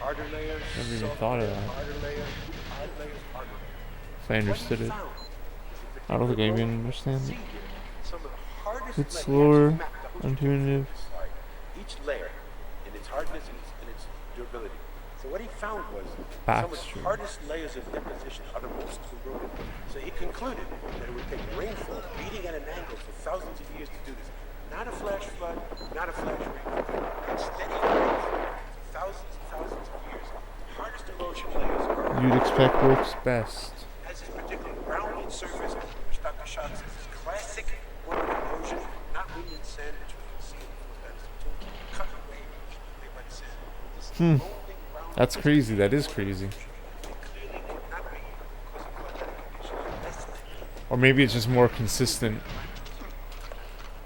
harder layer, Never even soft thought of layer, that. harder layer, hard layers, harder layer. If I understood it. I don't think I even understand it. Some of the hardest It's layers slower, mapped the whole intuitive. side. Each layer in its hardness and its durability. So what he found was some of the Backstreet. hardest layers of deposition are the most eroded. So he concluded that it would take rainfall beating at an angle for thousands of years to do this. Not a flash flood, not a flash rain, but steady rainfall for thousands and thousands of years. The hardest erosion layers are You'd expect works best. as this particular rounded surface, which Dr. Schott says is classic water erosion, not wind and sand, which we can see in the footpaths, cut away immediately by the sand. This is rolling round That's crazy. That is crazy. it clearly could not be because of climatic conditions less than Or maybe it's just more consistent.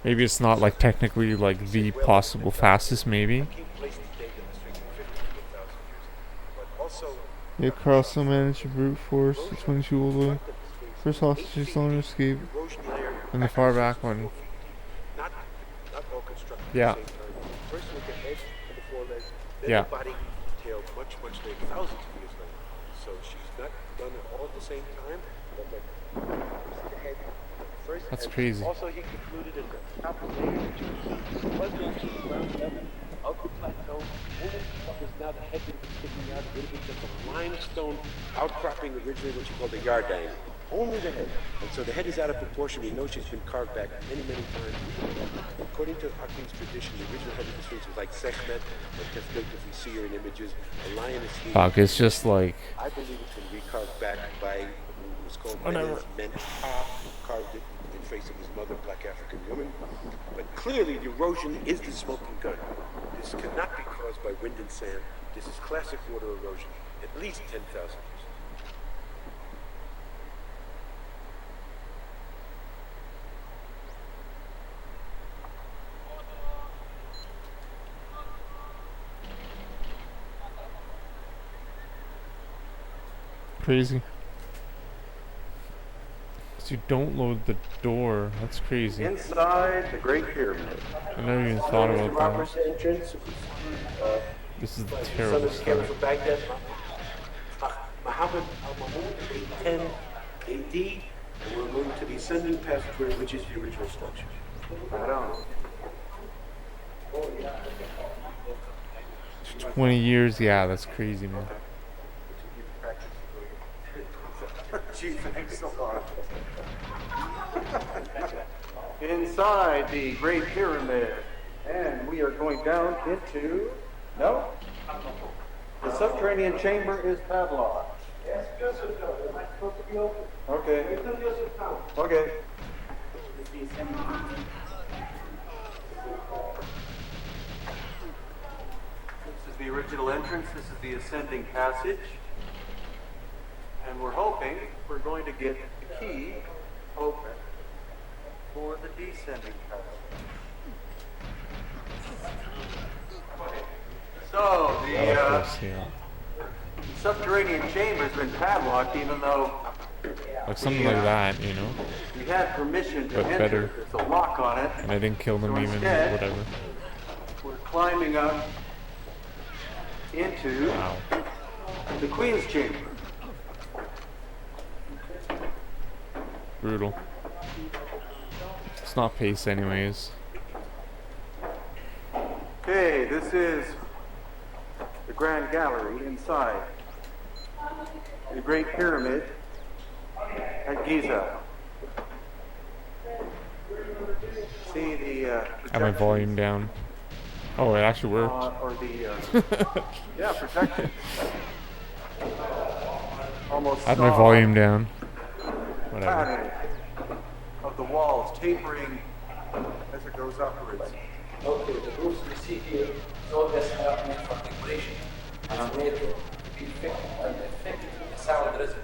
Maybe it's not like technically like the possible fastest, maybe. came place to date demonstrating 50 to 1,000 years. But also, Yeah, Carl managed to brute force the 22 all the way. First hostage still on escape. erosion layer And the far back one. not all constructed Yeah. at the same time. First with the head and the forelegs, then Yeah. the body, tail much later, thousands of years later. So she's not done it all at the same time, but like the head first. That's and crazy. Also, he concluded in the top layer that you was going to the ground level of the plateau. Only what was now the head that was sticking out, a little bit just a limestone outcropping originally, what you call the yardang. Only the head. And so the head is out of proportion. We know she's been carved back many times. According to Hakeem's tradition, the original head of the Sphinx was like Sekhmet, like Tefnut, if we see her in images, a lioness. Fuck, it's just like. I believe it's been recarved back by who was called Whatever. Menez who carved it in face of his mother, black African woman. But clearly the erosion is the smoking gun. This cannot be caused by wind and sand. This is classic water erosion, at least 10,000 years. Crazy. So you don't load the door. That's crazy. Inside the Great Pyramid. I never even thought about that. Robert's entrance. This is the Son terrible of the Caliph stuff. of Baghdad, Muhammad al-Mahmud, 810 AD, and we're going to the ascending passageway, which is the original structure. Right on. 20 years, yeah, that's crazy, man. Gee, thanks a lot. Inside the Great Pyramid. And we are going down into... No? The subterranean chamber is padlocked. Yes, Joseph, am I supposed to be open? Okay. Wait till Joseph comes. Okay. This is the original entrance. This is the ascending passage. And we're hoping we're going to get the key open for the descending passage. So Yes, yeah. the subterranean chamber's been padlocked, even though Like something like that, you know? we had permission to But enter. better. There's a lock on it. And I didn't kill them So even, instead- whatever. We're climbing up into Wow. the Queen's chamber. Brutal. It's not pace anyways. Okay, this is the Grand Gallery inside the Great Pyramid at Giza. See the Have my volume down. Oh, it actually worked. or the yeah, protection. Almost I had my saw volume down. Whatever. pattern walls tapering as it goes upwards. Okay, the roofs you see here, all this happening from decoration. It's made to be affected the sound resonance.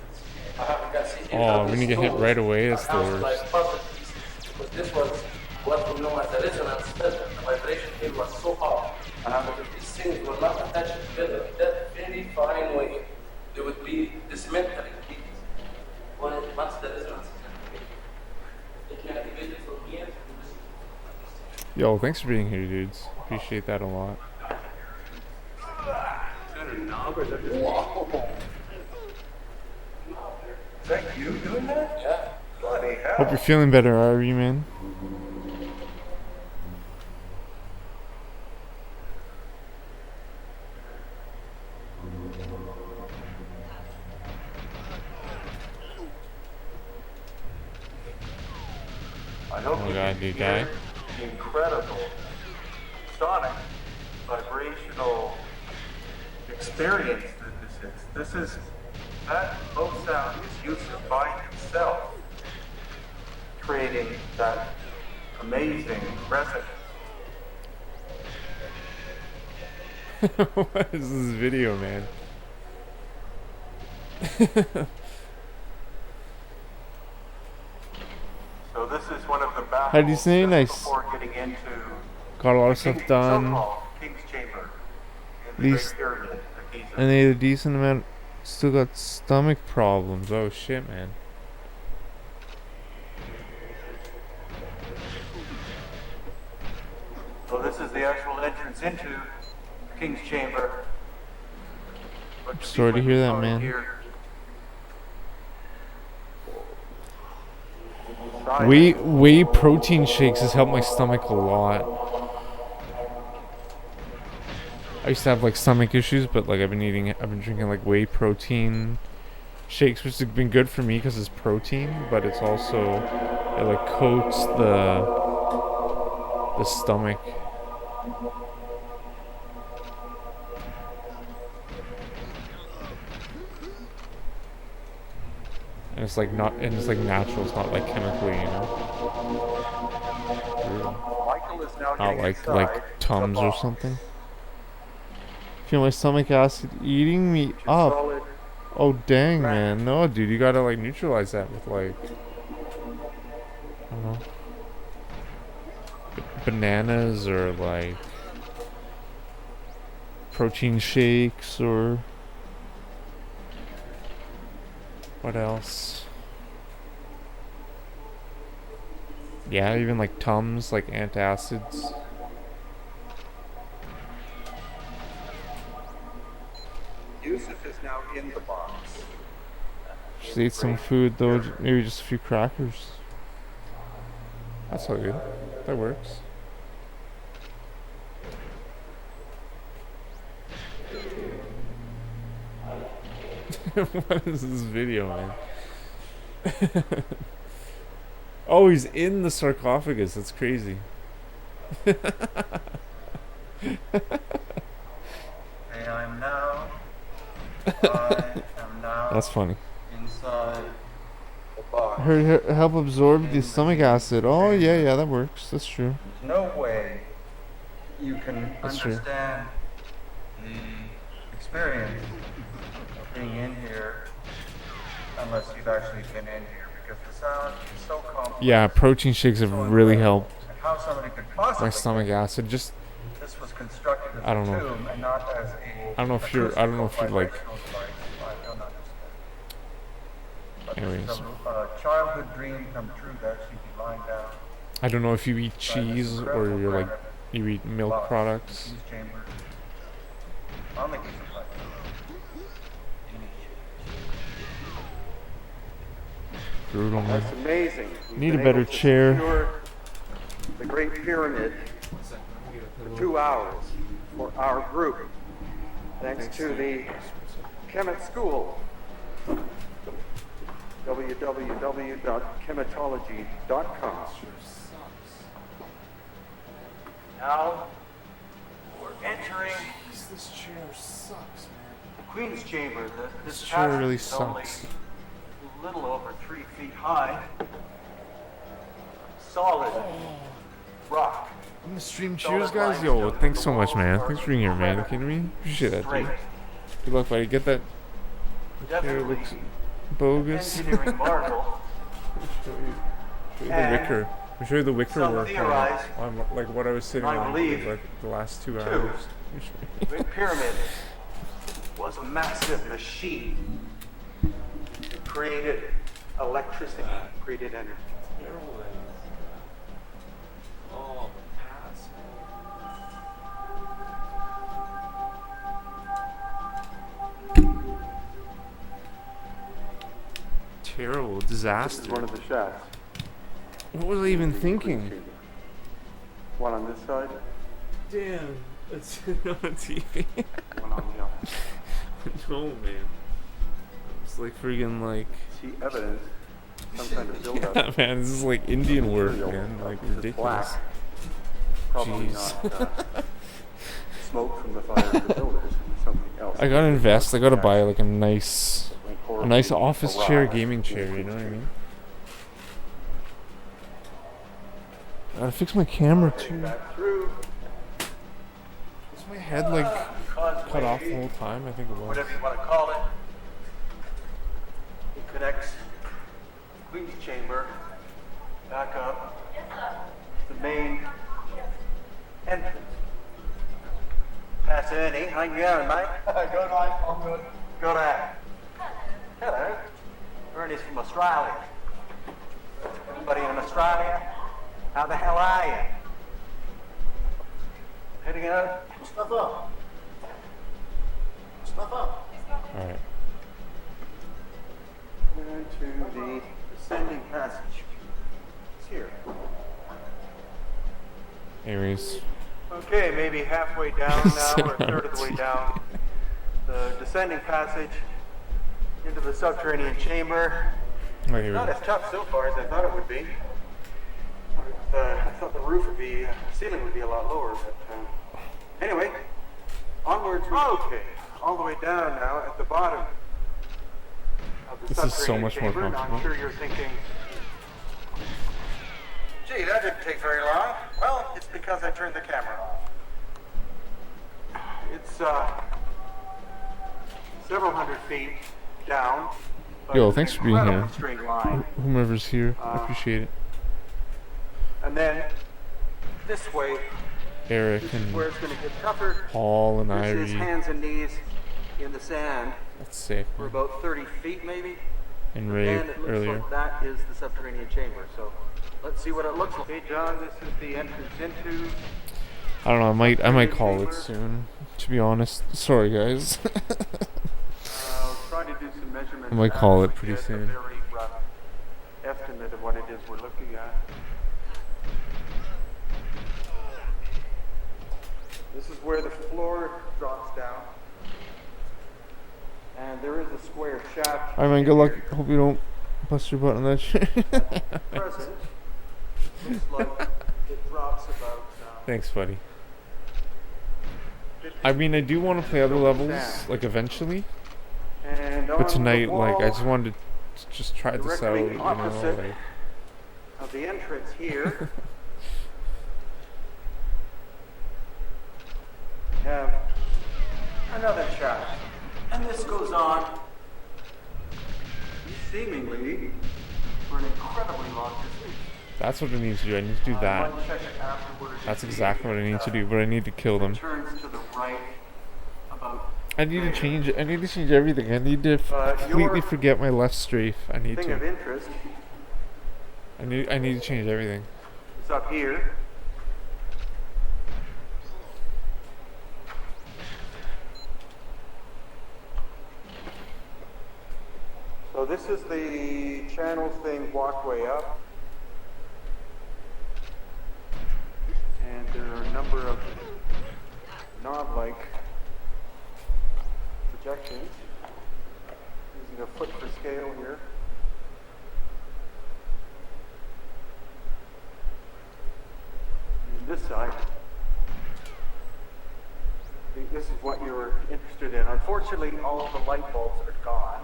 You can see here Oh, how when this you get hit stone right away, it's the sounds like worst. puzzle pieces. Because this was what we know as a resonance filter. The vibration here was so high. But if these things were not attached together in that very fine way, they would be dismantling pieces. Once the resonance is activated, it can activate it from here to this. Yo, thanks for being here, dudes. Appreciate that a lot. Is that you doing that? Yeah. Bloody hell. Hope you're feeling better, Ari, man. I hope Oh you god, can dude, hear guy. the incredible sonic vibrational experience that this is. That low sound is used by itself, creating that amazing resonance. What is this video, man? So this is one of the battles How do you say? just Nice. before getting into Got a lot of King- stuff done. so-called King's Chamber in At the least- Great Pyramid at Giza. And they had a decent amount. Still got stomach problems. Oh shit, man. So this is the actual entrance into King's Chamber. What you see Sorry to when hear you that, come man. here. Whey protein shakes has helped my stomach a lot. I used to have like stomach issues, but like I've been drinking like whey protein shakes, which has been good for me because it's protein, but it's also it like coats the stomach. And it's like natural, it's not like chemically, you know. Michael is now Not getting like inside Tums the or box. something. Feel my stomach acid eating me Which is up. solid. Oh dang, man. No, dude, you gotta like neutralize that with like, I don't know, bananas or like protein shakes or what else? Yeah, even like Tums, like antacids. Yusuf is now in the box. Just ate some food though, maybe just a few crackers. That's all good. That works. What is this video, man? Oh, he's in the sarcophagus. That's crazy. And I am now That's funny. inside the box. Her help absorb the stomach acid. Oh yeah, that works. That's true. There's no way you can That's true. understand the experience of being in here unless you've actually been in here, because the sound is so complex. Yeah, protein shakes have really helped And how somebody could possibly my stomach think acid. Just this was constructed as I don't a know. tomb and not as a I don't know if you're like. vibrational device. I don't understand. But Anyways. this is a childhood dream come true that she'd be lying down. I don't know if you eat inside this cheese or incredible you're like granite you eat milk box, products. King's Chamber, on the Giza Plateau. Brutal, man. That's amazing. We've Need a been better able to chair. secure the Great Pyramid for 2 hours for our group, thanks to the Kemet School. www.chematology.com. Now, we're entering This chair sucks, man. the Queen's Chamber. This This chair passage really is only sucks. a little over 3 feet high. solid rock. I'm gonna stream cheers, guys. Yo, thanks so much, man. Thanks for being here, man. You kidding me? Appreciate that, Straight. dude. Good luck, buddy. Get that. Hair Definitely looks bogus. engineering marvel. Show you the And wicker. I'll show you the wicker some work theorize, on like what I was sitting I on believe, for like the last 2 too, hours. Great Pyramid was a massive machine. It created electricity, created energy. Oh, pass. Terrible This is disaster. one of the shafts. What was I even thinking? One on this side, Damn, it's on TV. one on the other. No, man. It's like freaking like. See evidence, some kind of buildup. Yeah, man, this is like Indian work, material. man. Like This is ridiculous. black. Probably Jeez. not smoke from the fire of the builders. Something else. I gotta invest. I gotta buy like a nice Went a horribly nice office chair, awry gaming in chair. You Queen know what I Street. mean? I gotta fix my camera too. Back through Is my head like Causeway, cut off the whole time? I think it was. whatever you want to call it. It connects Queen's Chamber back up to the main entrance. Pass Ernie, how you going, mate? Good, mate. I'm good. Good, Hello. Ernie's from Australia. Everybody in Australia? How the hell are you? Heading out? Stuff up. Stuff up. All right. Into the descending passage. It's here. Anyways, Okay, maybe halfway down now, or a third of the way down. The descending passage into the subterranean chamber. oh, here we Not go. as tough so far as I thought it would be. I thought the roof would be, ceiling would be a lot lower, but anyway, onwards. Okay, all the way down now at the bottom of the This is so subterranean much more chamber. Now, comfortable. I'm sure you're thinking, gee, that didn't take very long. Well, it's because I turned the camera off. It's several hundred feet down. but Yo, it's thanks an for being here. incredibly straight line. Whomever's here, I appreciate it. And then this way, Eric this is where and it's going to get tougher. Paul and This is Irie. hands and knees in the sand That's sick. for about 30 feet maybe. And Ray And it looks earlier. like that is the subterranean chamber. So let's see what it looks like. Hey John, this is the entrance into. I don't know. I might call it soon. To be honest. Sorry, guys. I'll try to do some measurements. I might call it to pretty get soon. A very rough estimate of what it is we're looking at. This is where the floor drops down. And there is a square shaft. Alright, man. Good luck. Hope you don't bust your butt on that shit. Present. Looks like it drops about. Thanks, buddy. I mean, I do want to play other levels, like eventually. And But on tonight, the like, I wall just wanted to just try this out, directly you know, opposite like. of the entrance here, we have another shaft. And this goes on seemingly for an incredibly long distance. That's what I need to do. I need to do that. One check afterwards. That's exactly what I need to do, but I need to kill them. Turns to the right about I need to change it. I need to change everything. I need to completely your forget my left strafe. I need thing of to. interest I need to change everything. is up here. So this is the channels thing walkway up. And there are a number of knob-like projections. Using a foot for scale here. And this side. I think this is what you were interested in. Unfortunately, all of the light bulbs are gone.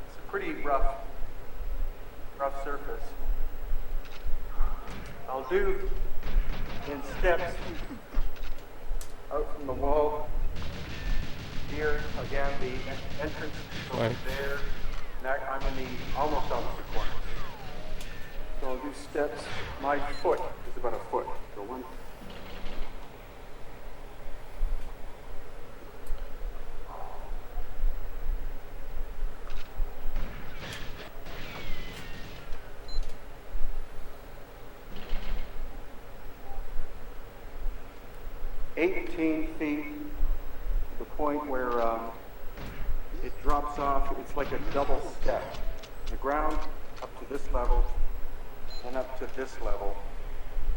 It's a pretty rough surface. I'll do in steps out from the wall. Here, again, the entrance is over Right. there. I'm in the almost opposite corner. So I'll do steps. My foot is about a foot. So one. "18 feet to the point where it drops off. It's like a double step. The ground up to this level, and up to this level.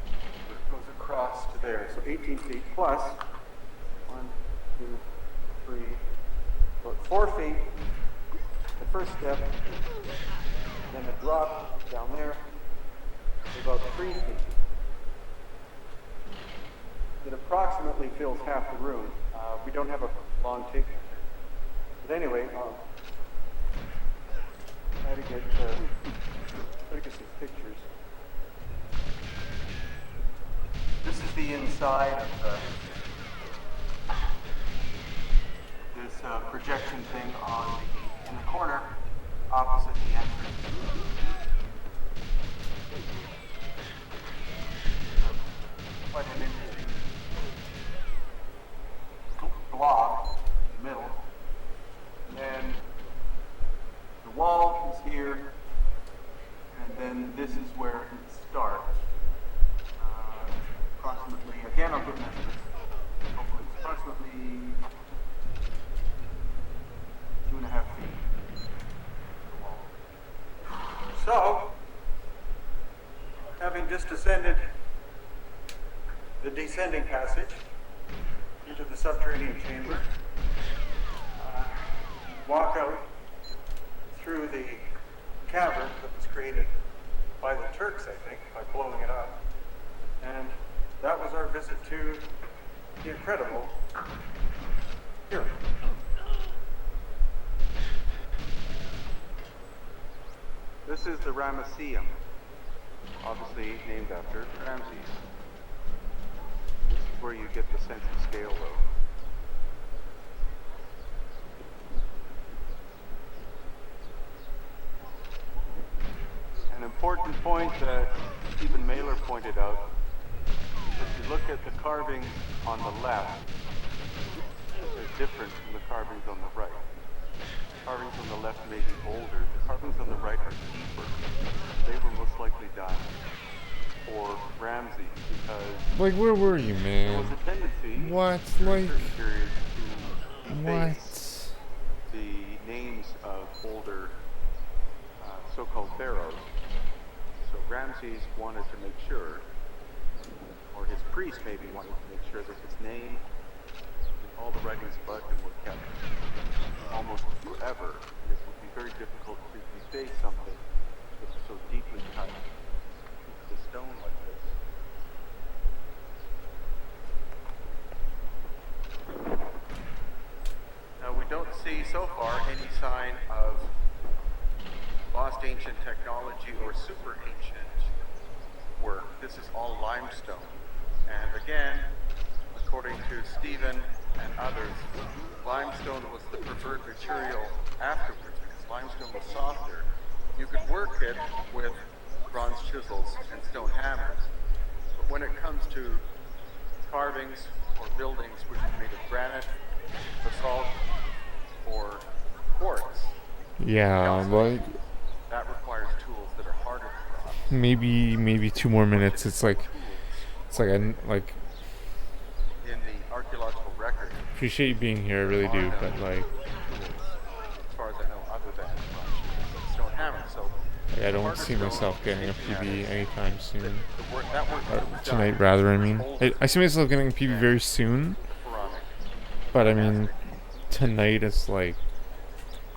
It goes across to there. So 18 feet plus 1, 2, 3, about 4 feet. The first step, then the drop down there is about 3 feet. It approximately fills half the room. We don't have a long tape measure. But anyway, try to get some pictures. This is the inside of this projection thing in the corner opposite the entrance. Quite an interesting block in the middle. And then the wall is here, and then this is where it starts. Approximately, again, I'll get measurements. Hopefully, it's approximately 2.5 feet. The wall. So, having just ascended the descending passage into the subterranean chamber, walk out through the cavern that was created by the Turks, I think, by blowing it up. And that was our visit to the incredible pyramid. This is the Ramesseum, obviously named after Ramses. This is where you get the sense of scale, though. An important point that Stephen Mailer pointed out, if you look at the carvings on the left, they're different from the carvings on the right. The carvings on the left may be older. The carvings on the right are deeper. They were most likely done for Ramses because Like, where were you, there was man? a tendency What? during Like, certain periods to what? efface the names of older so-called pharaohs. So Ramses wanted to make sure, or his priest maybe wanted to make sure that his name and all the writings about him were kept almost forever. And it would be very difficult to efface something that was so deeply cut into the stone like this. Now we don't see so far any sign of lost ancient technology or super ancient work. This is all limestone. And again, according to Stephen and others, limestone was the preferred material afterwards because limestone was softer. You could work it with bronze chisels and stone hammers. But when it comes to carvings or buildings which are made of granite, basalt, or quartz, Yeah, like, that requires tools that are harder to cross. maybe 2 more minutes. It's like In the archaeological record, appreciate you being here, I really do, but like, as far as I know, other than stone hammer. So I don't see myself getting a PB anytime soon. the work that work Or that was tonight, done rather, I was mean. older I see myself getting a PB very soon, than pharaonic. but I mean, tonight is like,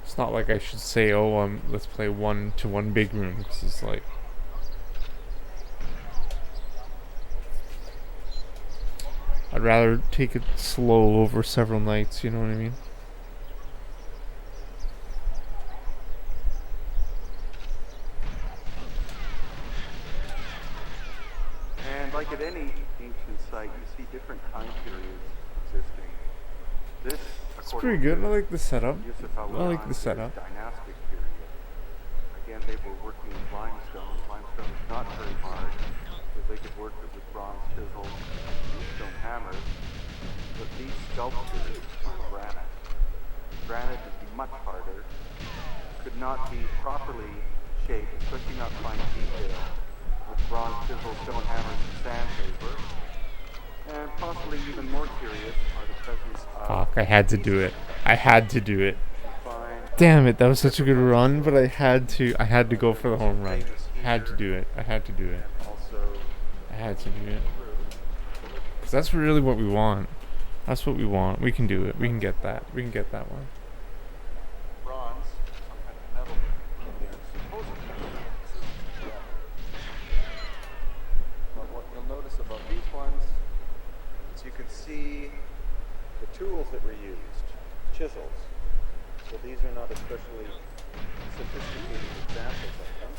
it's not like I should say, oh, let's play 1-to-1 big room, because it's like, I'd rather take it slow over several nights, you know what I mean? It's pretty good. I like the setup. I like the Yusufalian's setup. dynastic period. Again, they were working with limestone. Limestone is not very hard, so they could work it with bronze chisels and stone hammers. But these sculptures are granite. Granite is much harder, could not be properly shaped, especially not fine detail, with bronze chisels, stone hammers, and sandpaper. And possibly even more curious are the presence of... Fuck, I had to do it. I had to do it. fine Damn it, that was such a good run, but I had to go for the home run. I had to do it. I had to do it. and also I had to do it. Because that's really what we want. That's what we want. We can do it. We can get that. We can get that one. bronze, some kind of metal in there, supposedly. But what you'll notice about these ones is you can see the tools that were used, chisels. So these are not especially sophisticated examples of them,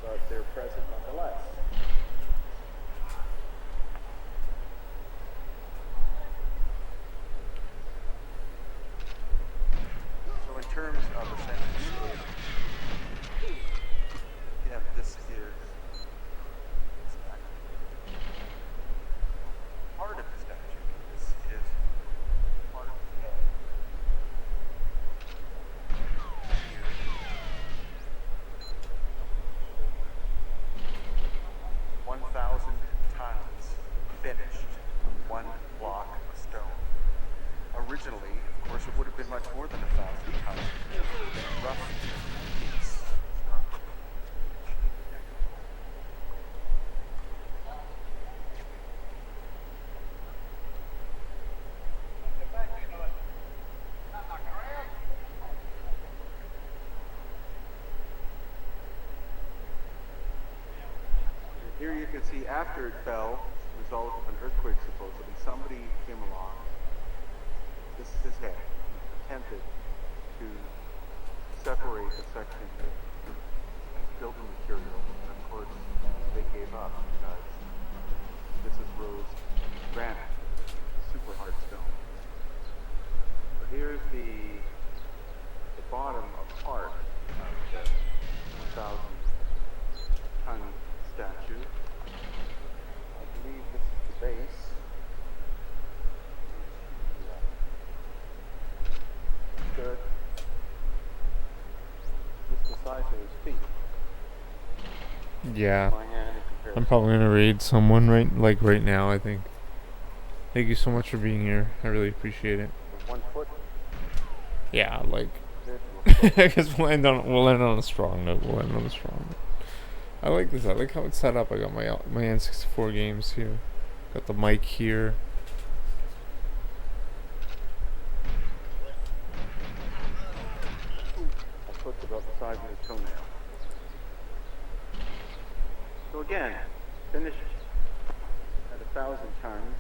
but they're present nonetheless. So in terms of a sense of scale, yeah, this here is part of the statue. This is part of the head. 1,000 tons finished on one block of stone. Originally, of course, it would have been much more than 1,000 tons. It would have been a rough piece. Here you can see after it fell, as a result of an earthquake supposedly, somebody came along. This is his head. Attempted to separate the section as building material, and of course they gave up because this is rose granite, super hard stone. So here's the bottom of part of the 1,000-ton statue. I believe this is the base. Good. Just the size of his feet. Yeah. My hand in comparison. I'm probably gonna raid someone right now, I think. Thank you so much for being here. I really appreciate it. With 1 foot. Yeah, like There's I guess we'll end on a strong note. I like this. I like how it's set up. I got my N64 games here. Got the mic here. a foot's about the size of his toenail. So again, finished at 1,000 tons.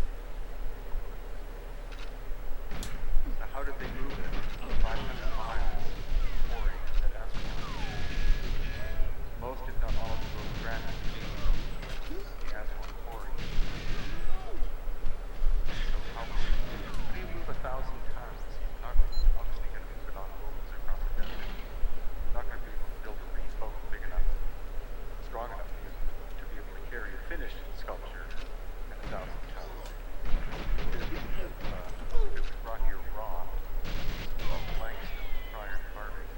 So how did they move it? 500 miles quarry at Aswan. Most, if not all, of those granite came from the Aswan quarry. So how do you move 1,000 tons? You're not obviously going to move it on roads across the desert. You're not going to be able to build a reef boat big enough, strong enough to be able to carry a finished sculpture at 1,000 tons. If it was brought here raw, well, limestone prior to carving,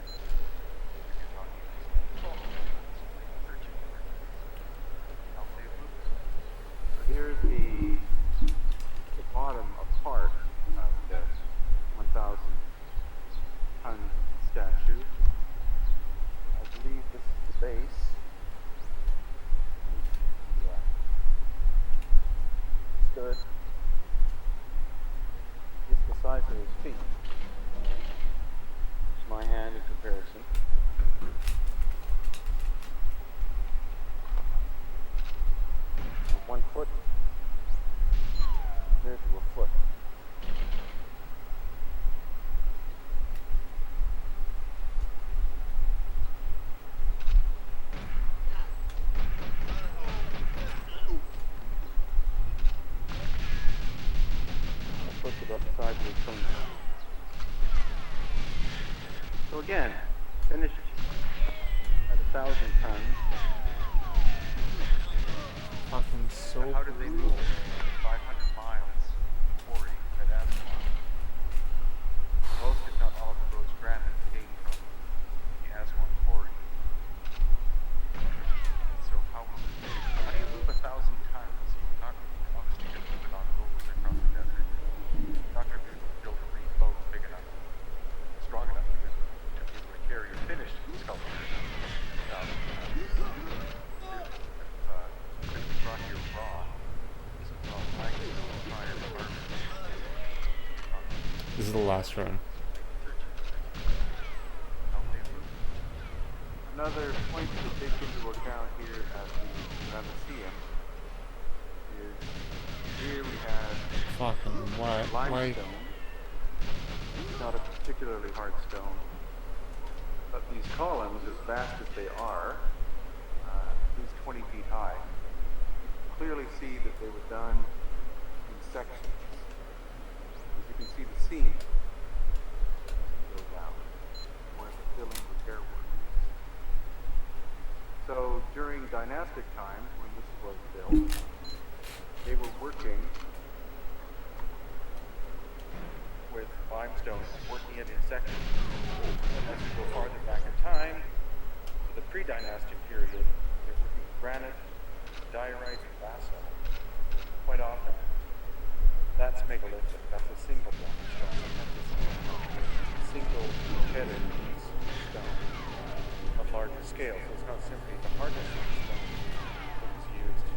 you're talking 13 how they move it. So here's the bottom of part of the 1,000 ton statue. I believe this is the base. Yeah. Stood. Just the size of his feet. It's my hand in comparison. With 1 foot. There's a foot. A foot's about the size 5-year stone. So again, finished at 1,000 tons. Fucking so How did they move it? 500 miles quarry at Aswan. Most, if not all, of the road's granite came from the Aswan quarry. So how was it moved? How do you move 1,000 tons? You're not obviously going to move it on roads across the desert. You're not going to be able to build a reed boat big enough, strong enough to be able to carry a finished sculpture. Brought here raw. This is raw limestone, fire, carbon. This is the last run. Another point to take into account here at the museum is here we have Fucking what? Like, limestone. It's not a particularly hard stone, but these columns, as vast as they are, at least 20 feet high, clearly see that they were done in sections. As you can see, the seam goes down, one of the filling repair work. So during dynastic times, when this was built, they were working with limestone, working it in sections. And as we go farther back in time, to the pre-dynastic period, they're working with granite, diorite, and basalt. Quite often, that's megalithic. That's a single block of stone. That's a single headed piece of stone of larger scale. So it's not simply the hardness of the stone that was used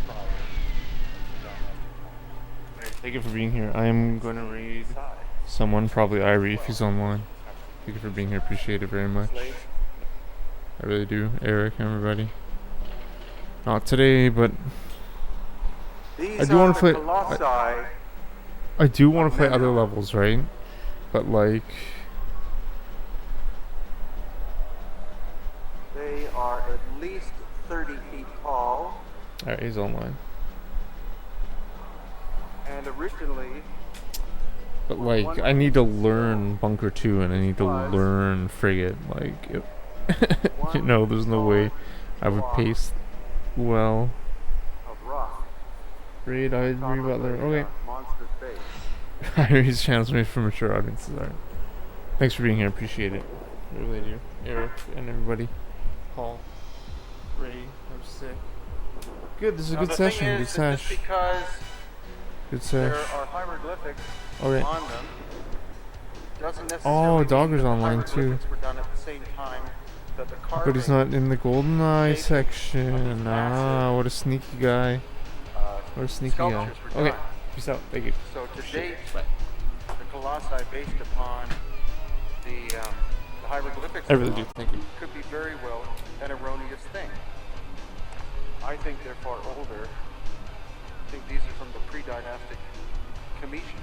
prior to dynastic times. thank you for being here. I am going to read someone, probably Irie, if he's online. Thank you for being here. Appreciate it very much. I really do. Eric, everybody. Not today, but I do want to play. I do want to play other levels, right? But like, They are at least 30 feet tall, alright, he's online. and originally But like, I need to learn Bunker 2, and I need to learn Frigate. Like, you know, there's no way I would pace well. of rock. Read, I read about there. Okay. Monster's base. Irie's channel's made for mature audiences. Alright. Thanks for being here. Appreciate it. I really do. Eric and everybody. Paul. Ray. I'm sick. Good. This is a good session. Good sesh. Because Good there sesh. are hieroglyphics Okay. on them, doesn't Oh, necessarily Dogger's mean that online the too. hieroglyphics were done at the same time that the carving. But he's not in the GoldenEye section. Ah, what a sneaky guy. What a sneaky guy. sculptures were Okay. done. Peace out. Thank you. So to Shit. date, Bye. the colossi based upon the hieroglyphics I really do. Thank you. could be very well an erroneous thing. I think they're far older. I think these are from the pre-dynastic Commission